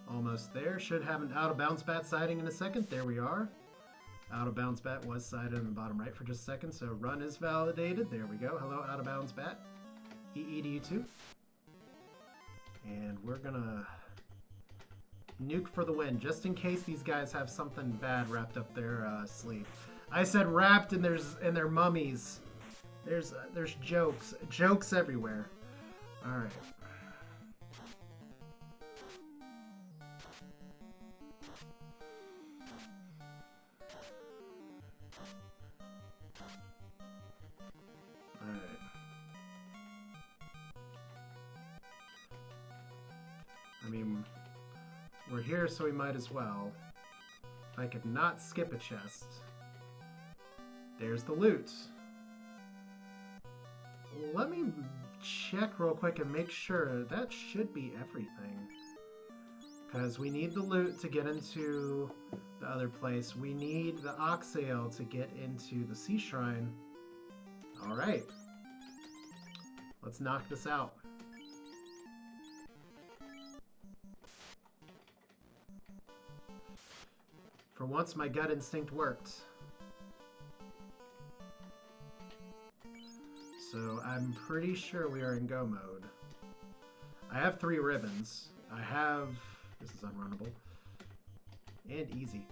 Almost there. Should have an out of bounds bat sighting in a second. There we are. Out of bounds bat was sighted in the bottom right for just a second, so run is validated. There we go. Hello, out of bounds bat. EE to you too. And we're gonna nuke for the win, just in case these guys have something bad wrapped up their sleeve. I said wrapped in their mummies. There's jokes everywhere. All right. I mean, we're here, so we might as well. If I could not skip a chest. There's the loot. Let me check real quick and make sure that should be everything. Because we need the loot to get into the other place. We need the oxale to get into the sea shrine. Alright. Let's knock this out. For once, my gut instinct worked. So I'm pretty sure we are in go mode. I have 3 ribbons. I have... This is unrunnable. And easy.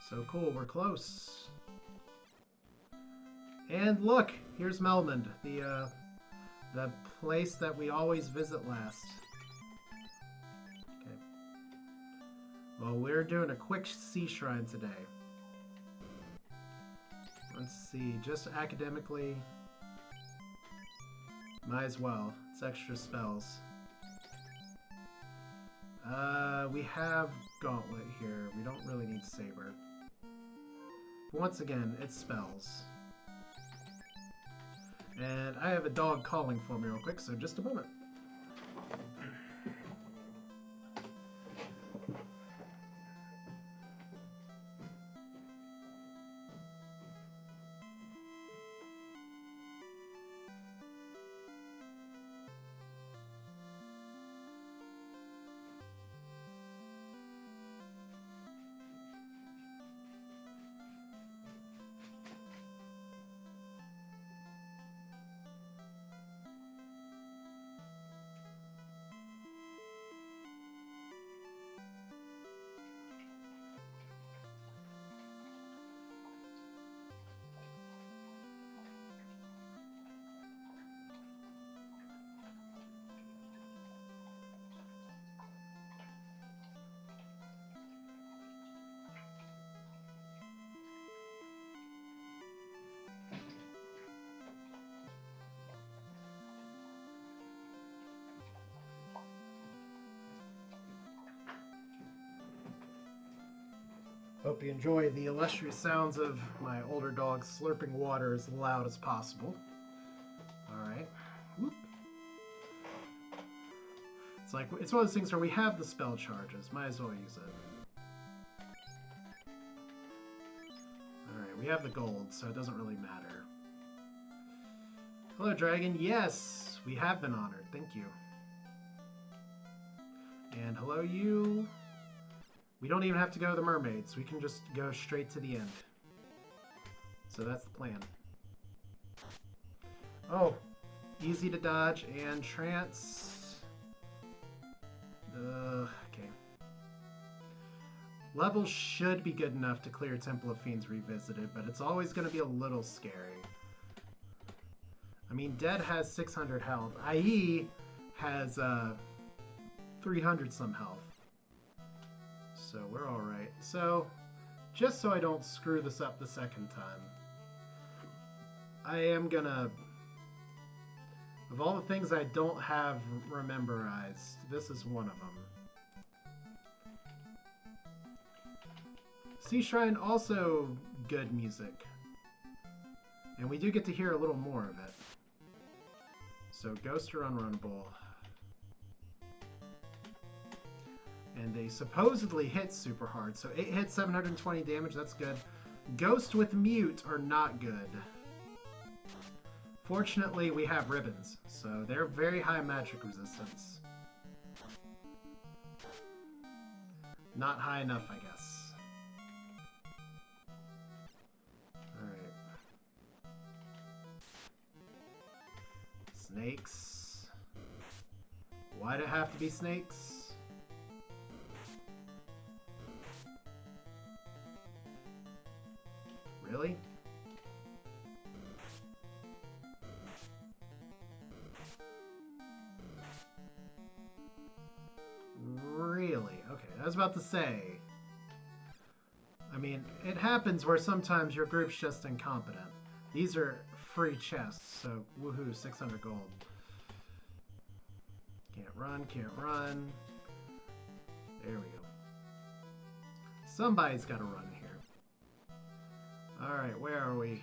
So cool, we're close. And look, here's Melmond, the place that we always visit last. Okay. Well, we're doing a quick sea shrine today. Let's see, just academically. Might as well. It's extra spells. We have Gauntlet here. We don't really need Saber. But once again, it's spells. And I have a dog calling for me real quick, so just a moment. Hope you enjoy the illustrious sounds of my older dog slurping water as loud as possible. Alright. It's one of those things where we have the spell charges. Might as well use it. Alright, we have the gold, so it doesn't really matter. Hello, Dragon. Yes, we have been honored. Thank you. And hello, you. We don't even have to go to the mermaids. We can just go straight to the end. So that's the plan. Oh, easy to dodge and trance. Okay. Levels should be good enough to clear Temple of Fiends Revisited, but it's always going to be a little scary. I mean, Dead has 600 health. IE has 300 some health. so we're all right. So, just so I don't screw this up the second time, I am gonna... Of all the things I don't have memorized, this is one of them. Sea Shrine, also good music. And we do get to hear a little more of it. So, Ghost are unrunnable. And they supposedly hit super hard. So 8 hits, 720 damage, that's good. Ghost with Mute are not good. Fortunately, we have ribbons, so they're very high magic resistance. Not high enough, I guess. Alright. Snakes. Why'd it have to be snakes? Really? Really? Okay, I was about to say. I mean, it happens where sometimes your group's just incompetent. These are free chests, so woohoo, 600 gold. Can't run, can't run. There we go. Somebody's got to run here. Alright, where are we?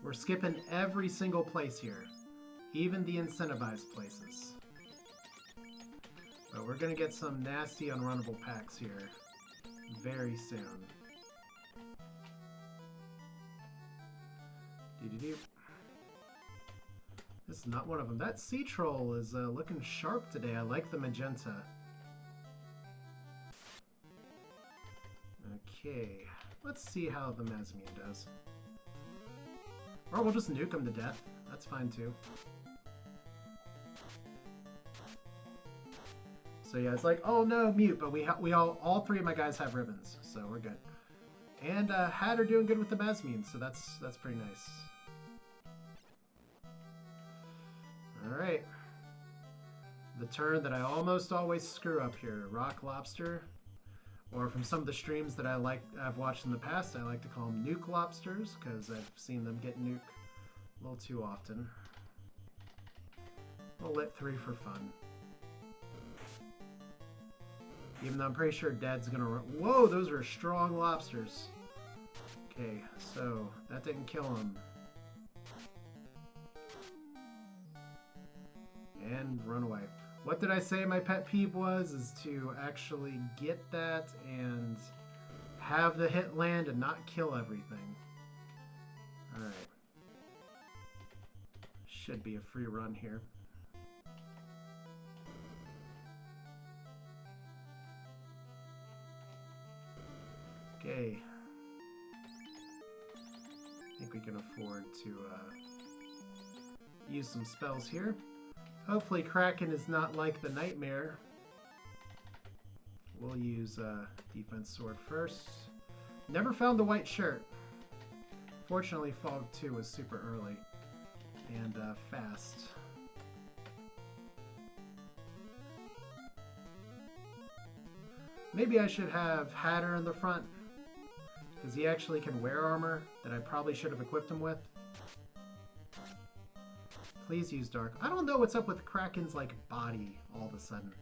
We're skipping every single place here. Even the incentivized places. But we're going to get some nasty unrunnable packs here very soon. Doo-doo-doo. This is not one of them. That sea troll is looking sharp today. I like the magenta. Okay. Let's see how the Mazmune does. Or we'll just nuke him to death. That's fine too. So yeah, it's like, oh no, mute, but we all three of my guys have ribbons, so we're good. And Hat are doing good with the Mazmune, so that's pretty nice. All right. The turn that I almost always screw up here, Rock Lobster. Or from some of the streams that I've watched in the past, I like to call them nuke lobsters, because I've seen them get nuked a little too often. We'll lit 3 for fun. Even though I'm pretty sure Dad's gonna run. Whoa, those are strong lobsters. Okay, so that didn't kill him. And run away. What did I say my pet peeve was? Is to actually get that and have the hit land and not kill everything. Alright. Should be a free run here. Okay. I think we can afford to use some spells here. Hopefully Kraken is not like the Nightmare. We'll use Defense Sword first. Never found the white shirt. Fortunately, Fog 2 was super early and fast. Maybe I should have Hatter in the front, because he actually can wear armor that I probably should have equipped him with. Please use Dark. I don't know what's up with Kraken's like body all of a sudden.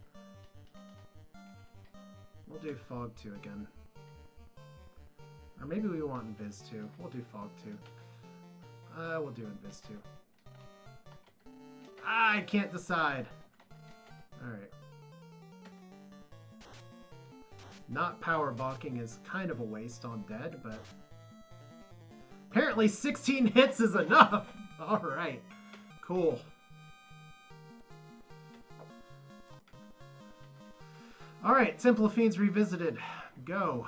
We'll do Fog 2 again. Or maybe we want Invis 2. We'll do Fog 2. We'll do Invis 2. I can't decide. Alright. Not power bonking is kind of a waste on Dead, but apparently 16 hits is enough. Alright. Cool. Alright, Temple of Fiends Revisited. Go.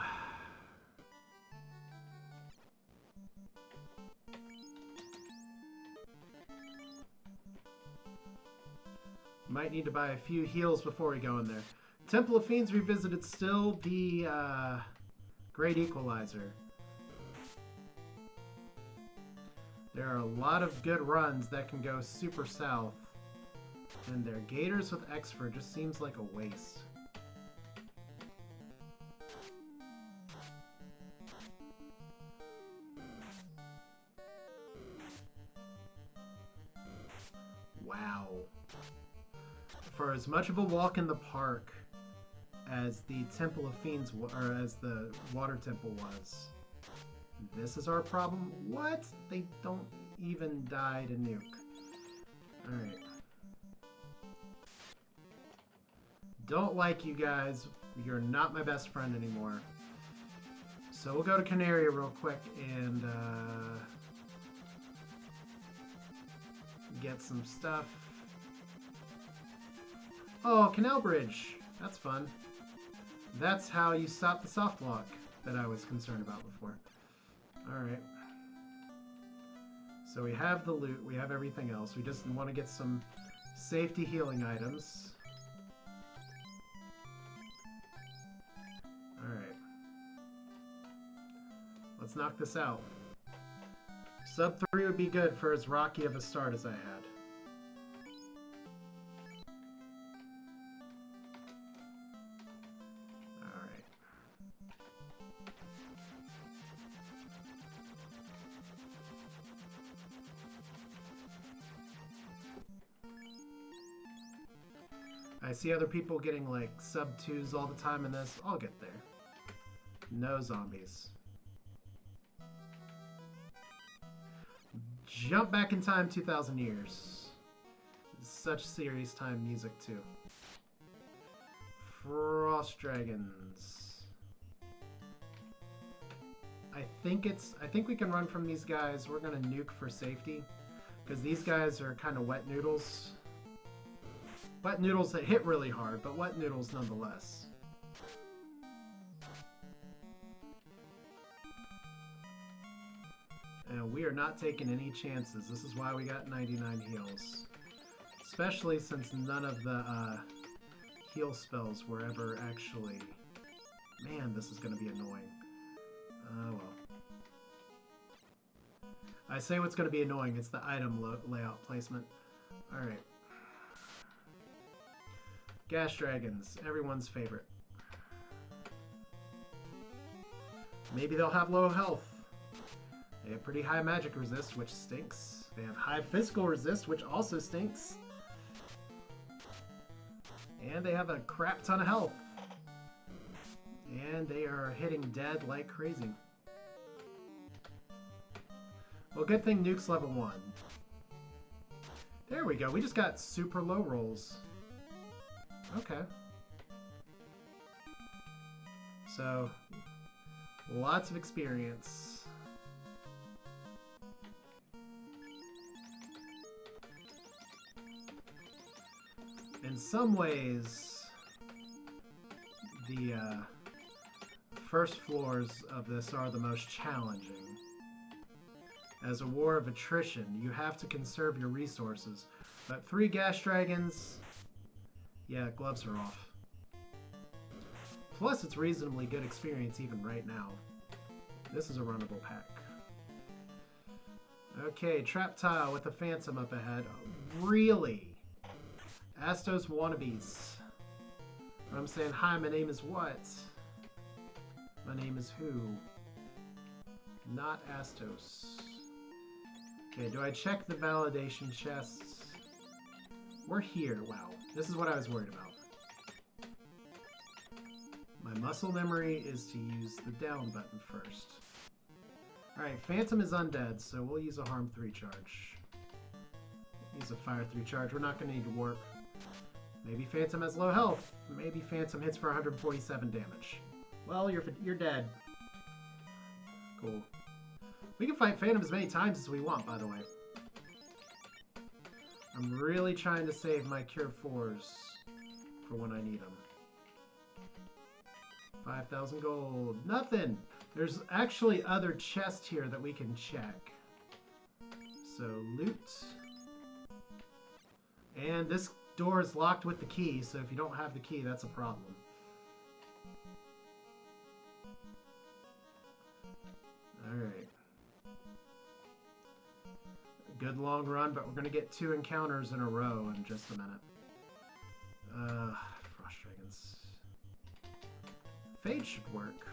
Might need to buy a few heals before we go in there. Temple of Fiends Revisited, still the Great Equalizer. There are a lot of good runs that can go super south, and their Gators with Expert just seems like a waste. for as much of a walk in the park as the Temple of Fiends, or as the Water Temple was, this is our problem. What? They don't even die to nuke. Alright. Don't like you guys. You're not my best friend anymore. So we'll go to Canaria real quick and get some stuff. Oh, Canal Bridge. That's fun. That's how you stop the soft lock that I was concerned about before. Alright. So we have the loot, we have everything else. We just want to get some safety healing items. Alright. Let's knock this out. Sub 3 would be good for as rocky of a start as I had. Alright. I see other people getting like sub 2s all the time in this. I'll get there. No zombies. Jump back in time 2,000 years. Such serious time music too. Frost dragons. I think we can run from these guys. We're gonna nuke for safety, because these guys are kind of wet noodles. Wet noodles that hit really hard, but wet noodles nonetheless. And we are not taking any chances. This is why we got 99 heals. Especially since none of the heal spells were ever actually... Man, this is going to be annoying. Oh well. I say what's going to be annoying. It's the item layout placement. Alright. Gas dragons. Everyone's favorite. Maybe they'll have low health. They have pretty high magic resist, which stinks. They have high physical resist, which also stinks. And they have a crap ton of health. And they are hitting dead like crazy. Well, good thing Nuke's level 1. There we go. We just got super low rolls. Okay. So, lots of experience. In some ways, the first floors of this are the most challenging. As a war of attrition, you have to conserve your resources. But 3 gas dragons, yeah, gloves are off. Plus, it's reasonably good experience even right now. This is a runnable pack. Okay, trap tile with a phantom up ahead. Really? Astos wannabes. I'm saying, hi, my name is what? My name is who? Not Astos. Okay, do I check the validation chests? We're here. Wow. This is what I was worried about. My muscle memory is to use the down button first. Alright, Phantom is undead, so we'll use a Harm 3 charge. Use a Fire 3 charge. We're not going to need to warp. Maybe Phantom has low health. Maybe Phantom hits for 147 damage. Well, you're dead. Cool. We can fight Phantom as many times as we want, by the way. I'm really trying to save my Cure 4s for when I need them. 5,000 gold. Nothing! There's actually other chests here that we can check. So, loot. And this door is locked with the key, so if you don't have the key, that's a problem. Alright. Good long run, but we're going to get 2 encounters in a row in just a minute. Frost Dragons. Fade should work.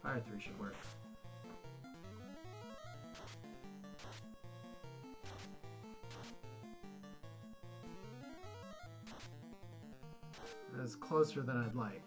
Fire 3 should work. is closer than I'd like.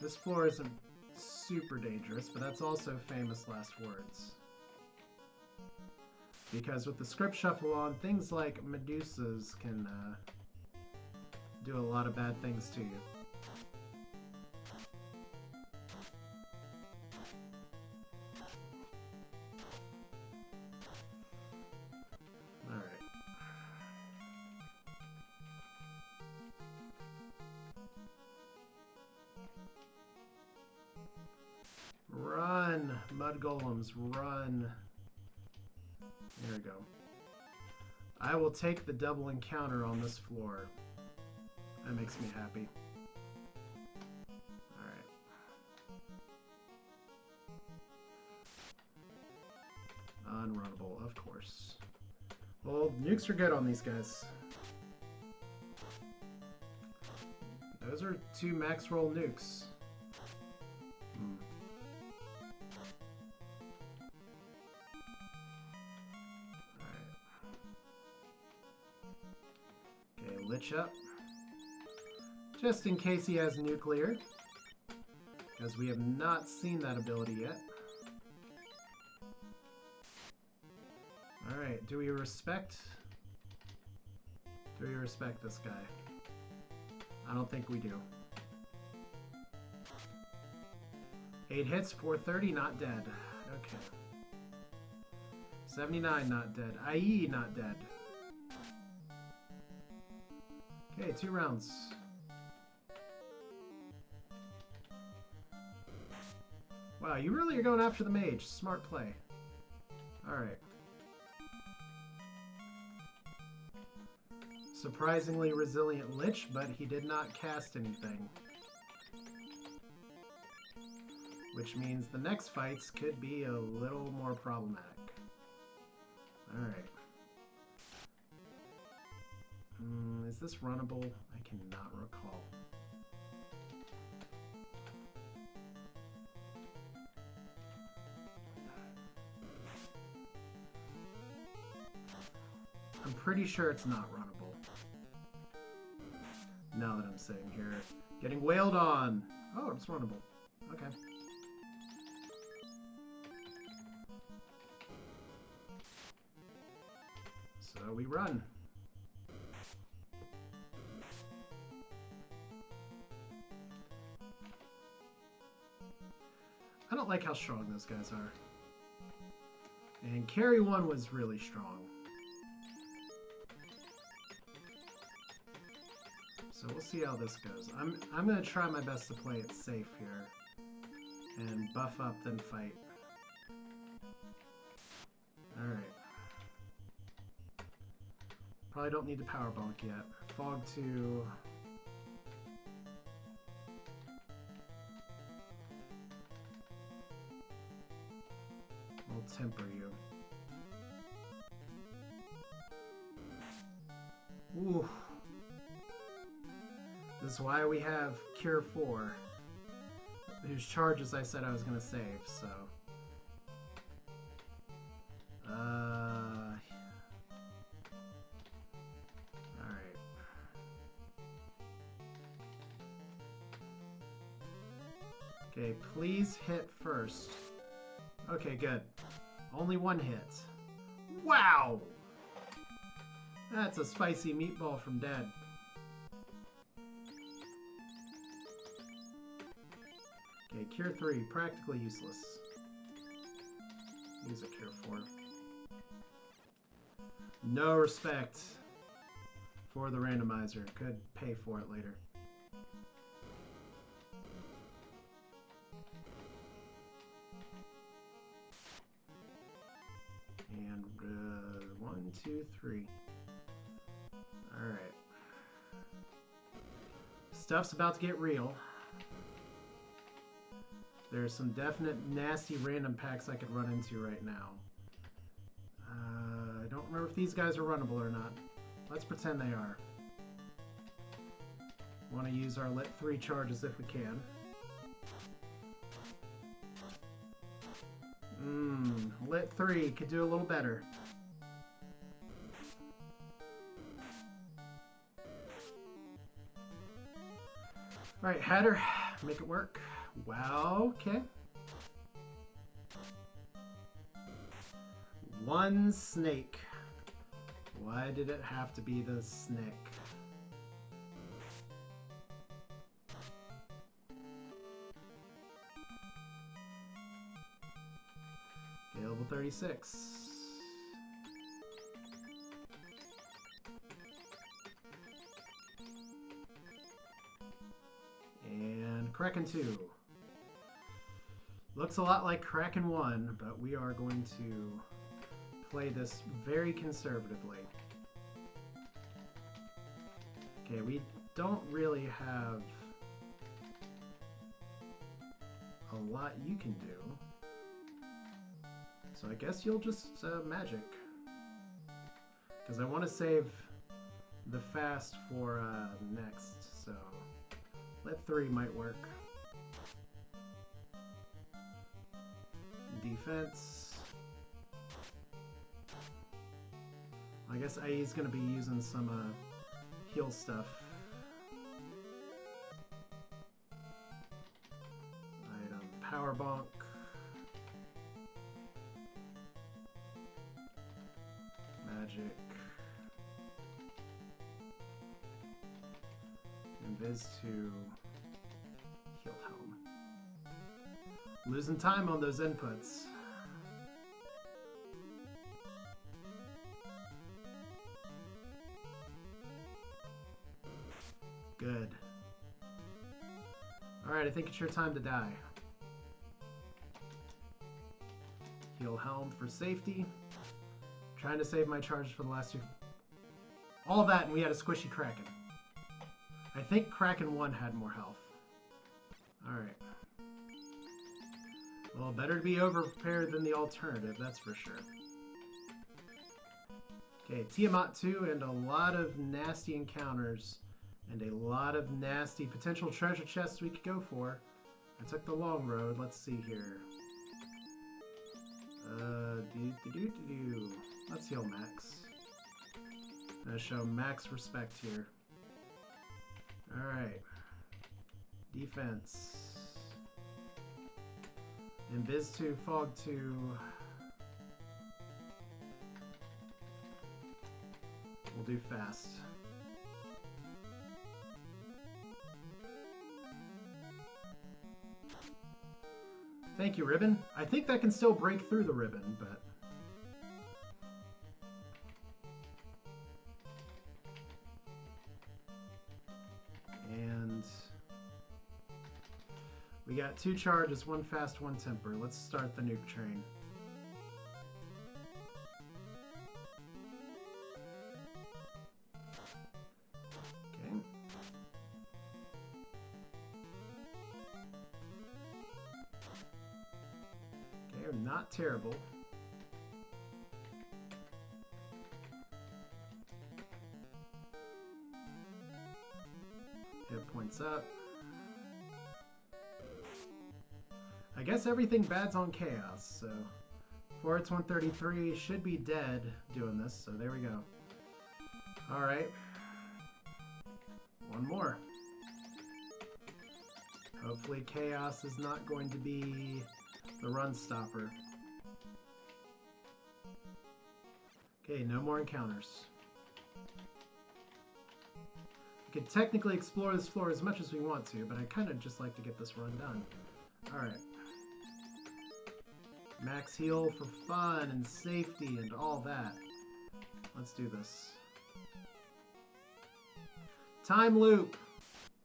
This floor isn't super dangerous, but that's also famous last words. Because with the script shuffle on, things like Medusas can do a lot of bad things to you. Run, mud golems, run. There we go. I will take the double encounter on this floor. That makes me happy. Alright. Unrunnable, of course. Well, nukes are good on these guys. Those are 2 max roll nukes. Lich up. Just in case he has nuclear. Because we have not seen that ability yet. Alright, do we respect this guy? I don't think we do. 8 hits, 430, not dead. Okay. 79, not dead. IE, not dead. Okay, 2 rounds. Wow, you really are going after the mage. Smart play. Alright. Surprisingly resilient Lich, but he did not cast anything. Which means the next fights could be a little more problematic. Alright. Is this runnable? I cannot recall. I'm pretty sure it's not runnable. Now that I'm sitting here. Getting wailed on! Oh, it's runnable. Okay. So we run. I don't like how strong those guys are. And carry 1 was really strong. So we'll see how this goes. I'm gonna try my best to play it safe here. And buff up, then fight. Alright. Probably don't need the power bonk yet. Fog 2. We'll temper you. Ooh. This is why we have Cure 4. Whose charges I said I was going to save, so... Alright. Okay, please hit first. Okay, good. Only 1 hit. Wow! That's a spicy meatball from Dad. Okay, Cure 3, practically useless. Use a Cure 4. No respect for the randomizer. Could pay for it later. And 1, 2, 3. Alright. Stuff's about to get real. There's some definite nasty random packs I could run into right now. I don't remember if these guys are runnable or not. Let's pretend they are. Want to use our Lit 3 charges if we can. Lit 3 could do a little better. Alright, Hatter, make it work. Wow, okay. One snake. Why did it have to be the snake? Okay, level 36. And Kraken 2. Looks a lot like Kraken 1, but we are going to play this very conservatively. Okay, we don't really have a lot you can do. So I guess you'll just magic. Because I want to save the fast for next, so Lit 3 might work. Defense. I guess IE's going to be using some heal stuff. Item Power Bonk. Magic. Invis to Heal Helm. Losing time on those inputs. Good. Alright, I think it's your time to die. Heal Helm for safety. Trying to save my charges for the last two. All that, and we had a squishy Kraken. I think Kraken 1 had more health. Alright. Well, better to be over-prepared than the alternative, that's for sure. Okay, Tiamat 2 and a lot of nasty encounters. And a lot of nasty potential treasure chests we could go for. I took the long road. Let's see here. Let's heal Max. I'm gonna show Max respect here. Alright. Defense. Invis 2, Fog 2. We'll do fast. Thank you, Ribbon. I think that can still break through the ribbon, but... And... we got 2 charges, 1 fast, 1 temper. Let's start the nuke train. Not terrible. Hit points up. I guess everything bad's on Chaos, so Forts 133 should be dead doing this, so there we go. Alright. One more. Hopefully Chaos is not going to be the run stopper. Okay, no more encounters. We could technically explore this floor as much as we want to, but I kind of just like to get this run done. Alright. Max heal for fun and safety and all that. Let's do this. Time loop!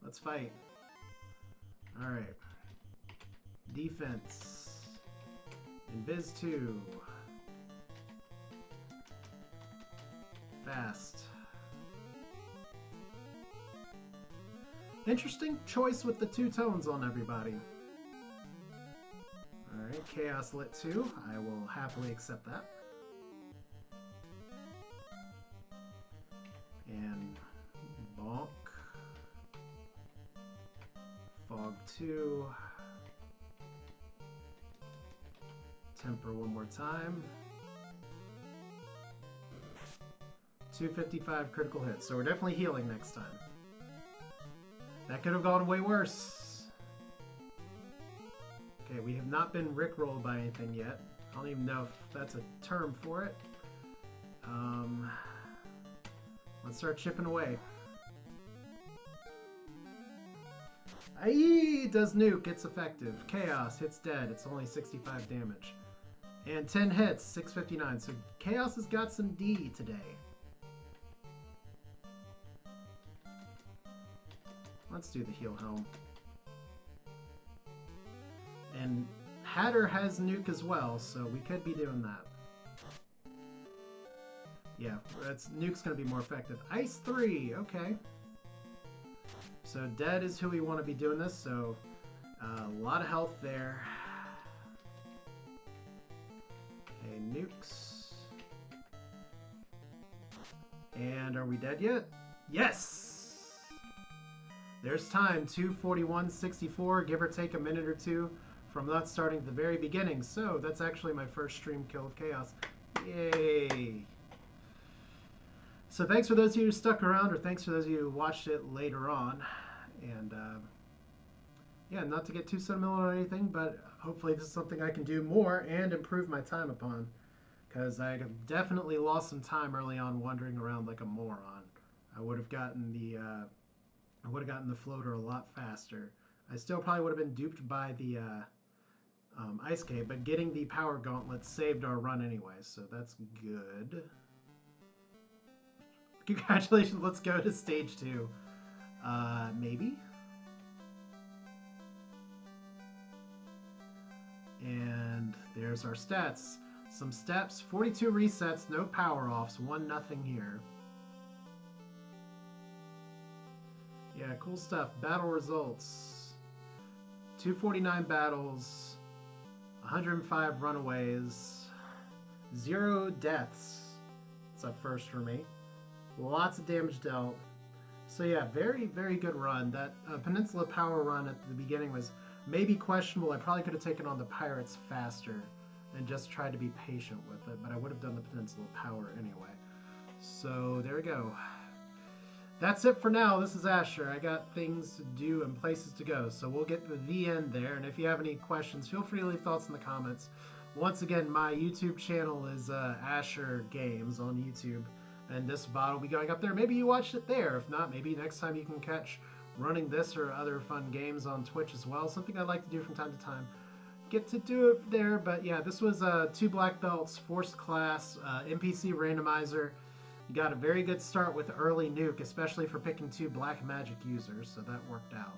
Let's fight. Alright. Defense. Invis 2. Fast. Interesting choice with the 2 tones on everybody. Chaos Lit 2. I will happily accept that. And bonk. Fog 2. Temper one more time. 255 critical hits, so we're definitely healing next time. That could have gone way worse. Okay, we have not been rickrolled by anything yet. I don't even know if that's a term for it. Let's start chipping away. Aye, does nuke, it's effective. Chaos, hits dead, it's only 65 damage. And 10 hits, 659. So Chaos has got some D today. Let's do the heal helm. And Hatter has nuke as well, so we could be doing that. Yeah, nuke's going to be more effective. Ice 3, okay. So dead is who we want to be doing this, so a lot of health there. Okay, nukes. And are we dead yet? Yes! There's time, 2:41:64, give or take a minute or two from that starting at the very beginning. So that's actually my first stream kill of Chaos. Yay! So thanks for those of you who stuck around, or thanks for those of you who watched it later on. And yeah, not to get too sentimental or anything, but hopefully this is something I can do more and improve my time upon. Because I definitely lost some time early on wandering around like a moron. I would have gotten the floater a lot faster. I still probably would have been duped by the ice cave, but getting the power gauntlet saved our run anyway, so that's good. Congratulations, let's go to stage 2. Maybe? And there's our stats. Some steps, 42 resets, no power offs, 1-0 here. Yeah, cool stuff. Battle results. 249 battles, 105 runaways, 0 deaths. It's a first for me. Lots of damage dealt. So yeah, very, very good run. That Peninsula Power run at the beginning was maybe questionable. I probably could have taken on the pirates faster and just tried to be patient with it, but I would have done the Peninsula Power anyway. So there we go. That's it for now. This is Asher. I got things to do and places to go, so we'll get to the end there. And if you have any questions, feel free to leave thoughts in the comments. Once again, my YouTube channel is Asher Games on YouTube. And this VOD will be going up there. Maybe you watched it there. If not, maybe next time you can catch running this or other fun games on Twitch as well. Something I like to do from time to time. Get to do it there. But yeah, this was 2 black belts, forced class, NPC randomizer. You got a very good start with early nuke, especially for picking 2 black magic users. So that worked out.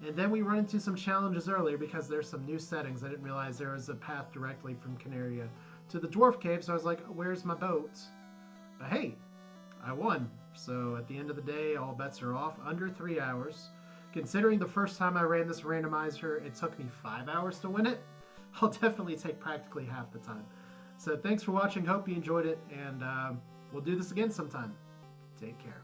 And then we run into some challenges earlier because there's some new settings. I didn't realize there was a path directly from Canaria to the Dwarf Cave. So I was like, where's my boat? But hey, I won. So at the end of the day, all bets are off. Under 3 hours. Considering the first time I ran this randomizer, it took me 5 hours to win it. I'll definitely take practically half the time. So thanks for watching. Hope you enjoyed it. And we'll do this again sometime. Take care.